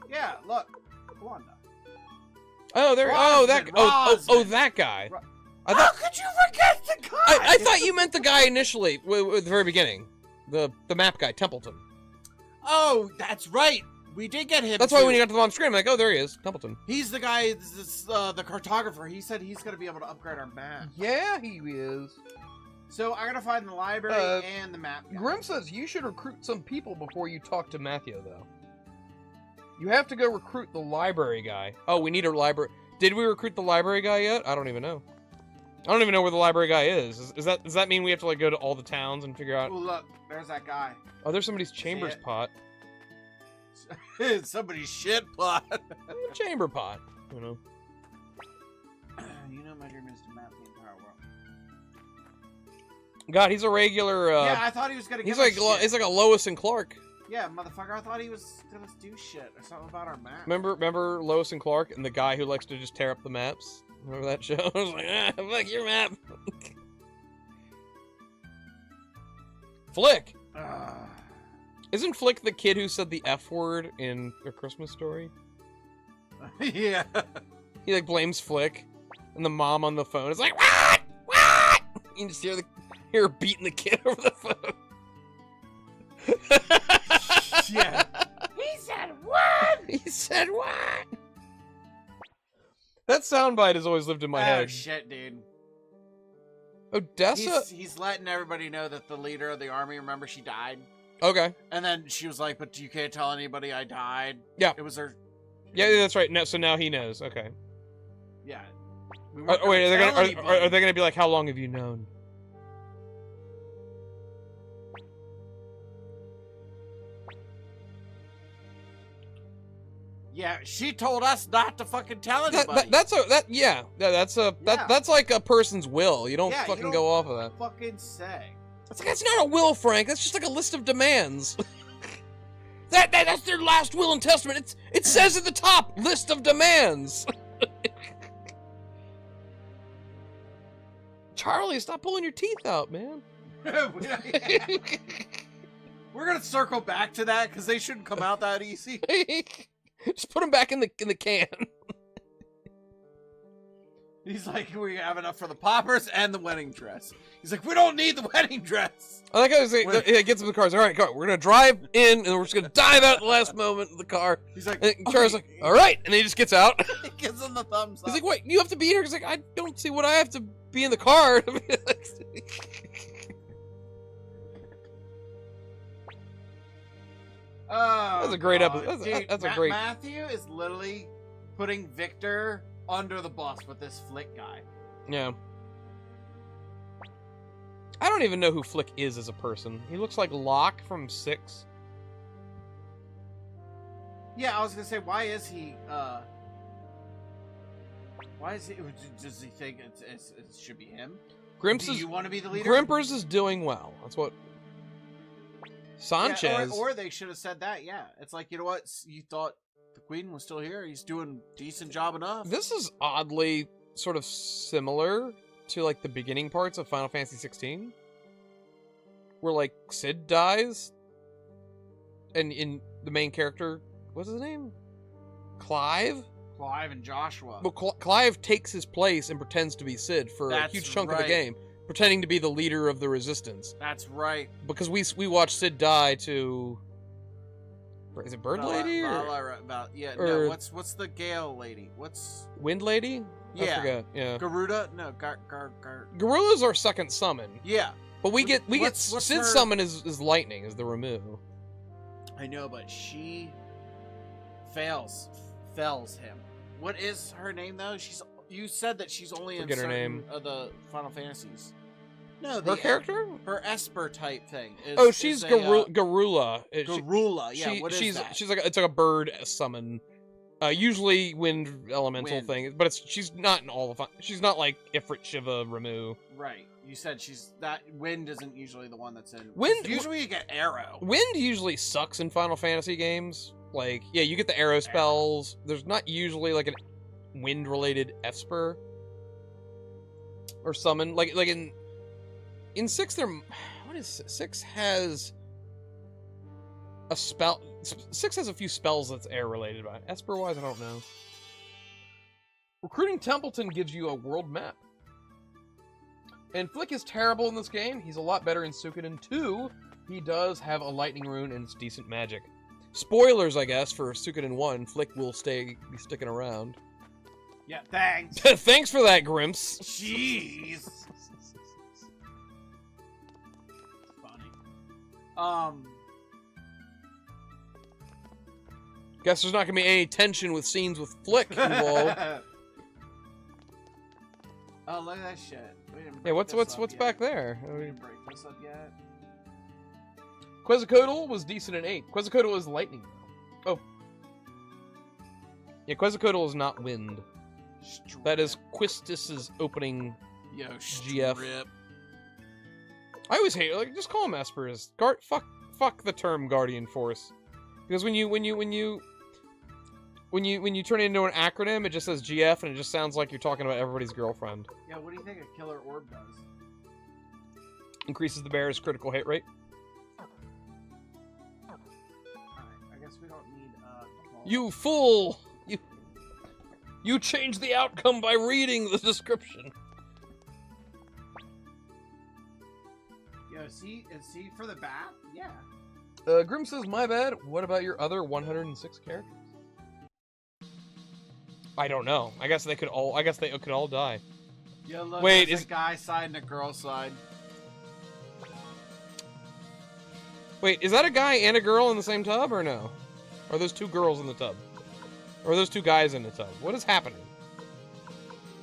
Yeah, look, Kawanda. Oh, there. Rosman, Oh, that guy. I How thought. could you forget the guy? I thought you meant the guy initially, at the very beginning, the map guy, Templeton. Oh, that's right. We did get him. That's why too. when you got to the bottom screen, I'm like, oh, there he is, Templeton. He's the guy, the cartographer. He said he's gonna be able to upgrade our map. Yeah, he is. So I gotta find the library and the map guy. Grim says you should recruit some people before you talk to Matthew, though. You have to go recruit the library guy. Oh, we need a library. Did we recruit the library guy yet? I don't even know. I don't even know where the library guy is. Does that mean we have to like go to all the towns and figure out? Oh, look, there's that guy. Oh, there's somebody's chambers it? pot. Somebody's shit pot. Chamber pot. You know. You know my dream is to map the entire world. God, he's a regular. Yeah, I thought he was gonna. He's give like us shit. he's like a Lois and Clark. Yeah, motherfucker. I thought he was gonna do shit or something about our map. Remember Lois and Clark and the guy who likes to just tear up the maps? Remember that show? I was like, fuck your map. Flick. Isn't Flick the kid who said the F word in A Christmas Story? Yeah. He like blames Flick, and the mom on the phone is like, "What? What?" You just hear her beating the kid over the phone. Yeah. He said what? He said what? That soundbite has always lived in my Oh head. shit, dude. Odessa. He's letting everybody know that the leader of the army. Remember, she died. Okay. And then she was like, "But you can't tell anybody I died." Yeah. It was her. Yeah, that's right. No, so now he knows. Okay. Yeah. We weren't Wait, gonna tell are anybody. they gonna be like, how long have you known? Yeah, she told us not to fucking tell anybody. That's like a person's will. You don't Yeah, fucking go off of that. Fucking say. That's not a will, Frank. That's just like a list of demands. That's their last will and testament. It says at the top, list of demands. Charlie, stop pulling your teeth out, man. We're gonna circle back to that because they shouldn't come out that easy. Just put them back in the can. He's like, we have enough for the poppers and the wedding dress. He's like, we don't need the wedding dress. I like how he gets in the car. He's like, all right, go. We're gonna drive in, and we're just gonna dive out at the last moment of the car. He's like, and Charlie's like, all right, and then he just gets out. He gives him the thumbs up. He's like, wait, you have to be here? He's like, I don't see what I have to be in the car. Oh, that's a great God. episode. Dude, That's a great. Matthew is literally putting Victor under the bus with this Flick guy. Yeah. I don't even know who Flick is as a person. He looks like Locke from 6. Yeah, I was gonna say, why is he? Does he think it should be him? Grimps Do is. you want to be the leader? Grimpers is doing well. That's what. Sanchez. Yeah, or they should have said that. Yeah, it's like, you know what? You thought the Queen was still here. He's doing decent job enough. This is oddly sort of similar to like the beginning parts of Final Fantasy 16, where like Sid dies, and in the main character, what's his name? Clive and Joshua. But Clive takes his place and pretends to be Sid for a huge chunk of the game, pretending to be the leader of the resistance. That's right. Because we watched Sid die to. Is it Bird Lady or? No. What's the Gale lady? What's Wind Lady? Yeah. I forget. Yeah. Garuda? No, Garuda's our second summon. Yeah. But we get what's Sid's her... summon is lightning, is the remove. I know, but she fells him. What is her name though? You said that she's only in certain of the Final Fantasies. No, her character? Her Esper type thing. She's Garula. Garula, yeah. What is that? She's it's like a bird summon. Usually wind elemental thing, but she's not in all the. She's not like Ifrit, Shiva, Ramu. Right. You said wind isn't usually the one that's in. Wind. Usually you get arrow. Wind usually sucks in Final Fantasy games. Like, yeah, you get the arrow spells. There's not usually like a wind related Esper or summon. Like in 6 there. What is 6 has a spell. 6 has a few spells that's air related, but Esper wise, I don't know. Recruiting Templeton gives you a world map. And Flick is terrible in this game. He's a lot better in Suikoden 2. He does have a lightning rune and it's decent magic. Spoilers, I guess, for Suikoden 1. Flick will be sticking around. Yeah, thanks. Thanks for that, Grimps. Jeez. Funny. Guess there's not gonna be any tension with scenes with Flick involved. Oh, look at that shit. Yeah, what's back there? We didn't break this up yet. Quetzalcoatl was decent in 8. Quetzalcoatl is lightning. Oh. Yeah, Quetzalcoatl is not wind. That is Quistis's opening GF. I always hate just call him Esper's. Fuck the term Guardian Force. Because when you turn it into an acronym, it just says GF and it just sounds like you're talking about everybody's girlfriend. Yeah, what do you think a killer orb does? Increases the bearer's critical hit rate. Alright, I guess we don't need You fool! You changed the outcome by reading the description. Yo, is he for the bath? Yeah. Grim says, my bad. What about your other 106 characters? I don't know. I guess they could all die. Yo, look, wait, there's a guy side and a girl side. Wait, is that a guy and a girl in the same tub or no? Or are those 2 girls in the tub? Or are those 2 guys in the tub? What is happening?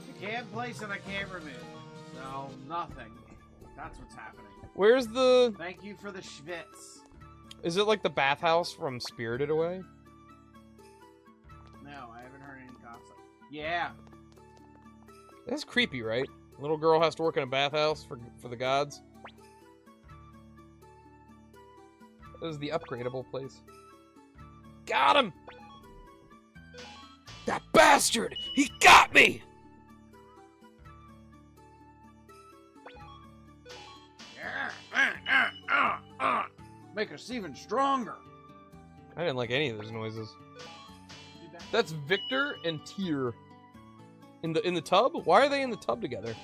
You can't place and I can't remove. So, nothing. That's what's happening. Where's the... Thank you for the schwitz. Is it like the bathhouse from Spirited Away? Yeah. That's creepy, right? Little girl has to work in a bathhouse for the gods. This is the upgradable place. Got him! That bastard! He got me! Make us even stronger. I didn't like any of those noises. That's Victor and Tyr. In the tub? Why are they in the tub together?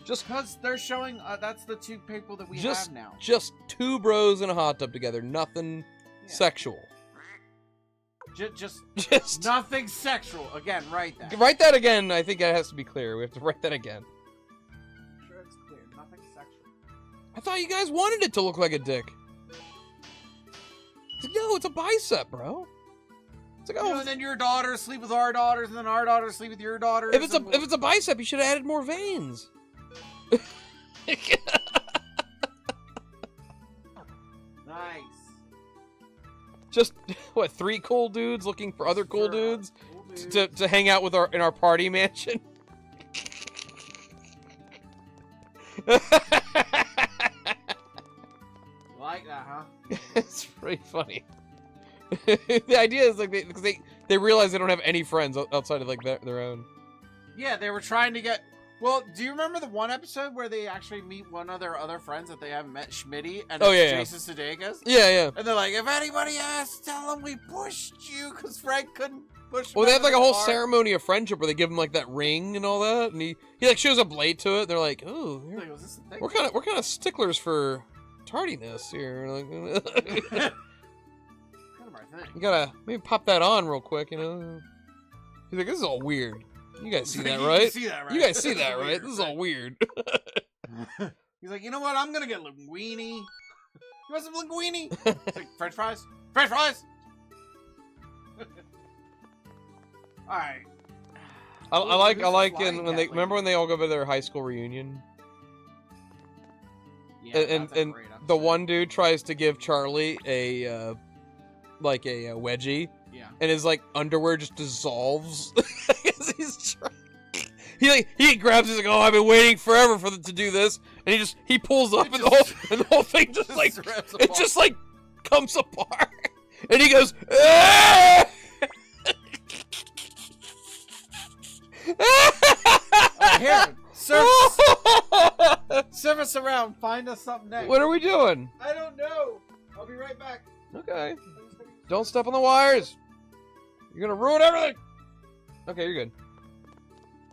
Just Because they're showing, that's the two people that we just have now. just two bros in a hot tub together. Nothing Yeah. sexual. Just Just nothing sexual. Again, write that. write that again. I think that has to be clear. We have to write that again. Sure it's clear. Nothing sexual. I thought you guys wanted it to look like a dick. It's like, no, it's a bicep, bro. It's like, You oh, know, and then your daughters sleep with our daughters, and then our daughters sleep with your daughters. if it's and a bicep, you should have added more veins. nice. Just what? 3 cool dudes looking for other cool Sure. dudes Cool dude. to hang out with in our party mansion. Like that, huh? It's pretty funny. The idea is like because they realize they don't have any friends outside of like their own. Yeah, they were trying to get. Well, do you remember the one episode where they actually meet one of their other friends that they haven't met, Schmitty, and Oh, it's yeah, yeah. Jason Sudeikis? Yeah, yeah. And they're like, if anybody asks, tell them we pushed you because Frank couldn't push. Well, they have like a him whole hard." ceremony of friendship where they give him like that ring and all that, and he like shows up late to it. They're like, oh, Like, was this a thing? we're kind of sticklers for tardiness here. Like, kind of our thing. you gotta maybe pop that on real quick, you know. He's like, this is all weird. You guys see that, You right? see that, right? You guys see This is that, right? weird, This is all weird. He's like, you know what? I'm gonna get linguine. You want some linguine? It's like, French fries? French fries? All right. I like Who's when flying they that remember when they all go to their high school reunion, Yeah, and that's a great the episode. one dude tries to give Charlie a like a wedgie, Yeah. and his like underwear just dissolves. Because he's trying. He grabs. He's like, oh, I've been waiting forever for them to do this, and he pulls up, and the whole thing just like rips it apart. just like comes apart, and he goes. "Ah!" Here, serve us around. Find us something next. What are we doing? I don't know. I'll be right back. Okay. Don't step on the wires. You're gonna ruin everything. Okay, you're good.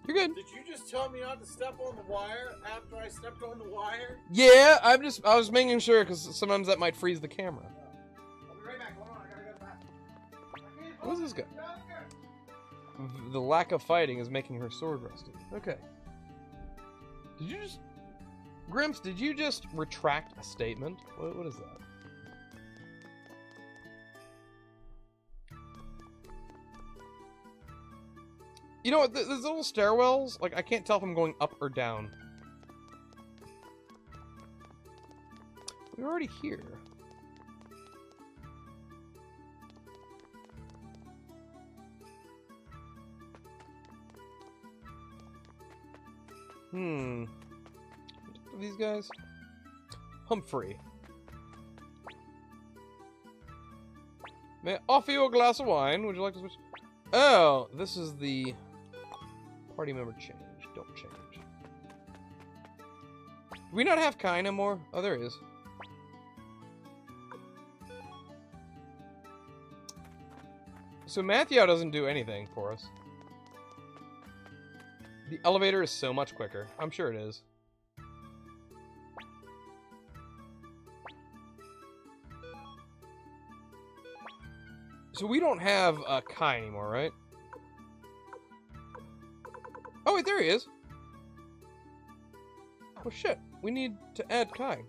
You're good. Did you just tell me not to step on the wire after I stepped on the wire? Yeah, I was making sure because sometimes that might freeze the camera. I'll be right back. Hold on, I gotta go back. What is this guy? The lack of fighting is making her sword rusty. Okay. Did you just... Grimps, did you just retract a statement? What is that? You know what? There's little stairwells. Like, I can't tell if I'm going up or down. We're already here. These guys? Humphrey. May I offer you a glass of wine? Would you like to switch? Oh, this is the party member change. Don't change. Do we not have Kai anymore? Oh, there is. So Matthew doesn't do anything for us. The elevator is so much quicker. I'm sure it is. So we don't have Kai anymore, right? Oh, wait, there he is. Oh, shit. We need to add Kai.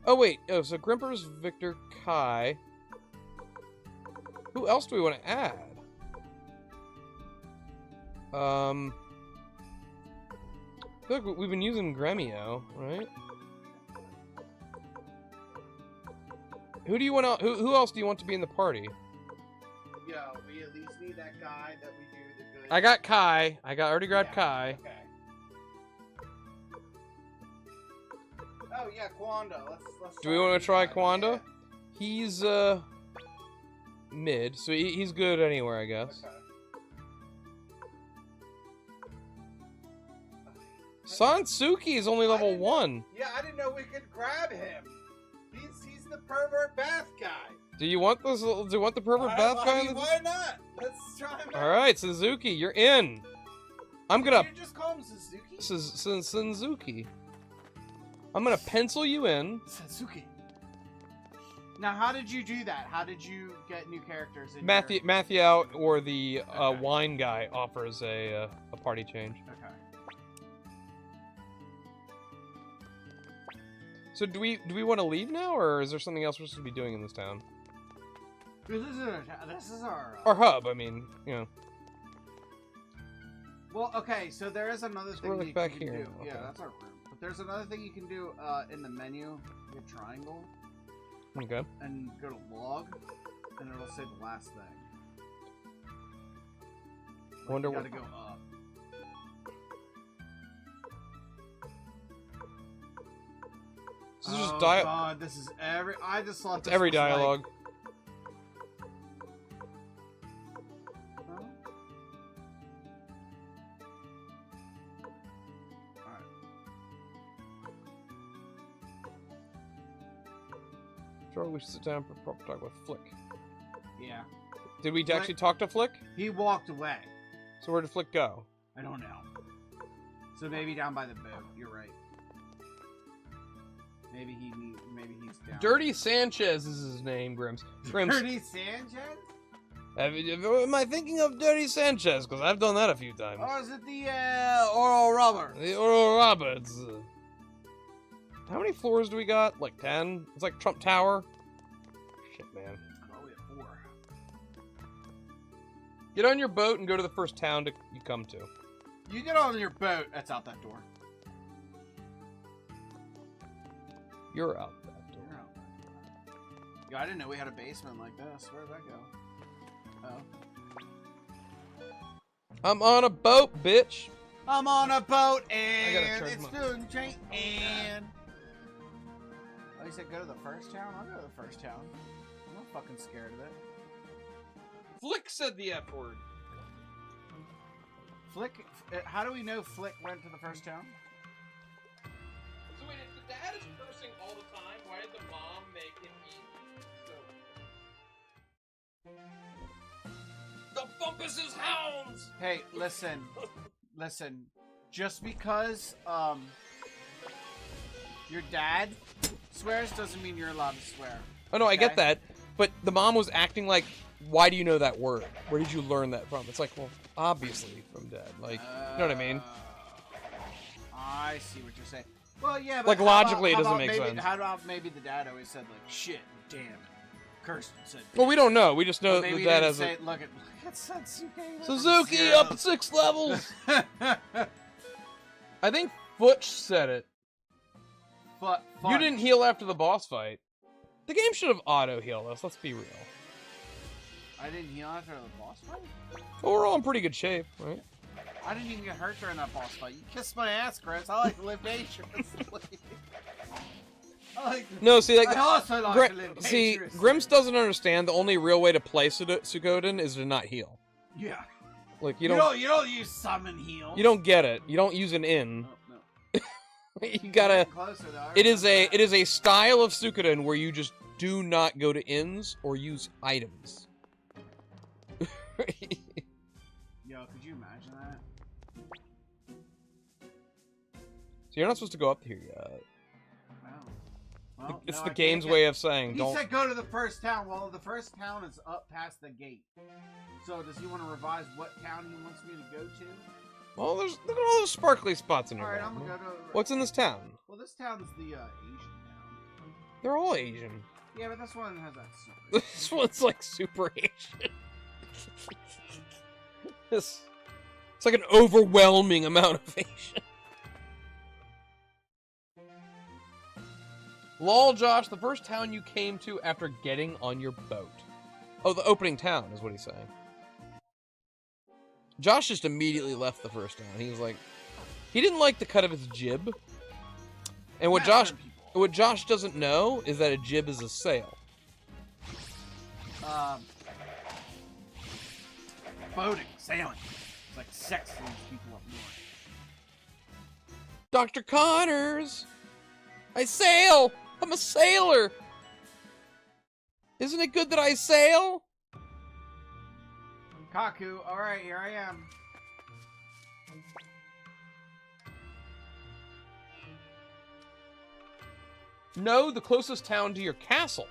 Oh, wait. Oh, so Grimpers, Victor, Kai. Who else do we want to add? I feel like we've been using Gremio, right? Who do you want? Who else do you want to be in the party? Yo, we at least need that guy that we do the good. I got Kai. Already grabbed Kai. Okay. Oh yeah, Kwanda. Let's Do we want to try Kwanda? Kwanda? He's mid, so he's good anywhere, I guess. Okay. Sansuki is only level 1. Yeah, I didn't know we could grab him. He's the pervert bath guy. Do you want this? Do you want the pervert bath guy? Why not? Let's try him out. All right, Suzuki, you're in. I'm gonna. Did you just call him Suzuki? Suzuki. I'm gonna pencil you in. Suzuki. Now, how did you do that? How did you get new characters in Matthew out or the wine guy offers a party change. Okay. So do we want to leave now, or is there something else we're supposed to be doing in this town? This is our Our hub, I mean, you know. Well, okay, so there is another thing we're, like, you back can here. do. Okay. Yeah, that's our room. But there's another thing you can do in the menu, hit triangle, Okay. and go to log, and it'll say the last thing. Like, Wonder you what. gotta go up. This is just Oh dialogue. God, this is every. I just thought It's this every was like- dialogue. Huh? Alright. Sure, we should sit down for proper talk with Flick. Yeah. Did we Flick- actually talk to Flick? He walked away. So where did Flick go? I don't know. So maybe down by the boat. You're right. Maybe he's down. Dirty Sanchez is his name, Grims. Dirty Sanchez? Am I thinking of Dirty Sanchez? Because I've done that a few times. Or is it the Oral Rubber? The Oral Roberts. How many floors do we got? Like 10? It's like Trump Tower. Shit, man. Oh, we have 4. Get on your boat and go to the first town you come to. You get on your boat. That's out that door. You're out that door. You're out that door. Yo, I didn't know we had a basement like this. Where'd that go? Oh. I'm on a boat, bitch. I'm on a boat gotta and charge it's my- doing train and. Oh, you said go to the first town? I'll go to the first town. I'm not fucking scared of it. Flick said the F word. Flick. How do we know Flick went to the first town? So wait, if the dad is cursing all the time, why did the mom make him eat? So... The Funkus' hounds! Hey, listen. Just because your dad swears doesn't mean you're allowed to swear. Oh no, I get Okay. that, but the mom was acting like, why do you know that word? Where did you learn that from? It's like, well, obviously from dad. Like, you know what I mean? I see what you're saying. Well, yeah, but Like, how logically, it how doesn't about make maybe, sense. How about maybe the dad always said like, shit, damn it, cursed and said. Well, we don't know. We just know Or maybe that he dad didn't has say, a... look at Satsuki. Suzuki up 6 levels! I think Futch said it. You didn't heal after the boss fight. The game should have auto-healed us, let's be real. I didn't heal after the boss fight? But we're all in pretty good shape, right? I didn't even get hurt during that boss fight. You kissed my ass, Chris. I like to live dangerously. No, see, like... I also like to live See, dangerously. Grims doesn't understand the only real way to play Suikoden is to not heal. Yeah. Like, You don't use summon heal. You don't get it. You don't use an in. No. You gotta... Closer, though. I It is remember a style of Suikoden where you just do not go to inns or use items. that. Yo, could you imagine that? So you're not supposed to go up here yet. Wow. Well, It's no, the I game's can't way of saying He don't. said go to the first town. Well, the first town is up past the gate. So does he want to revise what town he wants me to go to? Well, look at all those sparkly spots in All your right, map. I'm gonna go to. What's in this town? Well, this town's the Asian town. They're all Asian. Yeah, but this one has that. This one's like super Asian. It's like an overwhelming amount of Asian. Lol, Josh, the first town you came to after getting on your boat. Oh, the opening town is what he's saying. Josh just immediately left the first town. He was like, he didn't like the cut of his jib. And what Josh doesn't know is that a jib is a sail. Boating, sailing. It's like sex for these people up north. Dr. Connors! I sail! I'm a sailor! Isn't it good that I sail? Kaku, alright, here I am. No, the closest town to your castle.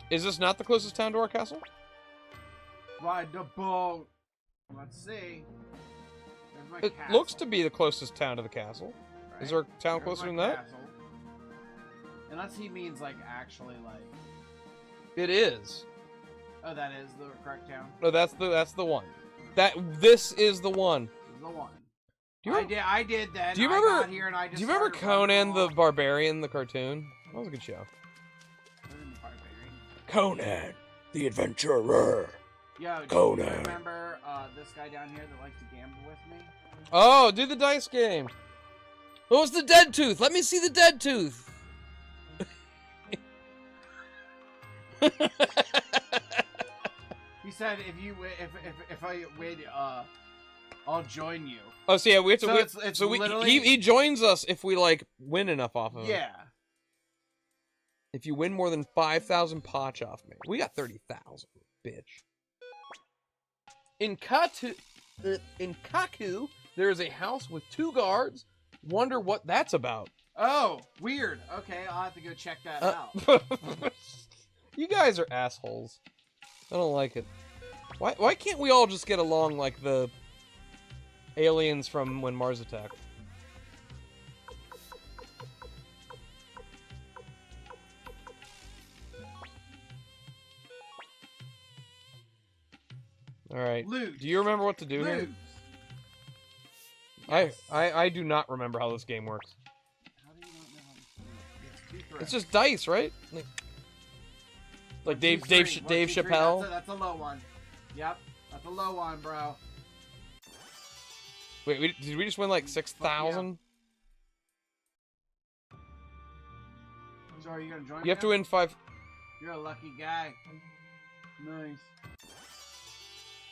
Is this not the closest town to our castle? Ride the boat. Let's see. There's my It castle. looks to be the closest town to the castle. Right. Is there a town There's closer my than that? castle. Unless he means like actually like. It is. Oh, that is the correct town. No, that's the one. This is the one. This is the one. Do you I did then. Do you I remember? got here and I just Do you remember started running Conan the along. Barbarian, the cartoon? That was a good show. Conan the Barbarian. Conan, the adventurer. Yo, do Conan. you remember this guy down here that likes to gamble with me? Oh, do the dice game. Oh, it's the dead tooth. Let me see the dead tooth. He said if I win, I'll join you. Oh, so yeah, we have to. So it's so literally- he joins us if we like win enough off of him. Yeah. If you win more than 5,000 potch off me, we got 30,000, bitch. In Kaku, there is a house with 2 guards. Wonder what that's about. Oh, weird. Okay, I'll have to go check that out. You guys are assholes. I don't like it. Why can't we all just get along like the aliens from when Mars attacked? All right. Lose. Do you remember what to do here? Lose. I do not remember how this game works. How do you not know how to do it? It's 2 It's just dice, right? Like Dave Chappelle. That's a low one. Yep, that's a low one, bro. Wait, did we just win like 6,000? So are you gonna join me? You have to now? win 5. You're a lucky guy. Nice.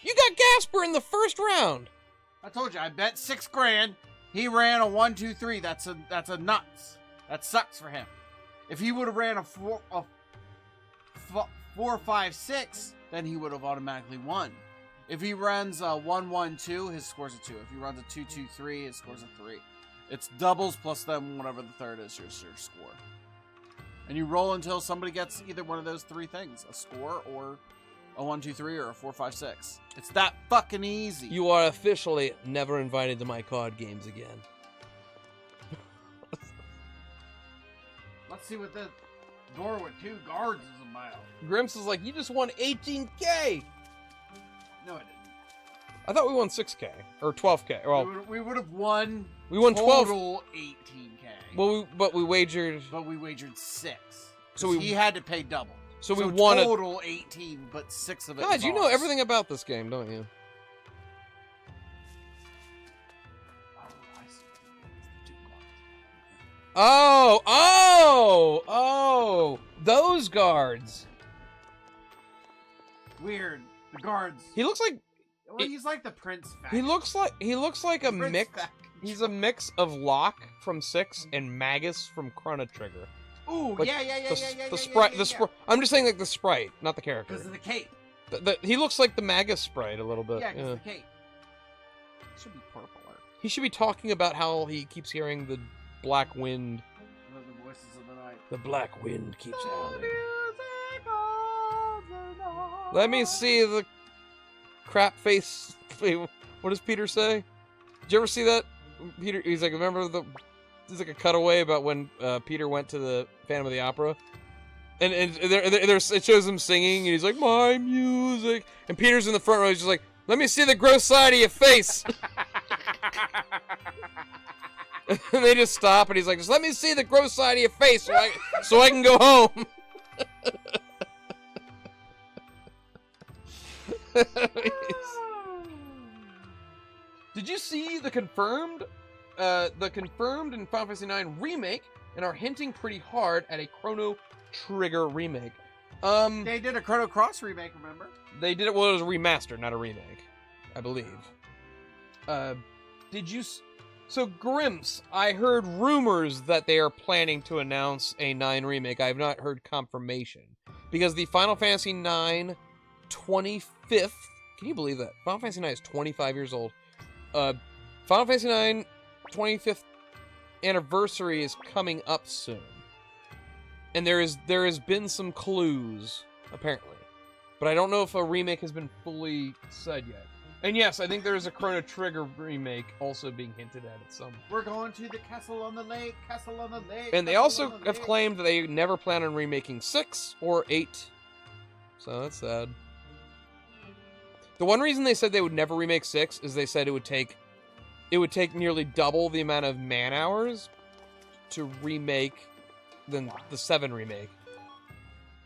You got Gasper in the first round. I told you, I bet 6 grand. He ran a 1, 2, 3. That's a nuts. That sucks for him. If he would have ran a 4, 5, 6, then he would have automatically won. If he runs a 1, 1, 2, his score's a 2. If he runs a 2, 2, 3, his score's a 3. It's doubles plus then whatever the third is your score. And you roll until somebody gets either one of those 3 things, a score or a 1, 2, 3, or a 4, 5, 6. It's that fucking easy. You are officially never invited to my card games again. Let's see what the door with 2 guards is about. Grimps is like, you just won 18K. No, I didn't. I thought we won 6K or 12K. Well, We would have won. we won 12. Total 18K. Well, but we wagered. But we wagered 6. So So he had to pay double. So we won a. total 18, but 6 of it. God, was you know ours. everything about this game, don't you? Oh, I see. The 2 guards. Oh, those guards. Weird. The guards. He looks like He's like the Prince. he looks like a Prince mix. Fact. He's a mix of Locke from 6 and Magus from Chrono Trigger. Ooh, Like, yeah. The sprite. I'm just saying like the sprite, not the character. Because of the cape. He looks like the Magus sprite a little bit. Yeah, because of the cape. It should be purple. He should be talking about how he keeps hearing the black wind. The voices of the night. The black wind keeps howling. Let me see the crap face. Wait, what does Peter say? Did you ever see that? Peter, he's like, remember the. There's like a cutaway about when Peter went to the Phantom of the Opera, and it shows him singing, and he's like, "My music," and Peter's in the front row. He's just like, "Let me see the gross side of your face." And they just stop, and he's like, just let me see the gross side of your face so I can go home. Did you see the confirmed in Final Fantasy IX remake and are hinting pretty hard at a Chrono Trigger remake? They did a Chrono Cross remake, remember? They did it, well, it was a remaster, not a remake, I believe. So Grimps, I heard rumors that they are planning to announce a 9 remake. I have not heard confirmation. Because the Final Fantasy IX 25th, can you believe that? Final Fantasy IX is 25 years old. Final Fantasy IX 25th anniversary is coming up soon. And there has been some clues, apparently. But I don't know if a remake has been fully said yet. And yes, I think there is a Chrono Trigger remake also being hinted at some. We're going to the castle on the lake, castle on the lake. And they also have claimed that they never plan on remaking 6 or 8. So that's sad. The one reason they said they would never remake 6 is they said it would take nearly double the amount of man hours to remake than the 7 remake.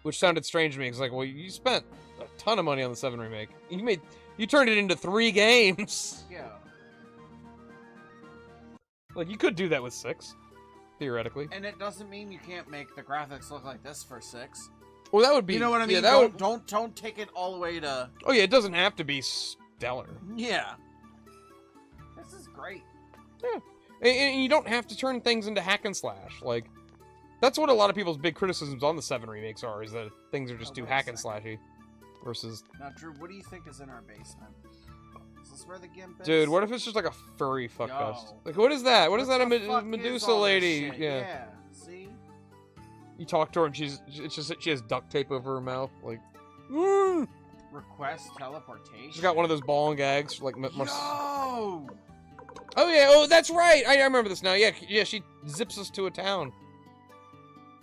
Which sounded strange to me. It's like, well, you spent a ton of money on the 7 remake. You turned it into 3 games. Yeah. Like, you could do that with 6, theoretically. And it doesn't mean you can't make the graphics look like this for 6. Well, that would be... You know what I mean? Yeah, don't take it all the way to... Oh, yeah, it doesn't have to be stellar. Yeah. This is great. Yeah. And you don't have to turn things into hack and slash. Like, that's what a lot of people's big criticisms on the 7 remakes are, is that things are just too hack and slashy. Versus... Now, Drew, what do you think is in our basement? Is this where the gimp is? Dude, what if it's just like a furry fuckfest? Like, what is that? What is that, a Medusa lady? Yeah. See? You talk to her and she has duct tape over her mouth. Like, Request teleportation. She's got one of those ball and gags. Like, Yo! Oh, yeah. Oh, that's right. I remember this now. Yeah, she zips us to a town.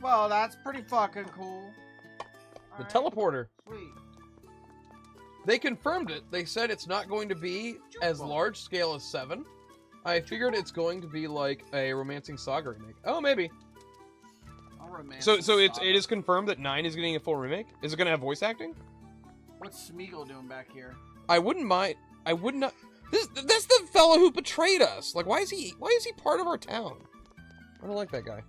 Well, that's pretty fucking cool. The teleporter. Sweet. They confirmed it. They said it's not going to be as large scale as 7. I figured it's going to be like a Romancing Saga remake. Oh, maybe. So it is confirmed that 9 is getting a full remake? Is it going to have voice acting? What's Smeagol doing back here? I wouldn't mind. I would not. That's the fellow who betrayed us. Like, why is he part of our town? I don't like that guy.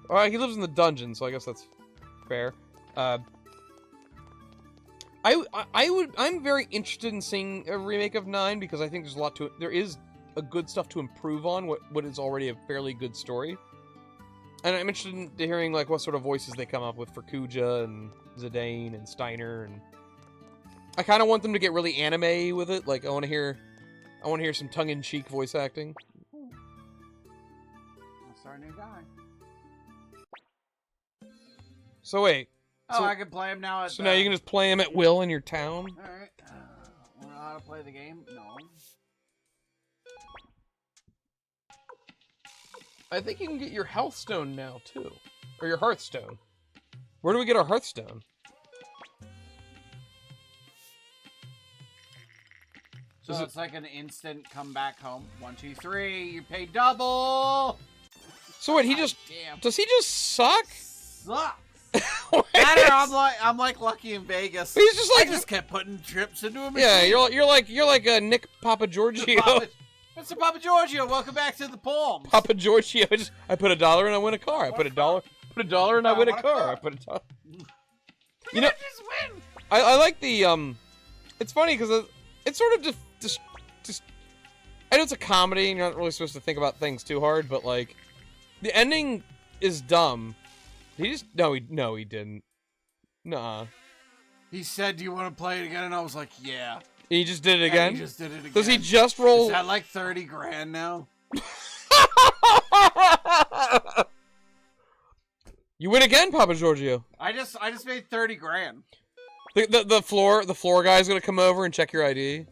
All right, he lives in the dungeon, so I guess that's fair. I'm very interested in seeing a remake of 9 because I think there is a good stuff to improve on what is already a fairly good story. And I'm interested in hearing like what sort of voices they come up with for Kuja and Zidane and Steiner, and I kind of want them to get really anime with it. Like I want to hear some tongue-in-cheek voice acting. That's our new guy. So wait. Oh, I can play him now. Now you can just play him at will in your town. All right. Want to know how to play the game? No. I think you can get your Healthstone now, too. Or your Hearthstone. Where do we get our Hearthstone? So it's like an instant come back home. 1, 2, 3. You pay double. So wait, does he just suck? Sucks. I'm like Lucky in Vegas. He's just like I just kept putting trips into a machine. Yeah, you're like Nick Papa Giorgio. Mr. Papa Giorgio, welcome back to the Palms. Papa Giorgio, I put $1 and I win a car. I put a dollar and I win a car. I put $1. You know, just win. I like the It's funny because it's sort of just. I know it's a comedy and you're not really supposed to think about things too hard, but like, the ending is dumb. He didn't. Nuh-uh. He said, "Do you want to play it again?" And I was like, "Yeah." He just did it again? And he just did it again. Does he just roll? Is that like 30 grand now? You win again, Papa Giorgio. I just made 30 grand. The floor guy's gonna come over and check your ID.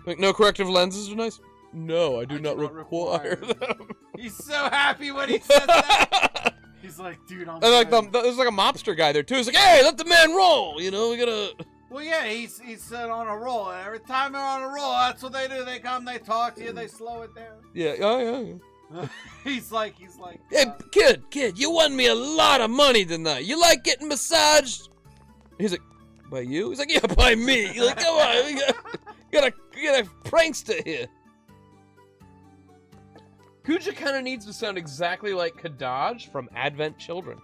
Like, no corrective lenses are nice? No, I do not require them. He's so happy when he says that. He's like, dude, I'm and like there's like a mobster guy there too. He's like, hey, let the man roll. You know, we gotta. Well, yeah, he's on a roll, and every time they're on a roll, that's what they do. They come, they talk to you, they slow it down. Yeah, oh yeah. he's like, Hey, kid, you won me a lot of money tonight. You like getting massaged? He's like, by you? He's like, yeah, by me. He's like, come on, we got a prankster here. Kuja kind of needs to sound exactly like Kadaj from Advent Children.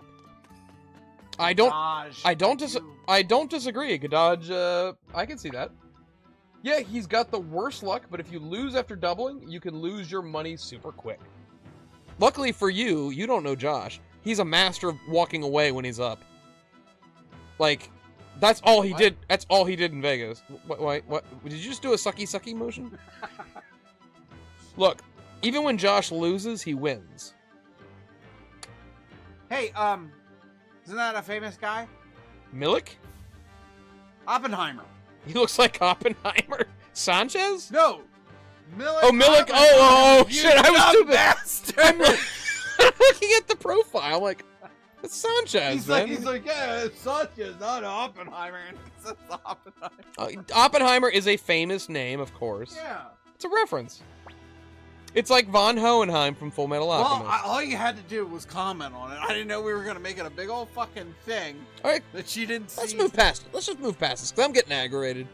I don't disagree. Kadaj, I can see that. Yeah, he's got the worst luck, but if you lose after doubling, you can lose your money super quick. Luckily for you, you don't know Josh. He's a master of walking away when he's up. Like, that's all he did. That's all he did in Vegas. What? Did you just do a sucky motion? Look, even when Josh loses, he wins. Hey, isn't that a famous guy? Milik? Oppenheimer. He looks like Oppenheimer. Sanchez? No. Milik. Oh, Milik. Oh, shit. I was stupid. Bastard. I'm looking at the profile. I'm like, it's Sanchez, man. He's like, yeah, it's Sanchez, not Oppenheimer. It's Oppenheimer. Oppenheimer is a famous name, of course. Yeah. It's a reference. It's like Von Hohenheim from Full Metal Alchemist. Well, all you had to do was comment on it. I didn't know we were going to make it a big old fucking thing. All right. That she didn't see. Let's move past it. Let's just move past this, because I'm getting aggravated.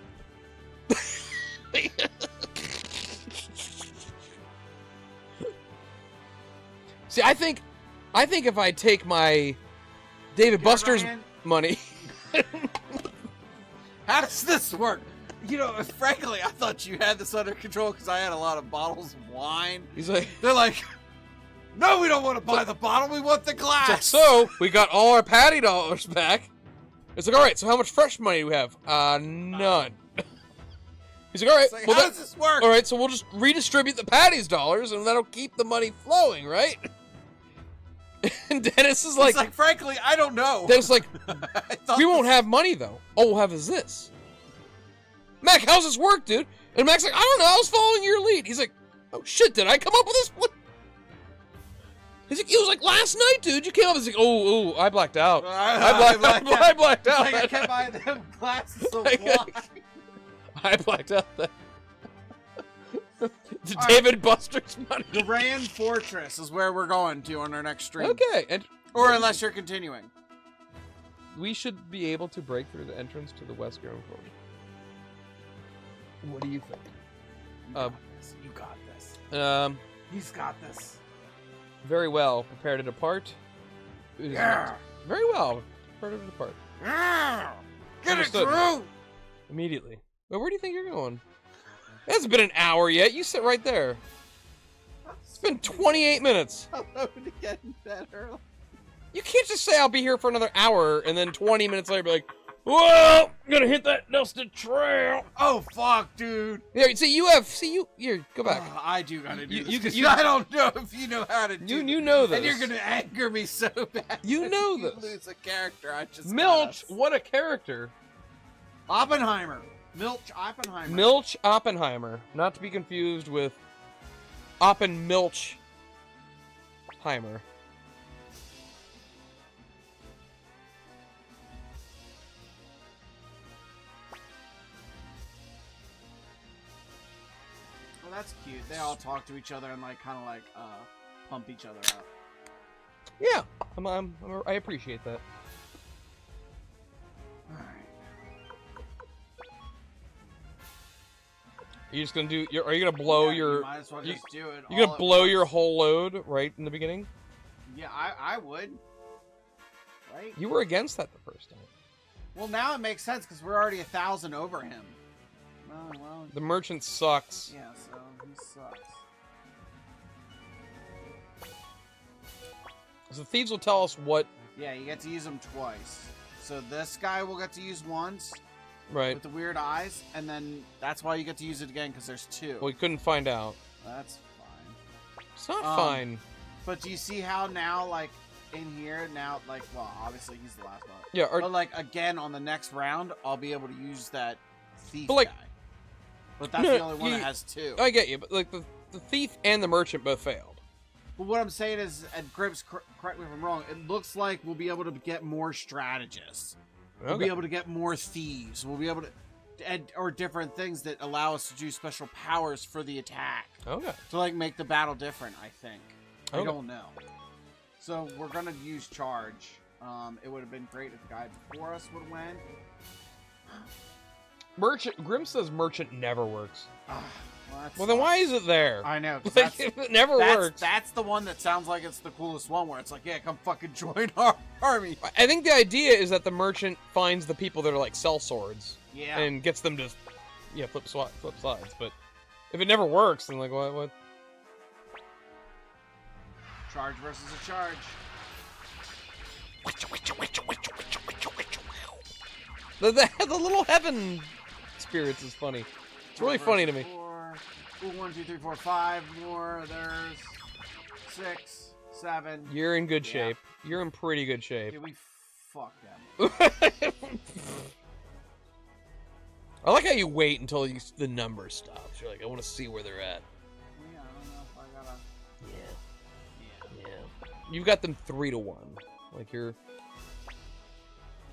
See, I think if I take my David Buster's money... How does this work? You know, frankly, I thought you had this under control because I had a lot of bottles of wine. He's like... They're like, no, we don't want to buy the bottle. We want the glass. So, we got all our patty dollars back. It's like, all right, so how much fresh money do we have? None. He's like, all right. Like, well, how does this work? All right, so we'll just redistribute the patties dollars, and that'll keep the money flowing, right? And Dennis is like... It's like, frankly, I don't know. Dennis is like, we won't have money, though. All we'll have is this. Mac, how's this work, dude? And Mac's like, I don't know, I was following your lead. He's like, oh shit, did I come up with this? What? He's like, it was like last night, dude. You came up and he's like, oh, I blacked out. I blacked out. Like I can't buy them glasses of wine. I blacked out that. David Buster's money. Grand Fortress is where we're going to on our next stream. Okay. Or unless you're continuing. We should be able to break through the entrance to the West Grand Fortress. What do you think? You got this. He's got this. Very well. Prepare to depart. Yeah. Very well. Prepare to depart. Yeah. Get Understood. it through. Immediately. But where do you think you're going? It hasn't been an hour yet. You sit right there. It's been 28 minutes. I'm hoping to get in bed early. You can't just say I'll be here for another hour and then 20 minutes later be like, well, I'm gonna hit that dusted trail. Oh fuck, dude. Yeah, here, go back. I do gotta do you, this. you, I don't know if you know how to do you know this. And you're gonna anger me so bad. You know if this. You lose a character. I just Milch, what a character. Oppenheimer. Milch Oppenheimer. Milch Oppenheimer, not to be confused with Oppen Milch Heimer. Well, that's cute. They all talk to each other and like kind of like pump each other up. Yeah, I appreciate that. All right. Are you just gonna do? Are you gonna blow your? You might as well just do it. You gonna blow your whole load right in the beginning? Yeah, I would. Right. You were against that the first time. Well, now it makes sense because we're already 1,000 over him. Oh, well. The merchant sucks. Yeah, so he sucks. So the thieves will tell us what. Yeah, you get to use them twice. So this guy will get to use once. Right. With the weird eyes, and then that's why you get to use it again because there's two. We couldn't find out. That's fine. It's not fine. But do you see how now, like, in here, now, like, well, obviously he's the last one. Yeah, but, like, again, on the next round, I'll be able to use that thief but, like, guy. But that's the only one that has two. I get you, but, like, the thief and the merchant both failed. But what I'm saying is, and Gribbs, correct me if I'm wrong, it looks like we'll be able to get more strategists. We'll be Okay. able to get more thieves. We'll be able to, or different things that allow us to do special powers for the attack Okay. to like make the battle different. I think. I Okay. don't know. So we're gonna use charge. It would have been great if the guy before us would have went. Merchant. Grim says merchant never works. That Well, then why is it there? I know. 'Cause Like, if it never works. That's the one that sounds like it's the coolest one, where it's like, yeah, come fucking join our army. I think the idea is that the merchant finds the people that are like sell swords Yeah. and gets them to, flip sides. But if it never works, then like what? Charge versus a charge. The little heaven spirits is funny. It's really funny to me. 1, 2, 3, 4, 5 more. There's 6, 7. You're in good Yeah. shape. You're in pretty good shape. Dude, we fuck them. I like how you wait until the number stops. You're like, I want to see where they're at. Yeah, I don't know if I gotta. Yeah. Yeah. You've got them 3-1. Like you're.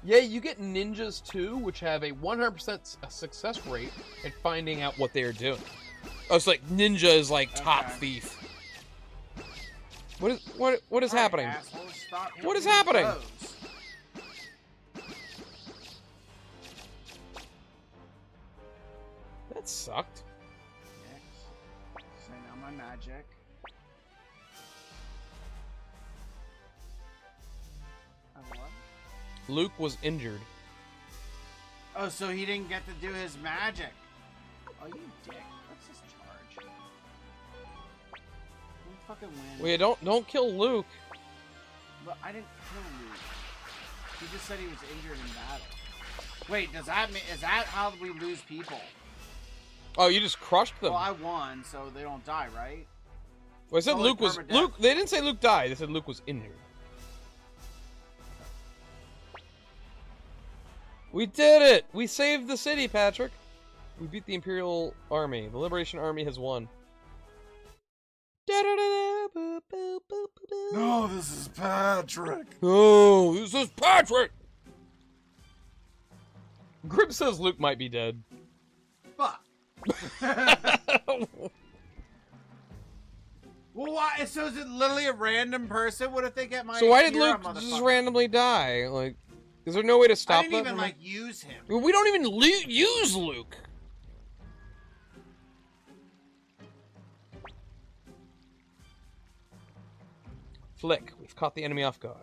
Yeah, you get ninjas too, which have a 100% success rate at finding out what they are doing. Oh, it's like ninja is like top Okay. thief. What is Alright, happening? assholes, stop What is hitting happening? those. That sucked. Say now my magic. What? Luke was injured. Oh, so he didn't get to do his magic. Oh, you dick. Let's just charge. We fucking win. Wait, don't kill Luke. But I didn't kill Luke. He just said he was injured in battle. Wait, does that mean, is that how we lose people? Oh, you just crushed them. Well, I won, so they don't die, right? Well, I said Oh, like Luke was permadeath. Luke. They didn't say Luke died. They said Luke was injured. We did it! We saved the city, Patrick. We beat the Imperial Army. The Liberation Army has won. No, this is Patrick. Oh, this is Patrick. Grip says Luke might be dead. Fuck. Well, why? So is it literally a random person? What if they get my? So why did Akira, Luke just motherfucker? randomly die? Like, is there no way to stop I didn't that? even from like use him. Well, we don't even use Luke. Flick. We've caught the enemy off guard.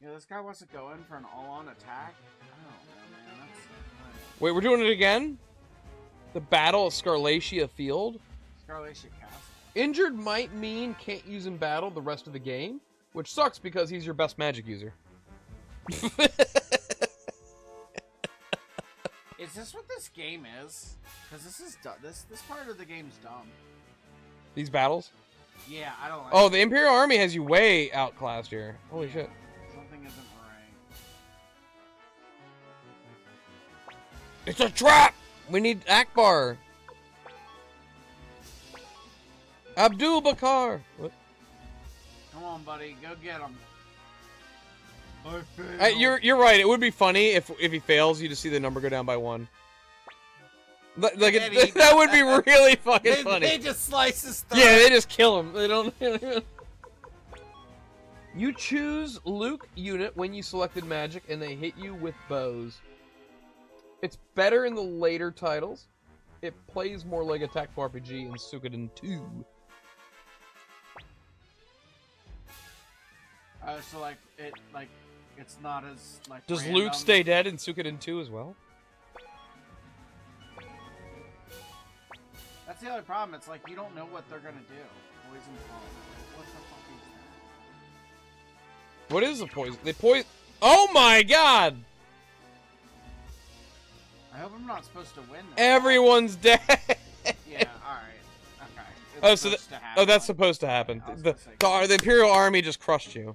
Yeah, this guy wants to go in for an all-on attack. I don't know, man. That's Wait, we're doing it again? The Battle of Scarlatia Field? Scarlatia Castle. Injured might mean can't use in battle the rest of the game, which sucks because he's your best magic user. Is this what this game is? Because this is dumb. This part of the game's dumb. These battles? Yeah, I don't like. Oh, the Imperial Army has you way outclassed here. Holy shit. Something isn't right. It's a trap! We need Akbar. Abdul Bakar. What? Come on, buddy, go get him. I failed. You're right. It would be funny if he fails, you just see the number go down by 1. Like that would be really fucking funny. They just slice his throat. Yeah, they just kill him. They don't. You choose Luke unit when you selected magic, and they hit you with bows. It's better in the later titles. It plays more like a tactical RPG in Suikoden 2. So like it's not as like. Does random. Luke stay dead in Suikoden 2 as well? That's the other problem. It's like you don't know what they're gonna do. Poison palm. What the fuck is that? What is the poison? They poison. Oh my god! I hope I'm not supposed to win. This. Everyone's dead. Yeah. All right. Okay. It's Oh, so supposed to happen. that's supposed to happen. I was The, gonna say- the Imperial Army just crushed you.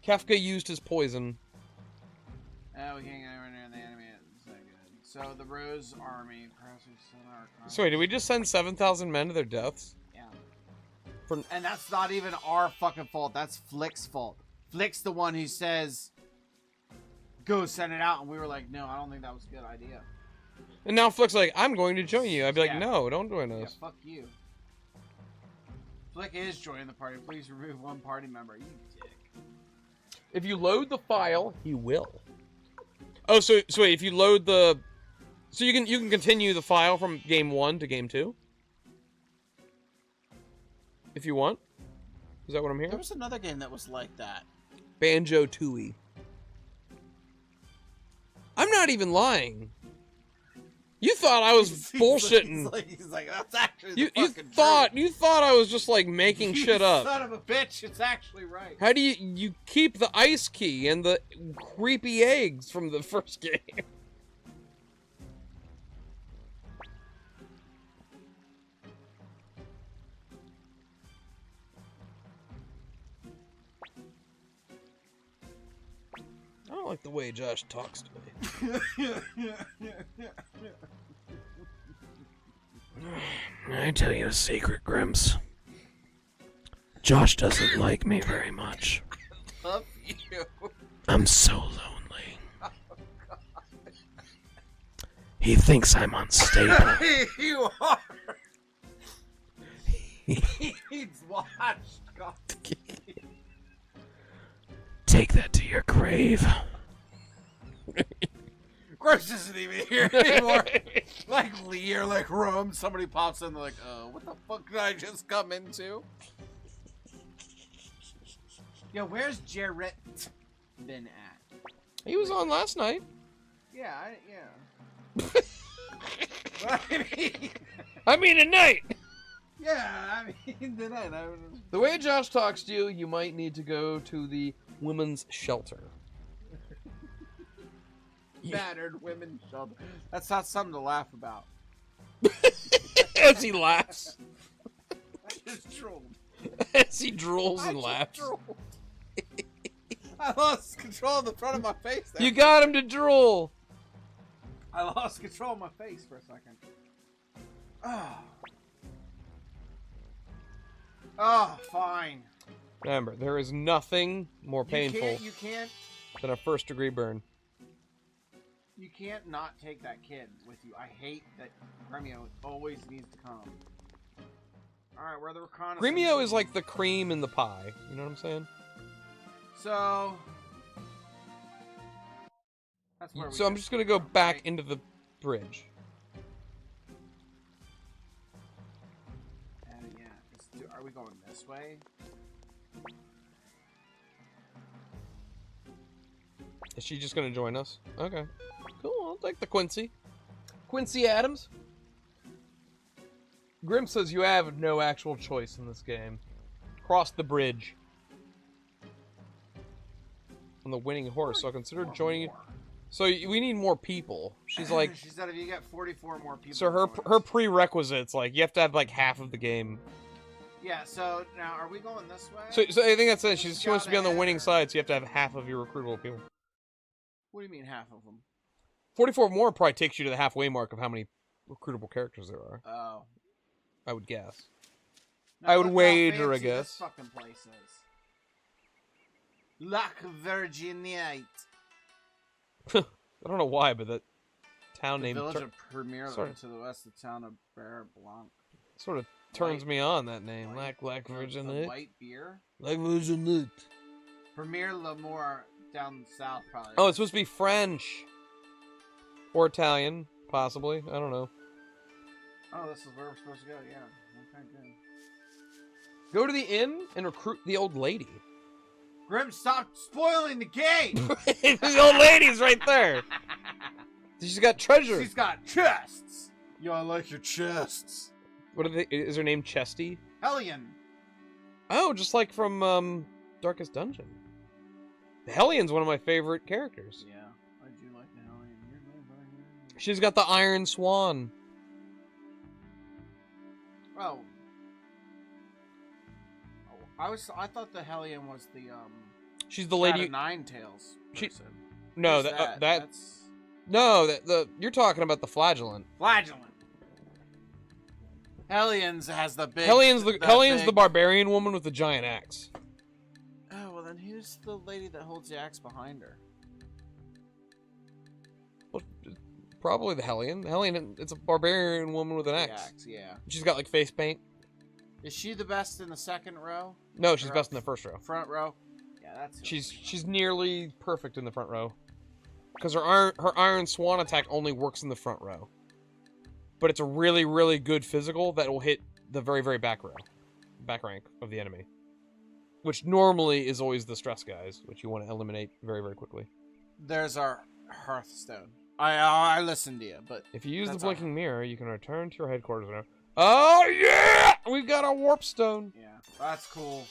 Kefka used his poison. Oh, we can't get anywhere near the enemy. It's not good. So the Rose Army. Perhaps we send our. So wait, did we just send 7,000 men to their deaths? Yeah. For- And that's not even our fucking fault. That's Flick's fault. Flick's the one who says, go send it out, and we were like, no, I don't think that was a good idea. And now Flick's like, I'm going to join you. I'd be like, Yeah. no, don't join Yeah, us. fuck you. Flick is joining the party. Please remove one party member. You dick. If you load the file, he will. Oh, so wait, if you load the... So you can continue the file from game 1 to game 2? If you want? Is that what I'm There hearing? was another game that was like that. Banjo-Tooie. I'm not even lying. You thought I was bullshitting. He's like, that's actually the You fucking thought truth. you thought I was just like making You shit up. Son of a bitch! It's actually right. How do you keep the ice key and the creepy eggs from the first game? I don't like the way Josh talks to me. I tell you a secret, Grimps. Josh doesn't like me very much. Love you. I'm so lonely. He thinks I'm unstable. You are. He's watched. God. Take that to your grave. Gross isn't even here anymore. Like Lee or like Rome, somebody pops in, they're like, what the fuck did I just come into? Yo, where's Jarrett been at? He was on last night. Yeah, But I mean, at night. yeah, I mean, tonight. The way Josh talks to you, you might need to go to the women's shelter. Battered women shelter. That's not something to laugh about. As he laughs. I just drooled. As he drools I and just laughs. drooled. I lost control of the front of my face there. You got him to drool. I lost control of my face for a second. Oh. Oh, fine. Remember, there is nothing more painful You can't than a first-degree burn. You can't not take that kid with you. I hate that Gremio always needs to come. Alright, we're the reconnaissance. Gremio is like the cream in the pie. You know what I'm saying? So... That's where we So I'm just gonna go back into the bridge. Yeah. Are we going this way? Is she just gonna join us? Okay. Cool, I'll take the Quincy. Quincy Adams. Grim says you have no actual choice in this game. Cross the bridge. On the winning horse, so consider joining you. So we need more people. She's like... She said if you get 44 more people... So her prerequisites, like, you have to have, like, half of the game. Yeah, so now, are we going this way? So I think that's it. She wants to be on the winning side, so you have to have half of your recruitable people. What do you mean half of them? 44 more probably takes you to the halfway mark of how many recruitable characters there are. Oh. I would guess. Now I would look how wager, I fancy guess. This fucking place is. Lac Virginite. I don't know why, but that town The name village of Premier sorry. to the west of the town of Bear Blanc. sort of turns White- me on, that name. White- Lac the Virginite. white beer. Lac Virginite. Premier L'Amour down south, probably. Oh, it's supposed to be French. Or Italian, possibly. I don't know. Oh, this is where we're supposed to go, yeah. Okay, good. Go to the inn and recruit the old lady. Grim, stop spoiling the game! The old lady's right there. She's got treasure. She's got chests! Yo, I like your chests. What are they? Is her name Chesty? Hellion! Oh, just like from Darkest Dungeon. The Hellion's one of my favorite characters. Yeah, I do like the Hellion. She's got the Iron Swan. Oh. I thought the Hellion was the She's the lady. Nine Tails She- person. No, Who's that's no. You're talking about the Flagellant. Flagellant. Hellions has the big. Hellion's the big- barbarian woman with the giant axe. Oh well, then who's the lady that holds the axe behind her? Probably the Hellion. The Hellion, it's a barbarian woman with an The axe. yeah. She's got like face paint. Is she the best in the second row? No, she's Or best in the first row. Front row? Yeah, that's. She's nearly perfect in the front row. Because her Iron Swan attack only works in the front row. But it's a really, really good physical that will hit the very, very back row. Back rank of the enemy. Which normally is always the stress guys, which you want to eliminate very, very quickly. There's our Hearthstone. I listened to you, but If you use the that's blinking mirror, you can return to your headquarters now. Oh, yeah! We got a warp stone. yeah, that's cool.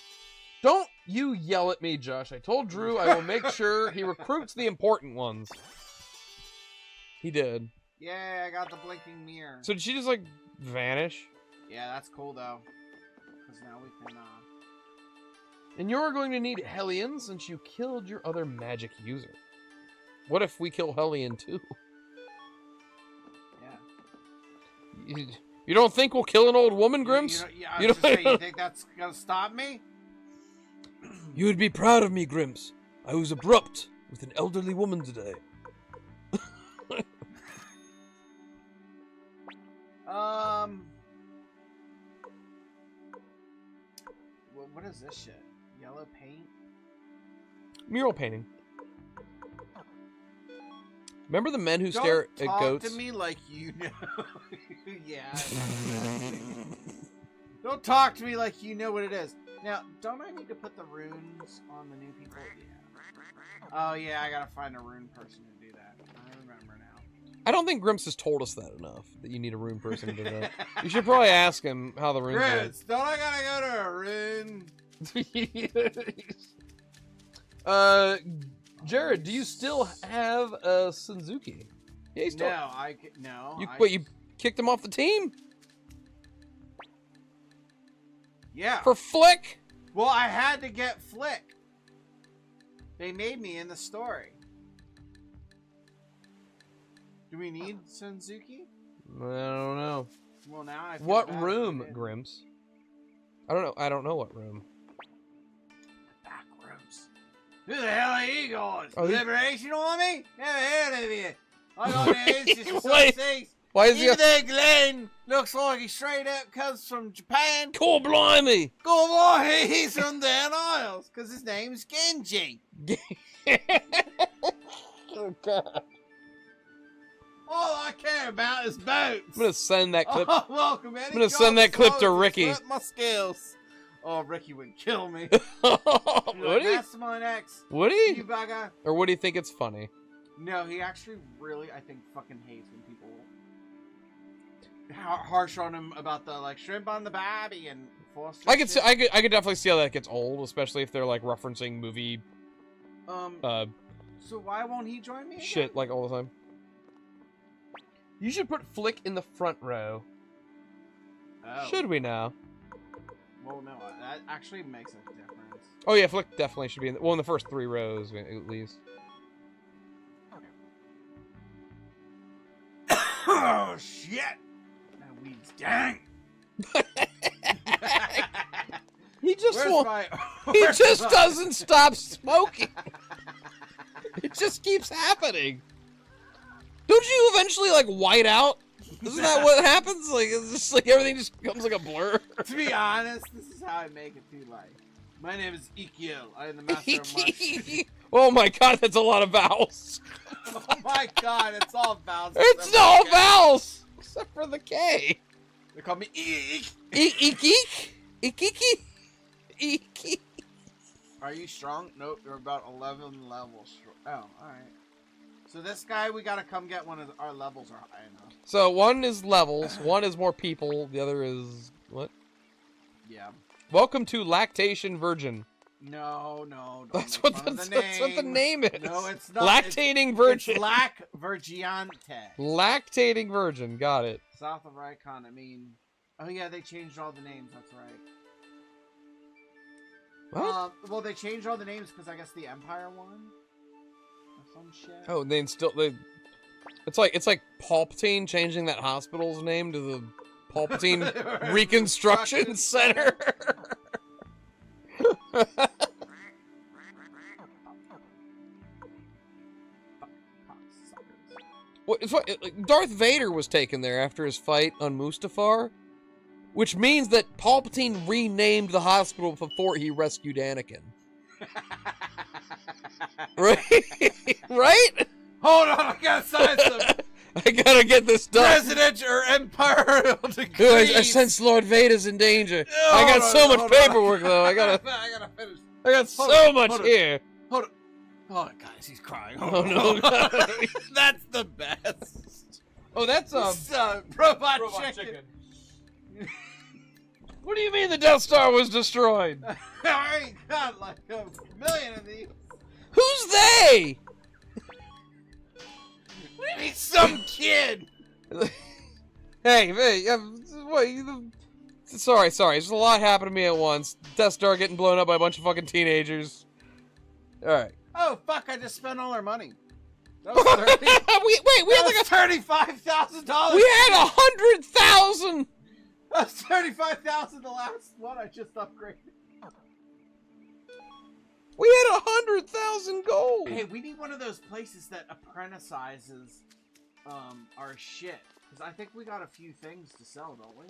Don't you yell at me, Josh. I told Drew I will make sure he recruits the important ones. He did. Yeah, I got the blinking mirror. So did she just, like, vanish? Yeah, that's cool though. Because now we can. And you're going to need Hellions since you killed your other magic user. What if we kill Hellion too? Yeah. You don't think we'll kill an old woman, Grimps? Yeah, You you don't- think that's gonna stop me? You would be proud of me, Grimps. I was abrupt with an elderly woman today. What is this shit? Yellow paint? Mural painting. Remember the men who Don't stare at talk goats? to me like you know. Yeah. Don't talk to me like you know what it is. Now, don't I need to put the runes on the new people? Yeah. Oh yeah, I gotta find a rune person to do that. I remember now. I don't think Grimps has told us that enough, that you need a rune person to do that. You should probably ask him how the runes work. Chris, don't I gotta go to a rune? Jared, do you still have a Suzuki? Yeah, you still. No, no. Wait, you kicked him off the team Yeah. for Flick? Well, I had to get Flick. They made me in the story. Do we need Suzuki? I don't know. Well, now I. Feel What bad if room, we did. Grimps? I don't know. I don't know what room. Back rooms. Who the hell are you guys? Oh, he- Liberation Army? Never heard of you. I got the answers for some Wait. things. Why is he? Even though Glenn looks like he straight up comes from Japan, Cool, blimey! go on, he's from Dan Isles, because his name's Genji. Oh God! All I care about is boats. I'm gonna send that clip. Oh, welcome, Eddie. I'm gonna send that clip to Ricky. My skills. Oh, Ricky would kill me. Would he? MasterMindX. Would You he? bugger. Or would he think it's funny? No, he actually really, I think, fucking hates when people harsh on him about the like shrimp on the barbie and Foster. I could see, shit. I could definitely see how that gets old, especially if they're like referencing movie So why won't he join me? Again? shit like all the time. You should put Flick in the front row. Oh. Should we now? Well, no, that actually makes a difference. Oh yeah, Flick definitely should be in in the first 3 rows at least. Oh shit! That weed's dang. He just Where's won't. my? He where's just my- doesn't stop smoking. It just keeps happening. Don't you eventually like white out? Isn't that what happens? Like it's just like everything just becomes like a blur. To be honest, this is how I make it through life. My name is Ekiel. I am the master of martial. Oh my god, that's a lot of vowels. Oh my god, it's all vowels. It's except all for K. vowels except for the K. They call me Eek. Eek eek eek. Are you strong? Nope, you're about 11 levels. Oh, alright. So this guy, we gotta come get one of our levels are high enough. So one is levels, one is more people, the other is what? Yeah. Welcome to Lactation Virgin. No, don't That's make what fun the, of that's what the name is. No, it's not. Lactating Virgin. It's Lac Virgiante. Lactating Virgin. Got it. South of Rikon, I mean. Oh yeah, they changed all the names, that's right. What? Well, they changed all the names because I guess the Empire won. Or some shit. Oh, they It's like Palpatine changing that hospital's name to the Palpatine Reconstruction Center. Darth Vader was taken there after his fight on Mustafar, which means that Palpatine renamed the hospital before he rescued Anakin. Right? Right? Hold on, I gotta sign some I gotta get this done. presidential or imperial Ooh, decrees. I sense Lord Vader's in danger. I got so much paperwork though. I gotta finish. I got Hold so on, much hold on. here. Hold on. Oh, guys, he's crying. Oh no. That's the best. Oh, that's robot chicken. What do you mean the Death Star was destroyed? I ain't got like a million of these. Who's they? What do you mean, some kid? Hey, what? Sorry. There's a lot happening to me at once. Death Star getting blown up by a bunch of fucking teenagers. All right. Oh fuck! I just spent all our money. That was 30. we had like $35,000. we had 100,000. That's 35,000. The last one I just upgraded. We had 100,000 gold. Hey, we need one of those places that apprenticizes our shit. Because I think we got a few things to sell, don't we?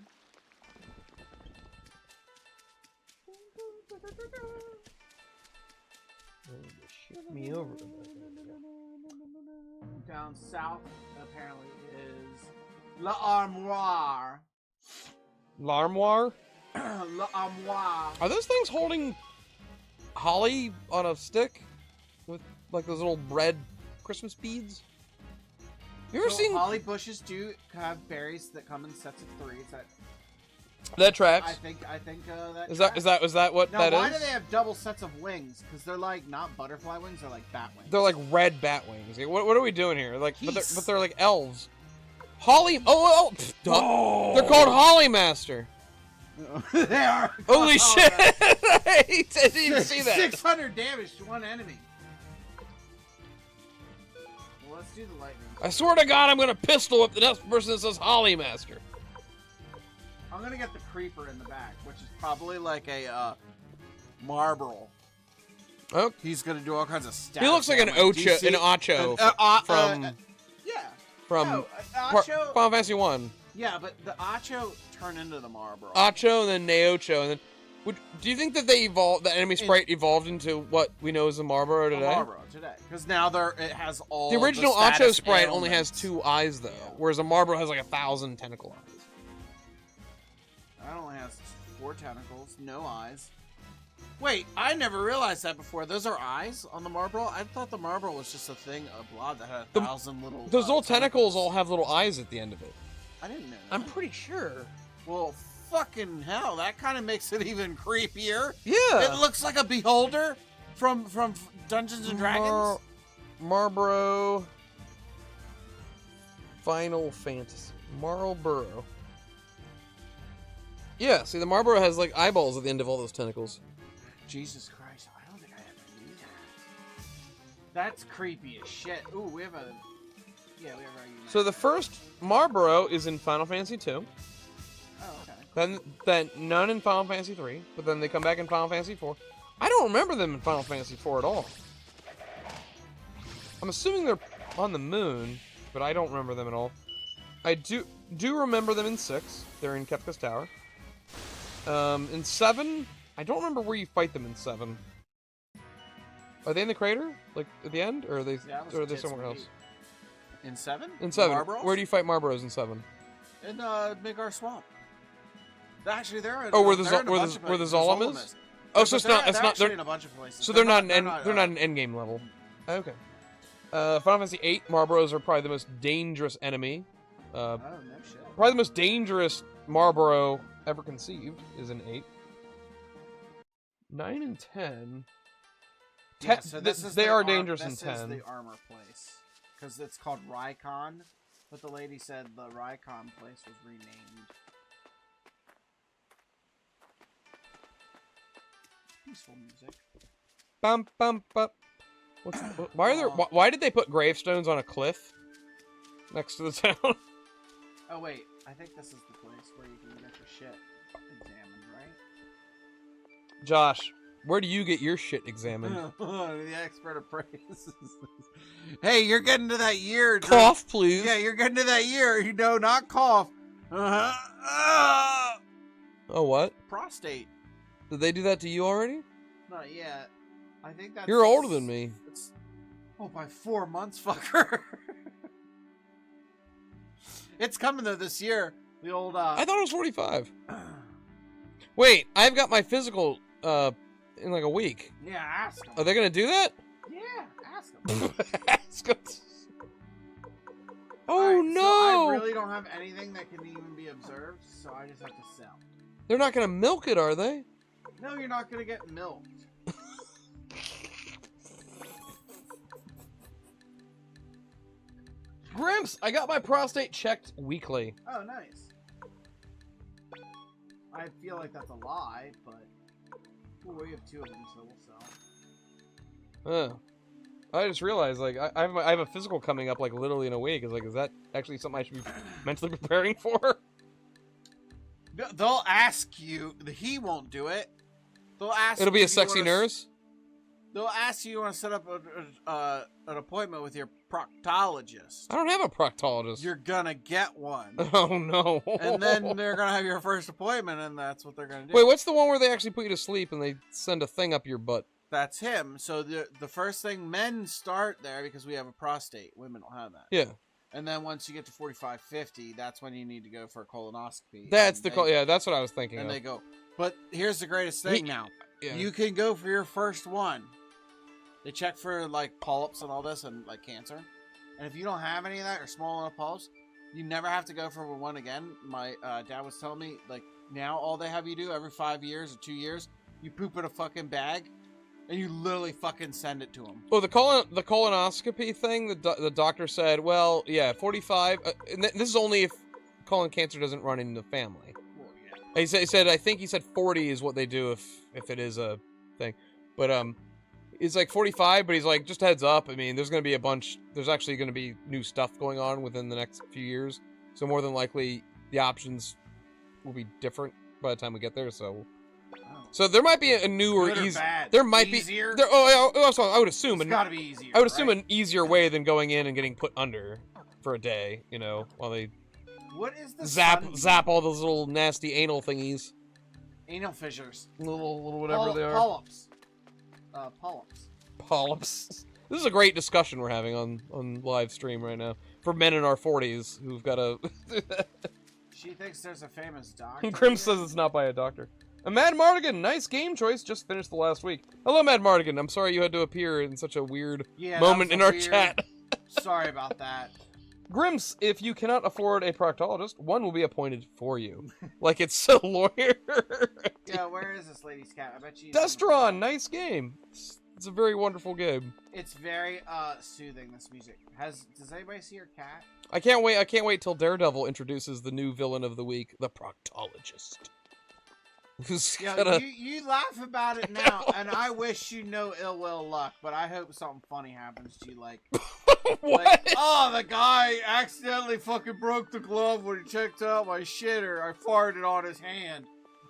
Me over. Down south, apparently, is L'Armoire. L'armoire? L'Armoire. Are those things holding holly on a stick with like those little red Christmas beads? You ever seen holly bushes do have berries that come in sets of 3. Is that tracks? I think that Is tracks. that what Now, that why is? do they have double sets of wings? Because they're like not butterfly wings, they're like bat wings. They're like red bat wings. What are we doing here? Like, but Geese. they're like elves. Holly. Oh, they're called Holly Master. They are. Holy Oh, shit! man. I didn't even see that. 600 damage to one enemy. Well, let's do the lightning. I swear to God, I'm gonna pistol whip the next person that says Holly Master. I'm gonna get the creeper in the back, which is probably like a Marlboro. Oh, He's gonna do all kinds of stats. he looks like an Ocho from Yeah. from No, Par- Acho. Final Fantasy 1. Yeah, but the Acho turn into the Marlboro. Acho and then Neocho, and then do you think that they evolved? The enemy sprite evolved into what we know as the Marlboro today? Marlboro today, because now it has all. The original the Acho status sprite only has ailments. 2 eyes though, Yeah. whereas a Marlboro has like 1,000 tentacle eyes. That only has 4 tentacles, no eyes. Wait, I never realized that before. Those are eyes on the Marlboro? I thought the Marlboro was just a thing, a blob that had 1,000 little. Those little tentacles all have little eyes at the end of it. I didn't know. I'm that. pretty sure. Well, fucking hell, that kind of makes it even creepier. Yeah. It looks like a beholder from Dungeons and Dragons. Marlboro. Final Fantasy. Marlboro. Yeah, see, the Marlboro has like eyeballs at the end of all those tentacles. Jesus Christ, I don't think I ever knew that. That's creepy as shit. Ooh, we have a. Yeah, we have our. So the first Marlboro is in Final Fantasy 2. Oh, okay. Then none in Final Fantasy 3, but then they come back in Final Fantasy 4. I don't remember them in Final Fantasy 4 at all. I'm assuming they're on the moon, but I don't remember them at all. I do remember them in 6. They're in Kefka's Tower. In 7, I don't remember where you fight them in 7. Are they in the crater, like at the end, or are they, Yeah, that was or are they Tits somewhere Meat. else? In 7? In 7, Marlboros? where do you fight Marlboros in 7? In Midgar Swamp. Actually, they're in. Oh, where they're the in a where bunch the of where the places. Zolom is? Oh, so But it's not. they're It's not. actually They're, in a bunch of places. so they're not an They're an end game level. Okay. Final Fantasy 8 Marlboros are probably the most dangerous enemy. Oh no shit. Probably the most dangerous Marlboro ever conceived is in 8. 9 and 10. Yeah, so this is they the are dangerous in this 10. is the armor place because it's called Rykon, but the lady said the Rykon place was renamed. Peaceful music. Bum bum bum. Why are there? Why did they put gravestones on a cliff next to the town? Oh wait, I think this is the place where you can get your shit examined, right? Josh, Where do you get your shit examined? The expert appraises. Hey, you're getting to that year. Drew. Cough, please. Yeah, you're getting to that year. You know, not cough. Oh, what? Prostate. Did they do that to you already? Not yet. I think that's... You're older than me. It's, by 4 months, fucker. It's coming, though, this year. The old, I thought it was 45. Wait, I've got my physical, in like a week. Yeah, ask them. Are they gonna do that? Yeah, ask them. Ask 'em. Oh, Alright, no! So I really don't have anything that can even be observed, so I just have to sell. They're not gonna milk it, are they? No, you're not gonna get milked. Grimps, I got my prostate checked weekly. Oh, nice. I feel like that's a lie, but... Ooh, we have 2 of them, so we'll sell. I just realized, like, I have a physical coming up, like, literally in a week. Is like, is that actually something I should be mentally preparing for? They'll ask you. He won't do it. They'll ask. It'll be you a if you sexy wanna, nurse? They'll ask you want to set up an appointment with your proctologist. I don't have a proctologist. You're gonna get one. Oh, no. And then they're gonna have your first appointment, and that's what they're gonna do. Wait, what's the one where they actually put you to sleep and they send a thing up your butt? That's him. So the first thing, men start there because we have a prostate. Women don't have that. Yeah. And then once you get to 45, 50, that's when you need to go for a colonoscopy. That's And yeah, that's what I was thinking And of. they go. But here's the greatest thing now. Yeah. You can go for your first one. They check for like polyps and all this and like cancer. And if you don't have any of that or small enough polyps, you never have to go for one again. My dad was telling me, like, now all they have you do every 5 years or 2 years, you poop in a fucking bag and you literally fucking send it to them. Oh, the colonoscopy thing, the doctor said, well, yeah, 45, and this is only if colon cancer doesn't run in the family. Well, yeah. He said, I think he said 40 is what they do if it is a thing. But, it's like 45, but he's like, just heads up. I mean, there's going to be there's actually going to be new stuff going on within the next few years. So more than likely, the options will be different by the time we get there, so... So there might be a newer, bad? There might Easier? be. I would assume. It's gotta be easier. I would assume right? an easier way than going in and getting put under for a day. You know, while they What is the zap all those little nasty anal thingies, anal fissures, little whatever they are. Polyps. Polyps. This is a great discussion we're having on live stream right now for men in our 40s who've got a. She thinks there's a famous doctor. Grim says it's not by a doctor. Mad Mardigan, nice game choice. Just finished the last week. Hello, Mad Mardigan. I'm sorry you had to appear in such a weird moment in our chat. Sorry about that. Grimps, if you cannot afford a proctologist, one will be appointed for you. Like it's a lawyer. Yeah, where is this lady's cat? I bet she's... Destron, nice game. It's a very wonderful game. It's very soothing, this music. Does anybody see her cat? I can't wait till Daredevil introduces the new villain of the week, the proctologist. Yo, you laugh about it now, and I wish you no ill will luck, but I hope something funny happens to you, like... What? Like, oh, the guy accidentally fucking broke the glove when he checked out my shit, or I farted on his hand.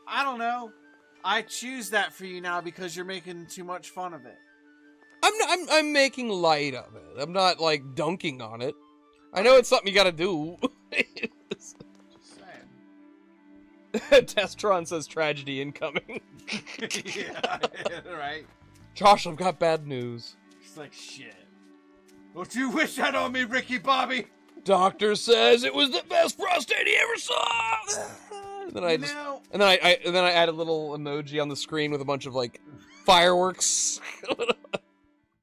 I don't know. I choose that for you now because you're making too much fun of it. I'm making light of it. I'm not, like, dunking on it. I know it's something you gotta do. Testron says tragedy incoming. Yeah, right. Josh, I've got bad news. She's like, shit. Don't you wish that on me, Ricky Bobby? Doctor says it was the best prostate he ever saw. And then I add a little emoji on the screen with a bunch of like fireworks.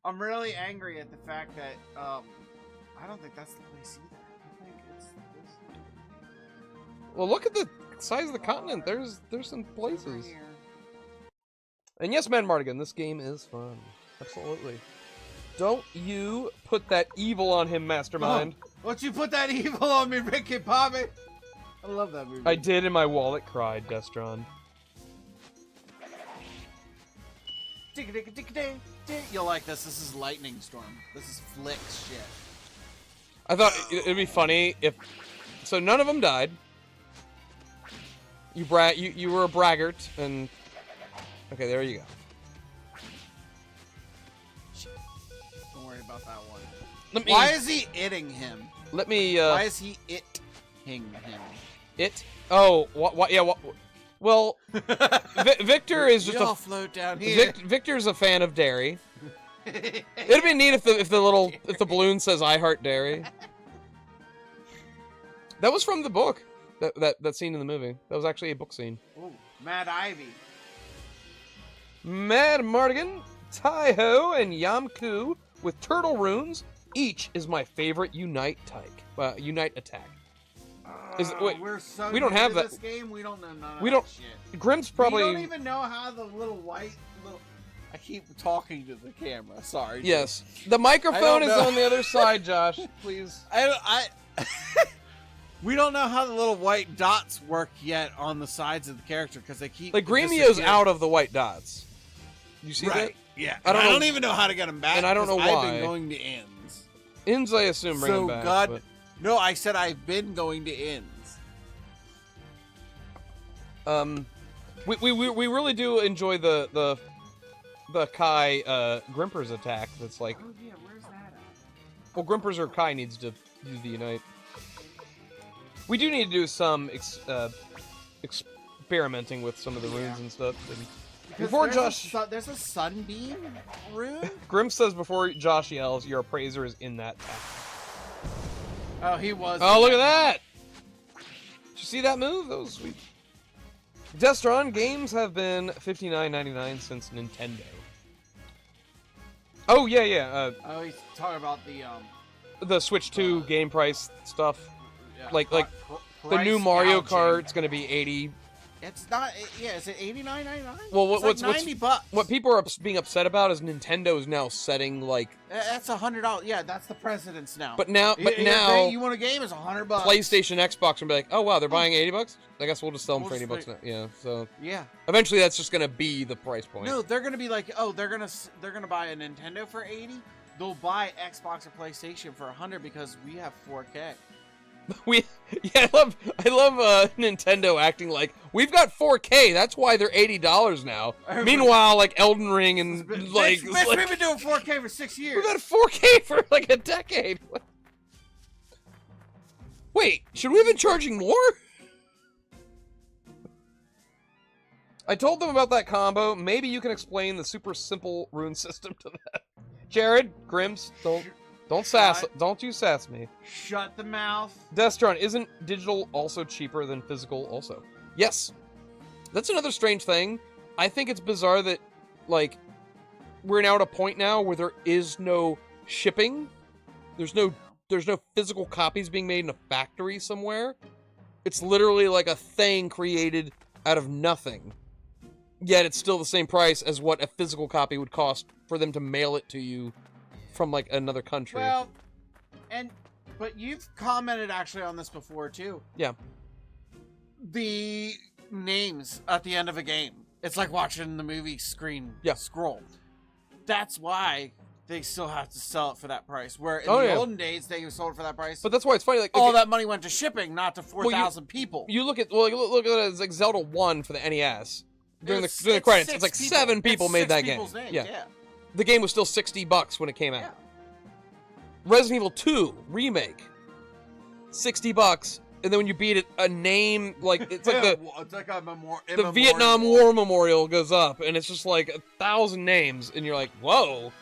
I'm really angry at the fact that I don't think that's the place either. I think it's this. Well, look at the size of the continent. There's some places. And yes, Man Mardigan, this game is fun. Absolutely. Don't you put that evil on him, Mastermind. Oh, don't you put that evil on me, Ricky Bobby. I love that movie. I did, and my wallet cried, Destron. You'll like this. This is Lightning Storm. This is Flick's shit. I thought it'd be funny if... So none of them died. You were a braggart, and... Okay, there you go. about that one. Let me. Why is he itting him? Let me. Why is he itting him? It. Oh. What? Yeah. What? Well, Victor is just we all a. float down here. Victor's a fan of dairy. It'd be neat if the balloon says "I heart dairy." That was from the book. That scene in the movie. That was actually a book scene. Ooh, Mad Ivy. Mad Mardigan, Tai-Ho, and Yamku with turtle runes. Each is my favorite unite type. Unite attack. Wait, we're so we don't new have to that. This game, we don't know none of We that don't- shit. Grimm's probably. We don't even know how the little white. I keep talking to the camera. Sorry. Yes, the microphone is know. on the other side, Josh. Please. I we don't know how the little white dots work yet on the sides of the character because they keep Like Gremio's disappearing. out of the white dots. You see Right. Yeah. I don't know- even know how to get them back. and I don't know 'cause I've why. been going to ends. that? Inns, I assume, bring So them back. God, but- no, I said I've been going to ends. We really do enjoy the Kai Grimper's attack. That's like, Oh yeah, where's that at? well, Grimper's or Kai needs to use the unite. We do need to do some experimenting with some of the runes and stuff. And Because before there's there's a sunbeam rune. Grim says before Josh yells, your appraiser is in that tap. Oh, he was. Oh, look at that! Did you see that move? That was sweet. Destron games have been $59.99 since Nintendo. Oh yeah. Oh, he's talking about The Switch 2 game price stuff. yeah, Like the price new Mario gouging. Kart's gonna be 80. It's not. Yeah, is it $89.99? Well, It's like $90. What people are being upset about is Nintendo is now setting like. That's $100. Yeah, that's the precedence now. But now you want a game? It's $100. PlayStation, Xbox, and be like, oh wow, they're buying $80. I guess we'll just sell them We'll for just $80 now. Yeah. So Yeah. eventually, that's just gonna be the price point. No, they're gonna be like, oh, they're gonna buy a Nintendo for 80. They'll buy Xbox or PlayStation for 100 because we have 4K. I love Nintendo acting like we've got 4K. That's why they're $80 now. Meanwhile, like Elden Ring and like, Bitch, we've been doing 4K for 6 years. we've had 4K for like a decade. Wait, should we have been charging more? I told them about that combo. Maybe you can explain the super simple rune system to them. Jared, Grims, don't you sass me. Shut the mouth. Destron, isn't digital also cheaper than physical also? Yes. That's another strange thing. I think it's bizarre that, like, we're now at a point now where there is no shipping. There's no physical copies being made in a factory somewhere. It's literally like a thing created out of nothing. Yet it's still the same price as what a physical copy would cost for them to mail it to you from like another country. Well, but you've commented actually on this before too. Yeah. The names at the end of a game. It's like watching the movie screen scroll. That's why they still have to sell it for that price. Where in the olden days they sold it for that price. But that's why it's funny. Like all that money went to shipping, not to 4,000 people. You look at look at it as like Zelda 1 for the NES. During the credits, it's like 7 people made that game. Names, yeah. The game was still $60 when it came out. Yeah. Resident Evil 2 remake, $60, and then when you beat it, a name like it's like the Vietnam War memorial goes up, and it's just like 1,000 names, and you're like, whoa,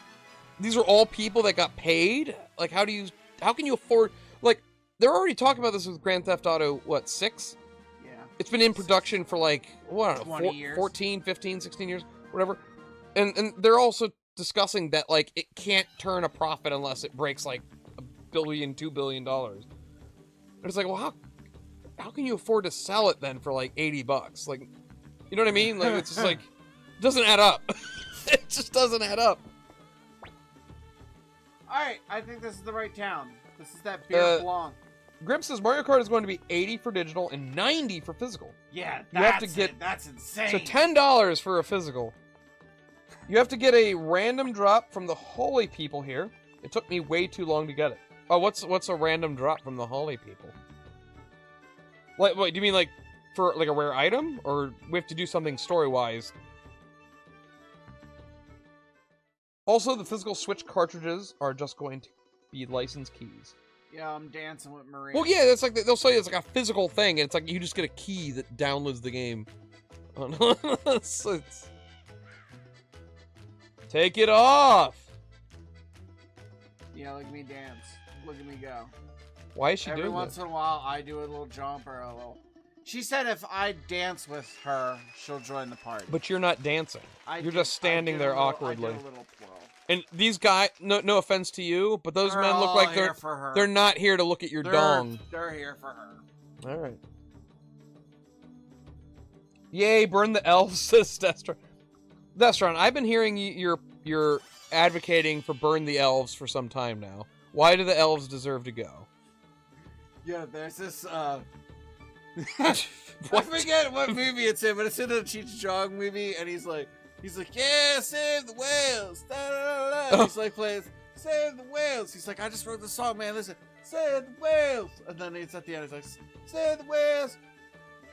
these are all people that got paid. Like, how can you afford? Like, they're already talking about this with Grand Theft Auto 6. It's been in production for like, what, 20 years. 14, 15, 16 years, whatever. And they're also discussing that, like, it can't turn a profit unless it breaks, like, $1 billion, $2 billion. And it's like, well, how can you afford to sell it then for, like, $80? Like, you know what I mean? Like, it's just like, it doesn't add up. It just doesn't add up. Alright, I think this is the right town. This is that beer Blanc. Grim says Mario Kart is going to be $80 for digital and $90 for physical. Yeah, that's insane. So $10 for a physical. You have to get a random drop from the holy people here. It took me way too long to get it. Oh, what's a random drop from the holy people? Wait, do you mean like for like a rare item, or we have to do something story-wise Also, the physical Switch cartridges are just going to be licensed keys. Yeah, I'm dancing with Maria. Well, yeah, that's like they'll say it's like a physical thing, and it's like you just get a key that downloads the game. Take it off. Yeah, look at me dance. Look at me go. Why is she Every doing once that? in a while, I do a little jump or a little. She said if I dance with her, she'll join the party. But you're not dancing. You're just standing there awkwardly. I do a little twirl. And these guys, no offense to you, but those They're men look all like here for her. they're not here to look at your dong. They're here for her. All right. Yay, burn the elves, says Destron. Destron, I've been hearing you're advocating for burn the elves for some time now. Why do the elves deserve to go? Yeah, there's this, What? I forget what movie it's in, but it's in a Cheech and Chong movie, and he's like, yeah, save the whales, da, da, da, da. He's like playing, save the whales. He's like, I just wrote the song, man, listen, save the whales. And then it's at the end, he's like, save the whales,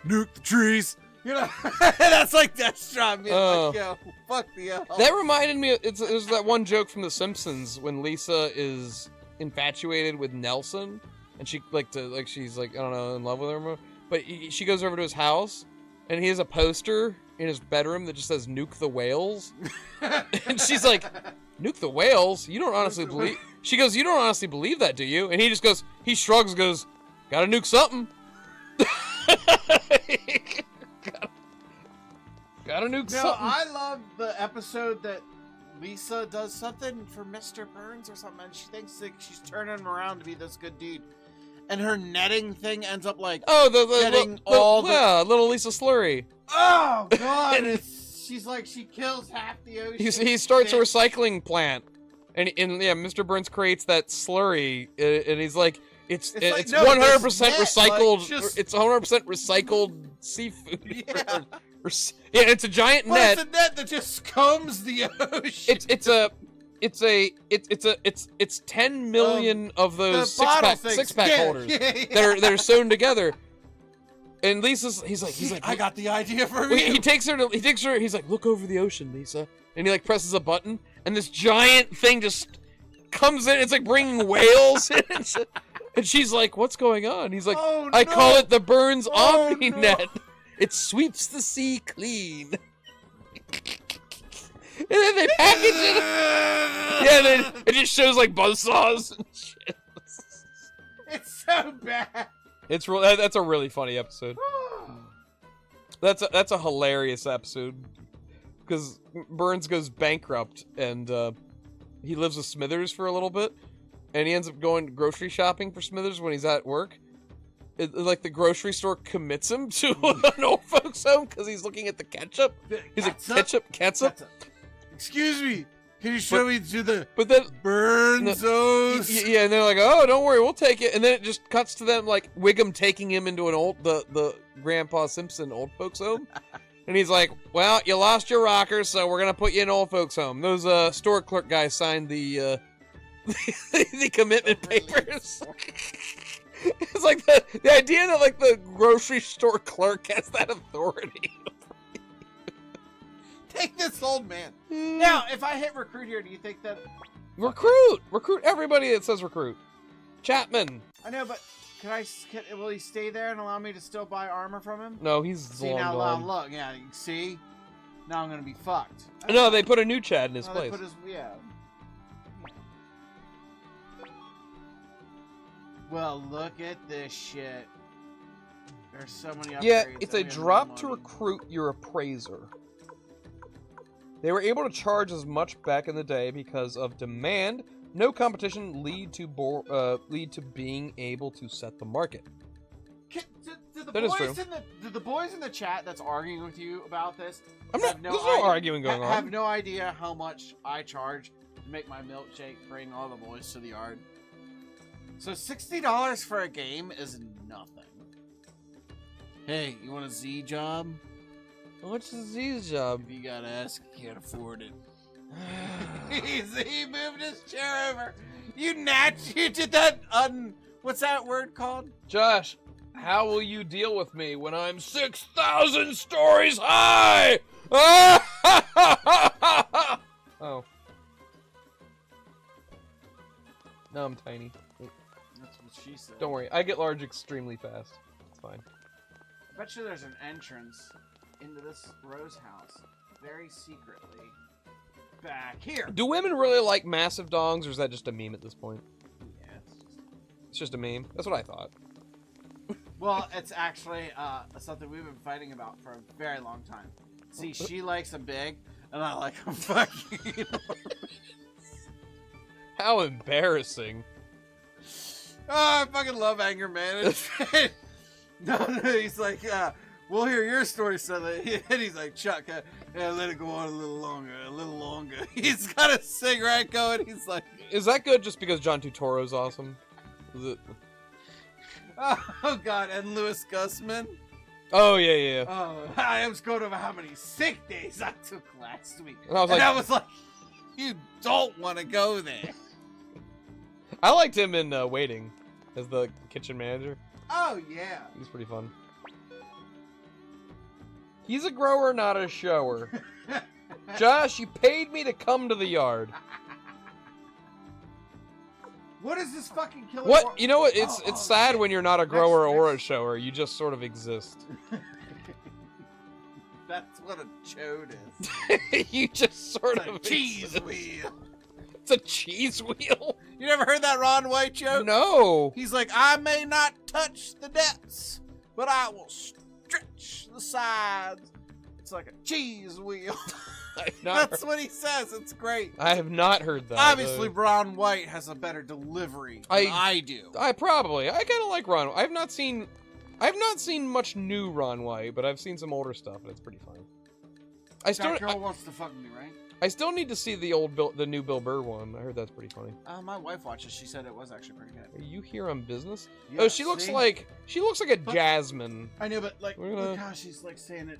nuke the trees. You know, that's like Deathstrike being like, yo, fuck the elves. That reminded me, there's that one joke from The Simpsons when Lisa is infatuated with Nelson, and she's like, I don't know, in love with him, but she goes over to his house, and he has a poster in his bedroom that just says "Nuke the Whales," and she's like, "Nuke the whales? You don't honestly believe?" She goes, "You don't honestly believe that, do you?" And he just goes, he shrugs, goes, "Gotta nuke something." Gotta nuke No, something. I love the episode that Lisa does something for Mr. Burns or something, and she thinks like she's turning him around to be this good dude. And her netting thing ends up like getting all the little Lisa Slurry. oh god, she's like she kills half the ocean. He starts a recycling plant, and yeah, Mr. Burns creates that slurry, and he's like, it's 100% recycled. Like, it's 100% recycled seafood. Yeah. Yeah, it's a giant But net. it's a net that just combs the ocean. It's 10 million of those six pack yeah, holders yeah. that are sewn together. And Lisa's he's like I got the idea for Well, you. he takes her. He's like, look over the ocean, Lisa, and he like presses a button, and this giant thing just comes in. It's like bringing whales in, and she's like, what's going on? He's like, Oh, I no. call it the Burns Oh, Omni no. Net. It sweeps the sea clean. And then they package it. Yeah, then it just shows like buzzsaws and shit. It's so bad. It's real. That's a really funny episode. That's a hilarious episode because Burns goes bankrupt and he lives with Smithers for a little bit, and he ends up going grocery shopping for Smithers when he's at work. Like the grocery store commits him to an old folks home because he's looking at the ketchup. He's like, ketchup. Excuse me. Can you show me to the But then Burnsos? yeah, and they're like, oh, don't worry, we'll take it. And then it just cuts to them like Wiggum taking him into the Grandpa Simpson old folks home. And he's like, well, you lost your rocker, so we're gonna put you in old folks home. Those store clerk guys signed the the commitment papers. It's like the idea that like the grocery store clerk has that authority. Take this old man. Now, if I hit recruit here, do you think that... Recruit everybody that says recruit. Chapman. I know, but will he stay there and allow me to still buy armor from him? No, he's See, long now gone. look, yeah, you see? Now I'm gonna be fucked. No, they put a new Chad in his No, place. they put his, yeah. Well, look at this shit. There's so many upgrades. Yeah, it's and a we have no drop to money. recruit your appraiser. They were able to charge as much back in the day because of demand. No competition lead to being able to set the market. Do That is true. the boys in the chat that's arguing with you about this? I'm not. have There's no arguing going on. Have no idea how much I charge to make my milkshake bring all the boys to the yard. So $60 for a game is nothing. Hey, you want a Z job? What's the Z's job? If you gotta ask, you can't afford it. He moved his chair over. You did that what's that word called? Josh, how will you deal with me when I'm 6,000 stories high? Oh. No, I'm tiny. That's what she said. Don't worry, I get large extremely fast. It's fine. I bet you there's an entrance into this Rose house, very secretly, back here. Do women really like massive dongs, or is that just a meme at this point? Yeah, It's just a meme. That's what I thought. well, it's actually something we've been fighting about for a very long time. See, she likes them big, and I like them fucking. How embarrassing. Oh, I fucking love anger management. no, he's like, we'll hear your story, son. And he's like, Chuck, let it go on a little longer, a little longer. He's got a cigarette going. He's like, Is that good just because John Turturro's awesome? Is it? oh god, and Louis Gussman. Oh, yeah. Oh, I was going over how many sick days I took last week. And I was like, you don't want to go there. I liked him in Waiting as the kitchen manager. Oh, yeah. He's pretty fun. He's a grower, not a shower. Josh, you paid me to come to the yard. What is this fucking killer? What? You know what? It's sad shit. when you're not a grower or a shower. You just sort of exist. That's what a chode is. You just sort It's a of cheese exist. wheel. It's a cheese wheel? You never heard that Ron White joke? No. He's like, I may not touch the depths, but I will stretch the sides. It's like a cheese wheel. That's what he says. It's great. I have not heard that. Obviously, Ron White has a better delivery than I do. I kind of like Ron. I've not seen much new Ron White, but I've seen some older stuff, and it's pretty fun. That girl wants to fuck me, right? I still need to see the new Bill Burr one. I heard that's pretty funny. My wife watches. She said it was actually pretty good. Are you here on business? Yeah, Oh, she looks like a Jasmine. I know, but like, We're gonna- look how she's like saying it.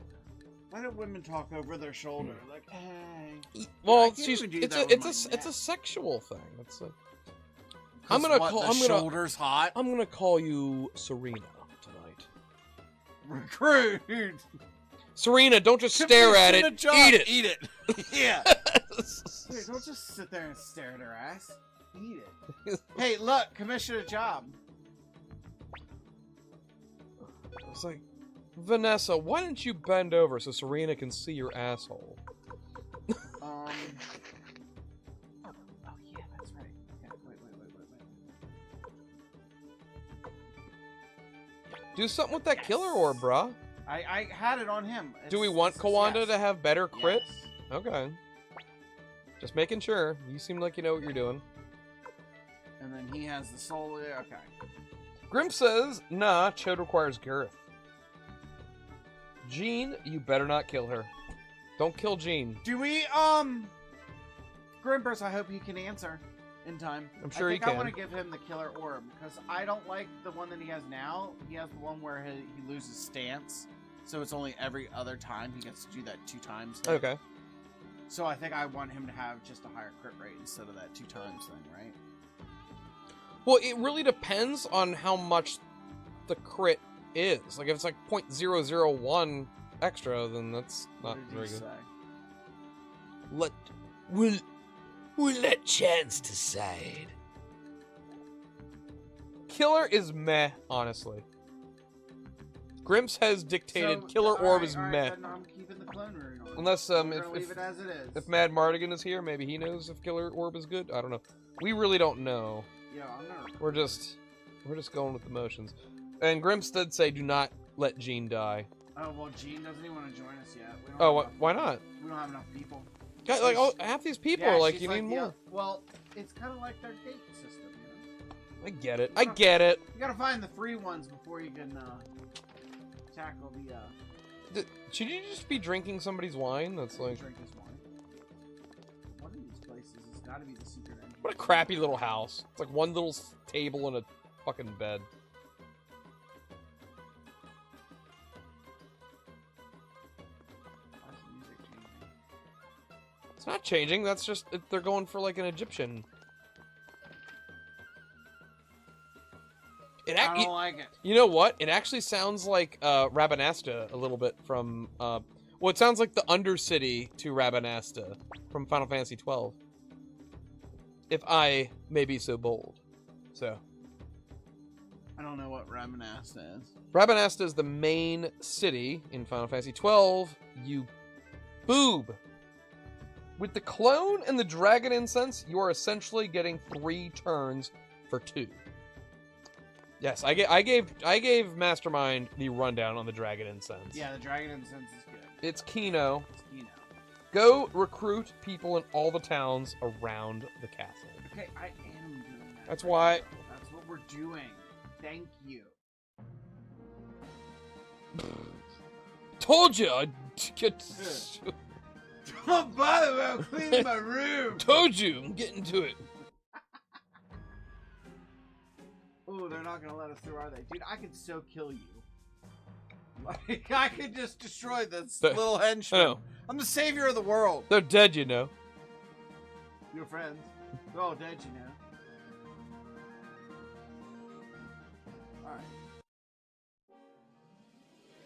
Why don't women talk over their shoulder? Like, hey. Well, I can't even do that with my it's a neck. sexual thing. It's like Shoulder's hot. I'm gonna call you Serena tonight. Recruit. Serena, don't just stare at it. Eat it. Eat it. Yeah. Wait, don't just sit there and stare at her ass. Eat it. Hey, look, commission a job. It's like, Vanessa, why don't you bend over so Serena can see your asshole? Oh yeah, that's right. Yeah, wait. Do something with that killer orb, bruh. I had it on him. Do we want Kawanda to have better crit? Yes. Okay. Just making sure. You seem like you know what you're doing. And then he has the soul there. Okay. Grim says, nah, Chode requires girth. Jean, you better not kill her. Don't kill Jean. Do we, Grimpers, I hope he can answer in time. I'm sure he I can. want to give him the killer orb, because I don't like the one that he has now. He has the one where he loses stance, so it's only every other time he gets to do that 2 times. Okay. So I think I want him to have just a higher crit rate instead of that 2 times thing, right? Well, it really depends on how much the crit is. Like, if it's like 0.001 extra, then that's not What did very he good. say? We'll let chance decide. Killer is meh, honestly. Grimps has dictated So, killer orb is alright, meh. then I'm keeping the clone rune on. Unless We're gonna leave it as it is. if Mad Mardigan is here, maybe he knows if killer orb is good. I don't know. We really don't know. Yeah, I'm not. We're just going with the motions. And Grimps did say, "Do not let Jean die." Oh well, Gene doesn't even want to join us yet. We don't Oh, have enough why people. not? We don't have enough people. God, like, oh, half these people Yeah, are like, she's you need the more. well, it's kind of like their gate system, you know. I get it. I get it. You gotta find the free ones before you can tackle the. Should you just be drinking somebody's wine? That's like, drink this wine. One of these places has got to be the secret engine. what a crappy little house. It's like one little table and a fucking bed. Why is the music changing? It's not changing. That's just they're going for like an Egyptian. I don't like it. You know what? It actually sounds like Rabanasta a little bit from well, it sounds like the Undercity to Rabanasta from Final Fantasy 12. if I may be so bold. So, I don't know what Rabanasta is. Rabanasta is the main city in Final Fantasy XII. You boob. With the clone and the dragon incense, you are essentially getting 3 turns for 2. Yes, I gave Mastermind the rundown on the dragon incense. Yeah, the dragon incense is good. It's Kino. It's, you know. Go recruit people in all the towns around the castle. Okay, I am doing that. That's right why- now. That's what we're doing. Thank you. Told you I'd get... Oh, by the way, I'm cleaning my room. Told you, I'm getting to it. Oh, they're not gonna let us through, are they? Dude, I could so kill you. Like, I could just destroy this The- little I henchman. know. I'm the savior of the world. They're dead, you know. Your friends. They're all dead, you know. Alright.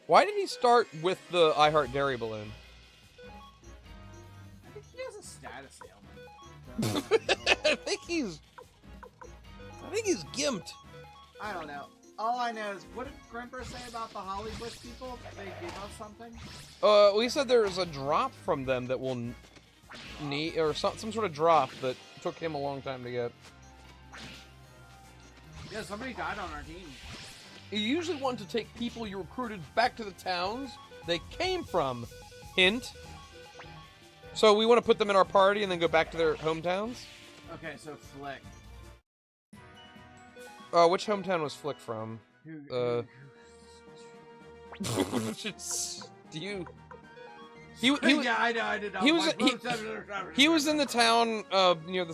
Why did he start with the I Heart Dairy balloon? I think he has a status ailment. I think he's gimped. I don't know. All I know is, what did Grimper say about the Hollywood people? They gave us something? We said there's a drop from them that will need, or some sort of drop that took him a long time to get. Yeah, somebody died on our team. You usually want to take people you recruited back to the towns they came from. Hint. So we want to put them in our party and then go back to their hometowns? Okay, so Flick. Which hometown was Flick from? Do you... Yeah, I know. he was- He was in the town near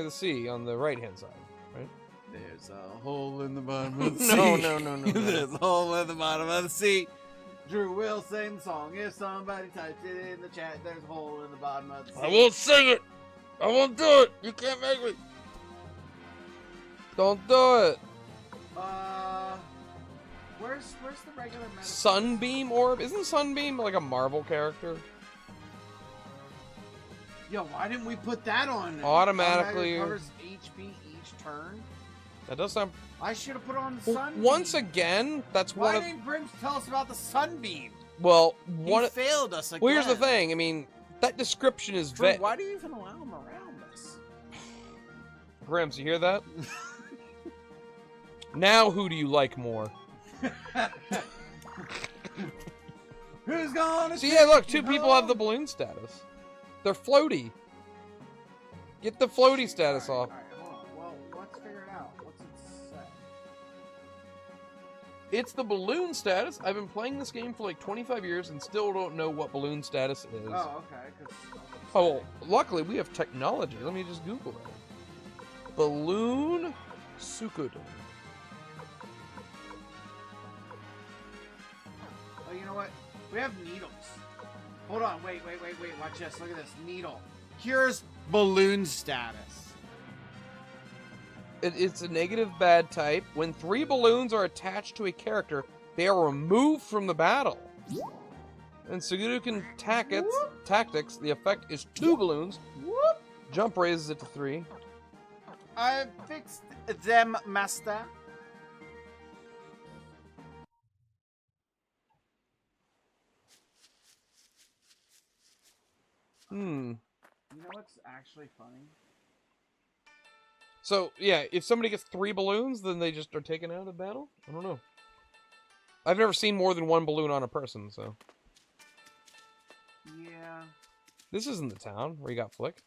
the sea on the right-hand side, right? There's a hole in the bottom of the No, sea. no. There's a hole in the bottom of the sea. Drew will sing the song. If somebody types it in the chat, there's a hole in the bottom of the sea. I won't sing it! I won't do it! You can't make me! Don't do it! Where's the regular medicine? Sunbeam Orb? Isn't Sunbeam like a Marvel character? Yo, why didn't we put that on? Automatically- Covers HP each turn. That does sound... I should have put on the sunbeam. Once again, that's one Why of... didn't Brims tell us about the sunbeam? Well, He one... failed us again. Well, here's the thing. I mean, that description is Drew, vague. why do you even allow him around us? Grims, you hear that? Now who do you like more? Who's gonna See, yeah, look, take 2 you people have the home? balloon status. They're floaty. Get the floaty status off. Alright, hold on. Well, let's figure it out. What's it say? It's the balloon status. I've been playing this game for like 25 years and still don't know what balloon status is. Oh, okay. 'Cause- Oh, well, luckily we have technology. Let me just Google it. Balloon Suikoden. Oh, you know what? We have needles. Hold on. Wait. Watch this. Look at this. Needle. Cures balloon status. It's a negative bad type. When 3 balloons are attached to a character, they are removed from the battle. In Suikoden Tactics, the effect is 2 balloons. Whoop! Jump raises it to 3. I fixed them, master. You know what's actually funny? So, yeah, if somebody gets 3 balloons, then they just are taken out of battle? I don't know. I've never seen more than 1 balloon on a person, so... Yeah. This isn't the town where you got Flick.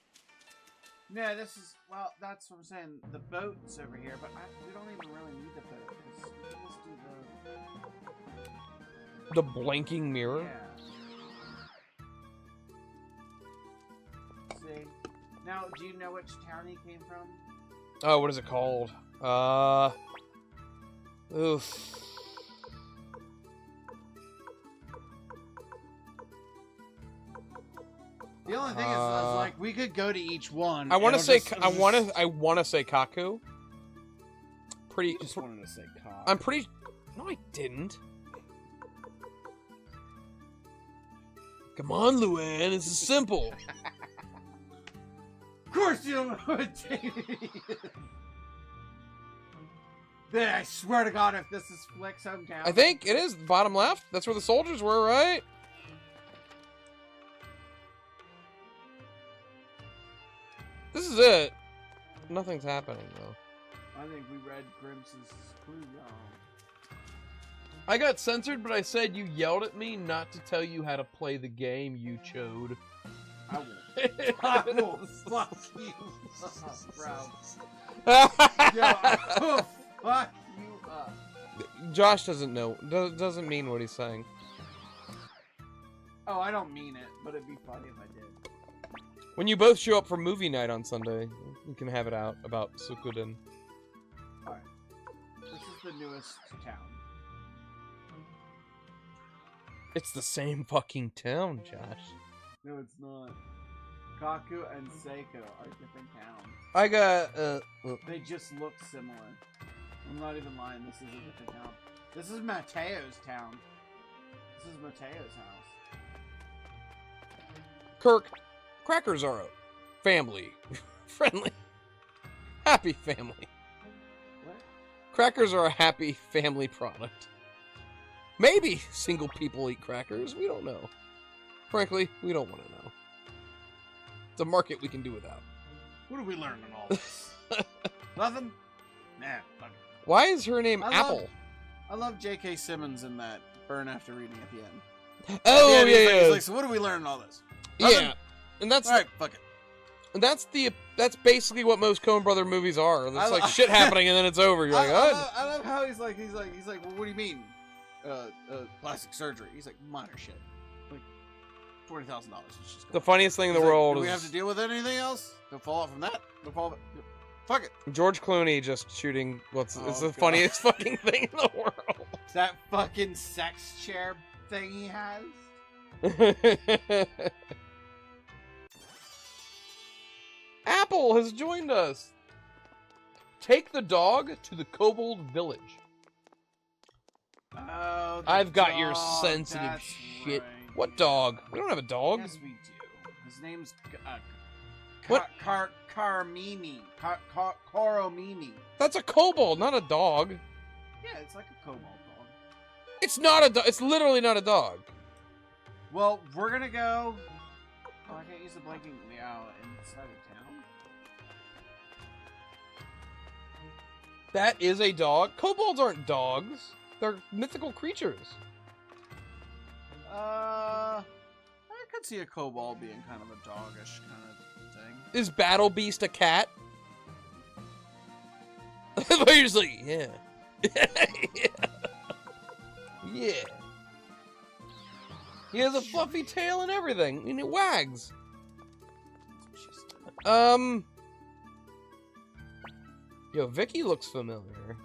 No, this is, well, that's what I'm saying. The boat's over here, but we don't even really need the boat. 'Cause we can just do The blinking mirror. Yeah. See? Now, do you know which town he came from? Oh, what is it called? Oof. The only thing is like, we could go to each one. I want to and say it'll just- I want to say Kaku. Pretty. You just wanted to say cock. I'm pretty. No, I didn't. Come on, Luann. This is simple. Of course you don't know what dignity is. Then I swear to God, if this is Flick's hometown. I think it is bottom left. That's where the soldiers were, right? This is it. Nothing's happening, though. I think we read Grims's clue wrong. I got censored, but I said you yelled at me not to tell you how to play the game, you chode. I will. I will fuck you up, bro. Yo, I will fuck you up. Josh doesn't know. Doesn't mean what he's saying. Oh, I don't mean it, but it'd be funny if I did. When you both show up for movie night on Sunday, we can have it out about Suikoden. Alright. This is the newest town. It's the same fucking town, Josh. No, it's not. Kaku and Seiko are different towns. I got, They just look similar. I'm not even lying, this is a different town. This is Mateo's town. This is Mateo's house. Kirk, crackers are a family. Friendly. Happy family. What? Crackers are a happy family product. Maybe single people eat crackers. We don't know. Frankly, we don't want to know. It's a market we can do without. What did we learn in all this? Nothing? Nah, fuck it. Why is her name Apple? I love J.K. Simmons in that Burn After Reading at the end. Oh, At the end, yeah. he's like, so what did we learn in all this? Nothing? Yeah. And that's Alright, fuck it. and that's basically what most Coen Brother movies are. There's I like lo- shit happening and then it's over. You're like, I love how he's like, well, what do you mean? Plastic surgery. He's like, minor shit. Like, $40,000. Let's just go. the funniest thing in the He's like, world do we is have to deal with anything else? Don't fall out from that? Don't fall out. Fuck it. George Clooney just shooting it's Oh, the God. funniest fucking thing in the world. That fucking sex chair thing he has. Apple has joined us. Take the dog to the Kobold Village. Oh, the I've got your dog, sensitive that's shit. right. What dog? We don't have a dog. Yes, we do. His name's What? Carmini. Coromini. That's a kobold, not a dog. Yeah, it's like a kobold dog. It's not a dog. It's literally not a dog. Well, we're gonna go. Oh, I can't use the blinking meow inside of town. That is a dog. Kobolds aren't dogs. They're mythical creatures. I could see a kobold being kind of a doggish kind of thing. Is Battle Beast a cat? You're just like, yeah. Yeah. He has a fluffy tail and everything, and it wags. Yo, Vicky looks familiar.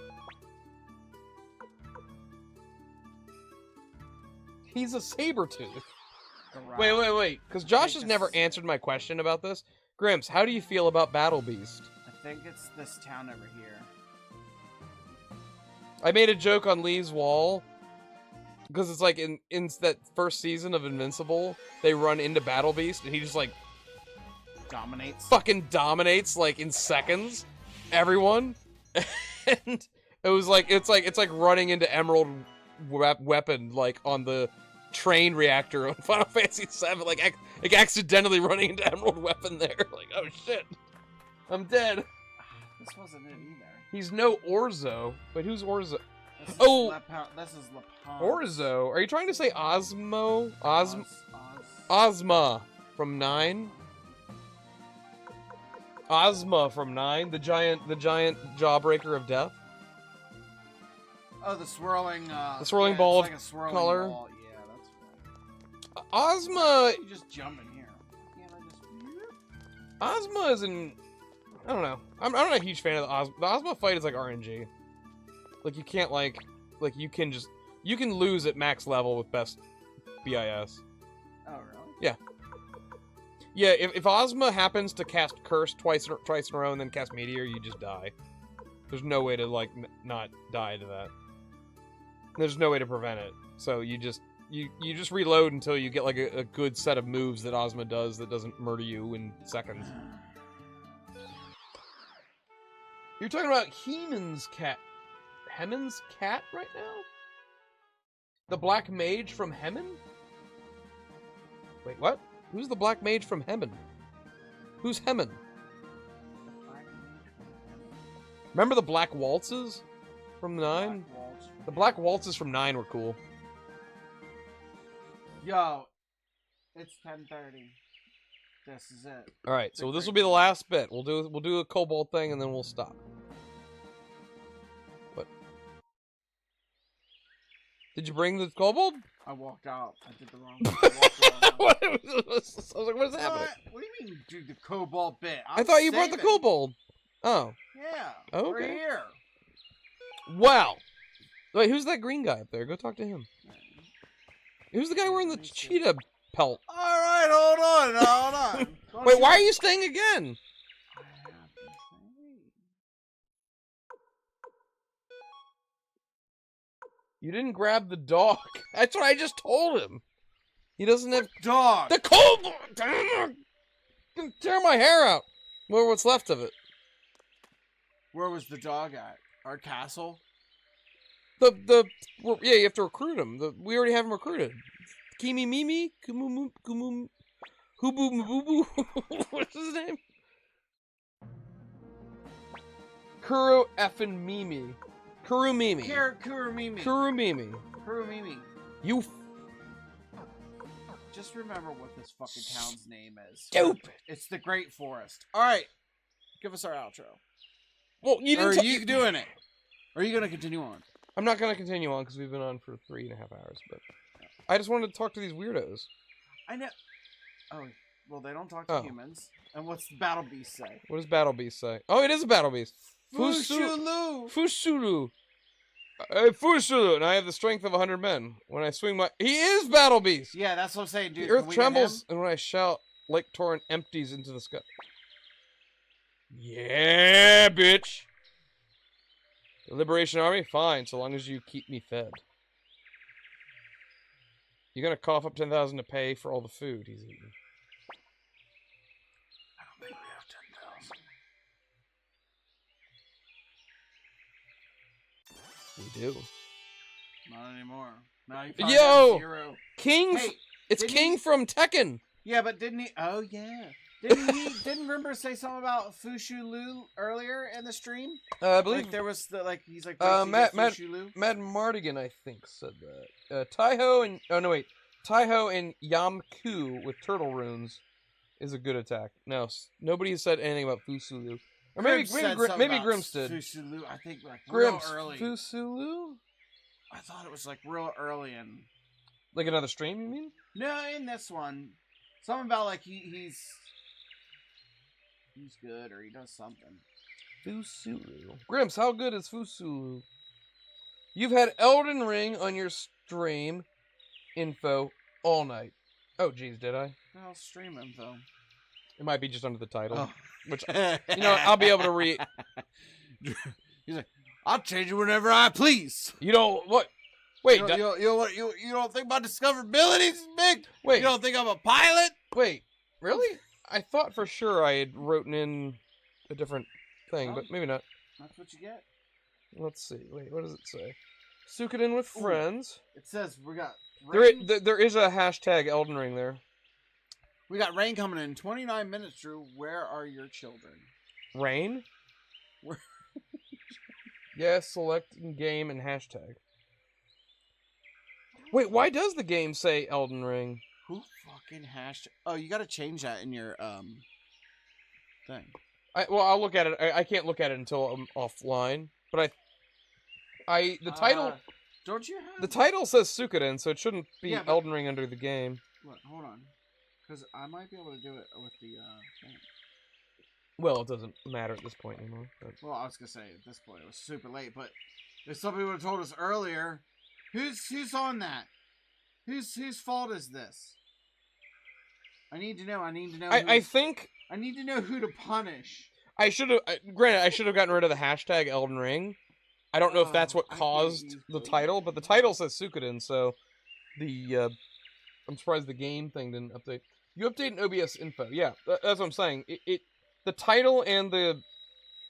He's a saber-tooth. Wait. Because Josh has never answered my question about this. Grimps, how do you feel about Battle Beast? I think it's this town over here. I made a joke on Lee's wall. Because it's like in that first season of Invincible, they run into Battle Beast, and he just like Dominates. fucking dominates like in seconds everyone. And it was like it's like running into Emerald Weapon like on the train reactor on Final Fantasy VII, like accidentally running into Emerald Weapon there. Like, oh shit, I'm dead. This wasn't it either. He's no Orzo. Wait, who's Orzo? This is Oh! this is Lapon. Orzo? Are you trying to say Osmo? Oz. Ozma from 9? Ozma from 9, the giant jawbreaker of death. Oh, the swirling. The swirling ball it's like a swirling color. Ball. Yeah, that's right. Ozma You just jump in here. Can't I just? Ozma is in. I don't know. I'm not a huge fan of the Ozma. The Ozma fight is like RNG. Like you can't like you can lose at max level with best BIS. Oh really? Yeah. Yeah. If Ozma happens to cast Curse twice in a row and then cast Meteor, you just die. There's no way to like not die to that. There's no way to prevent it. So you just reload until you get like a good set of moves that Ozma does that doesn't murder you in seconds. You're talking about Heman's cat. Heman's cat right now? The black mage from Heman? Wait, what? Who's the black mage from Heman? Who's Heman? Remember the black waltzes from 9? The black waltzes from 9 were cool. Yo, it's 10:30. This is it. All right, so this will be the last bit. We'll do a kobold thing and then we'll stop. What? Did you bring the kobold? I walked out. I did the wrong thing. I walked around. I was like, what is happening? What do you mean, dude? The cobalt bit? I thought you brought the saving. kobold. Oh. Yeah. Okay. We're here. Wow. Wait, who's that green guy up there? Go talk to him. Who's the guy wearing the cheetah pelt? All right, hold on. Wait, why are you staying again? You didn't grab the dog. That's what I just told him. He doesn't have dog. the kobold. Gonna tear my hair out. Well, what's left of it? Where was the dog at? Our castle? Yeah, you have to recruit him. We already have him recruited. Kimi Mimi? Hubu Mabubu? What's his name? Kuro effin' Mimi. Kuru Mimi. Kuru Mimi. Kuru Mimi. Kuru Mimi. You just remember what this fucking town's name is. Stupid. It's the Great Forest. All right. Give us our outro. Well, you didn't. Or are you doing it? Or are you gonna continue on? I'm not gonna continue on because we've been on for 3.5 hours. But I just wanted to talk to these weirdos. I know. Oh, well, they don't talk to humans. And what's the Battle Beast say? What does Battle Beast say? Oh, it is a Battle Beast. Fushulu. Fusulu. Fusulu, and I have the strength of 100 men. When I swing my... He is Battle Beast! Yeah, that's what I'm saying, dude. The earth trembles, and when I shout, Lake Torrent empties into the sky. Yeah, bitch! The Liberation Army? Fine, so long as you keep me fed. You're gonna cough up 10,000 to pay for all the food he's eating. I don't think we have 10,000. We do. Not anymore. Now you probably Yo! have 0. King! Hey, it's King from Tekken! Yeah, but didn't he... Oh, yeah. Didn't Rimber say something about Fushulu earlier in the stream? I believe like there was the he's like Matt Fushulu. Mardigan I think said that. Taiho and Yamku with turtle runes is a good attack. No, nobody said anything about Fusulu. Or maybe Grims did. Fushulu, I think like Grims real early. Fusulu? I thought it was like real early in like another stream, you mean? No, in this one. Something about like he's good or he does something. Fusulu. Grims, how good is Fusulu? You've had Elden Ring on your stream info all night. Oh, geez, did I? Well, stream info. It might be just under the title. Oh. Which, I'll be able to read. He's like, I'll change it whenever I please. You don't, what? Wait. You don't think my discoverability is big? Wait. You don't think I'm a pilot? Wait, really? I thought for sure I had written in a different thing, but maybe not. That's what you get. Let's see. Wait, what does it say? Suikoden with friends. It says we got rain. There is a hashtag Elden Ring there. We got rain coming in 29 minutes, Drew. Where are your children? Rain? Where? Yes, select in game and hashtag. Wait, why does the game say Elden Ring? Who fucking hashtag? Oh, you got to change that in your thing. Well, I'll look at it. I can't look at it until I'm offline. But the title. Don't you have The title says Suikoden, so it shouldn't be Yeah, but- Elden Ring under the game. What? Hold on, because I might be able to do it with the thing. Well, it doesn't matter at this point anymore. But... Well, I was gonna say at this point it was super late, but if somebody would have told us earlier, who's on that? Whose fault is this? I need to know. I need to know. I think I need to know who to punish. I should have. Granted, I should have gotten rid of the hashtag Elden Ring. I don't know if that's what I caused can't use the both. title, but the title says Suikoden, so the I'm surprised the game thing didn't update. You update an OBS info, yeah. That's what I'm saying. The title and the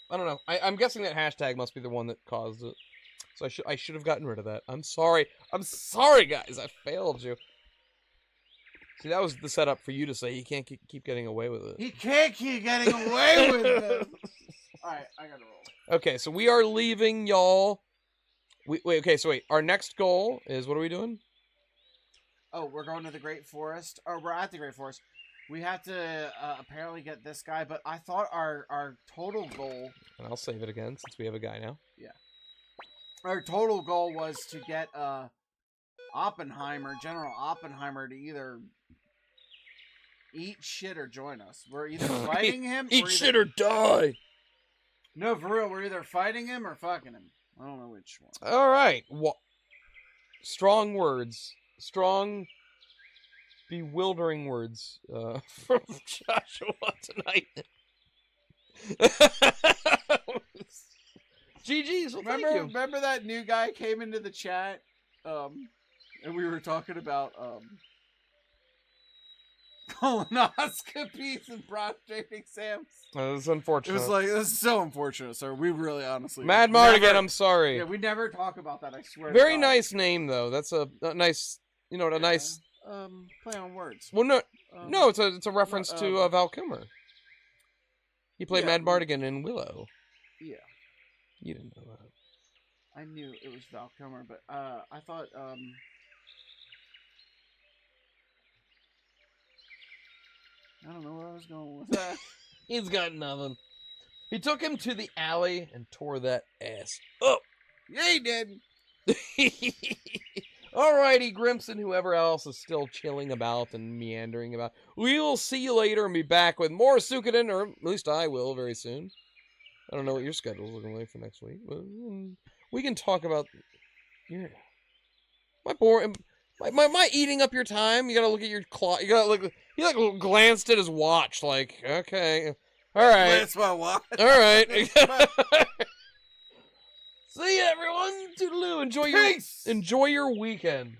I don't know. I'm guessing that hashtag must be the one that caused it. So I should have gotten rid of that. I'm sorry. I'm sorry, guys. I failed you. See, that was the setup for you to say he can't keep getting away with it. He can't keep getting away with it. All right, I gotta roll. Okay, so we are leaving, y'all. Wait. Okay, so wait. Our next goal is, what are we doing? Oh, we're going to the Great Forest. Or we're at the Great Forest. We have to apparently get this guy, but I thought our total goal... And I'll save it again, since we have a guy now. Yeah. Our total goal was to get General Oppenheimer, to either eat shit or join us. We're either fighting him... Eat shit or die! No, for real. We're either fighting him or fucking him. I don't know which one. All right. Strong words. Strong, bewildering words from Joshua tonight. GG's. Well, thank you. Remember that new guy came into the chat, and we were talking about colonoscopies and prostate exams. That's unfortunate. It was like, this is so unfortunate, sir. We really honestly... Mad Mardigan, I'm sorry. Yeah, we never talk about that, I swear. Very to God. nice name, though. That's a nice, nice... play on words. Well, no, it's a reference to Val Kilmer. He played Mad Mardigan in Willow. Yeah. You didn't know that. I knew it was Val Kilmer, but I thought, I don't know where I was going with that. He's got nothing. He took him to the alley and tore that ass up. Yeah, he did. Alrighty, Grimps and whoever else is still chilling about and meandering about. We will see you later and be back with more Suikoden, or at least I will very soon. I don't know what your schedule's looking like for next week, but we can talk about your... My eating up your time. You gotta look at your clock. You gotta look. He like glanced at his watch. Like, okay, all right. That's my watch. All right. See ya, everyone. Toodaloo. Enjoy your weekend.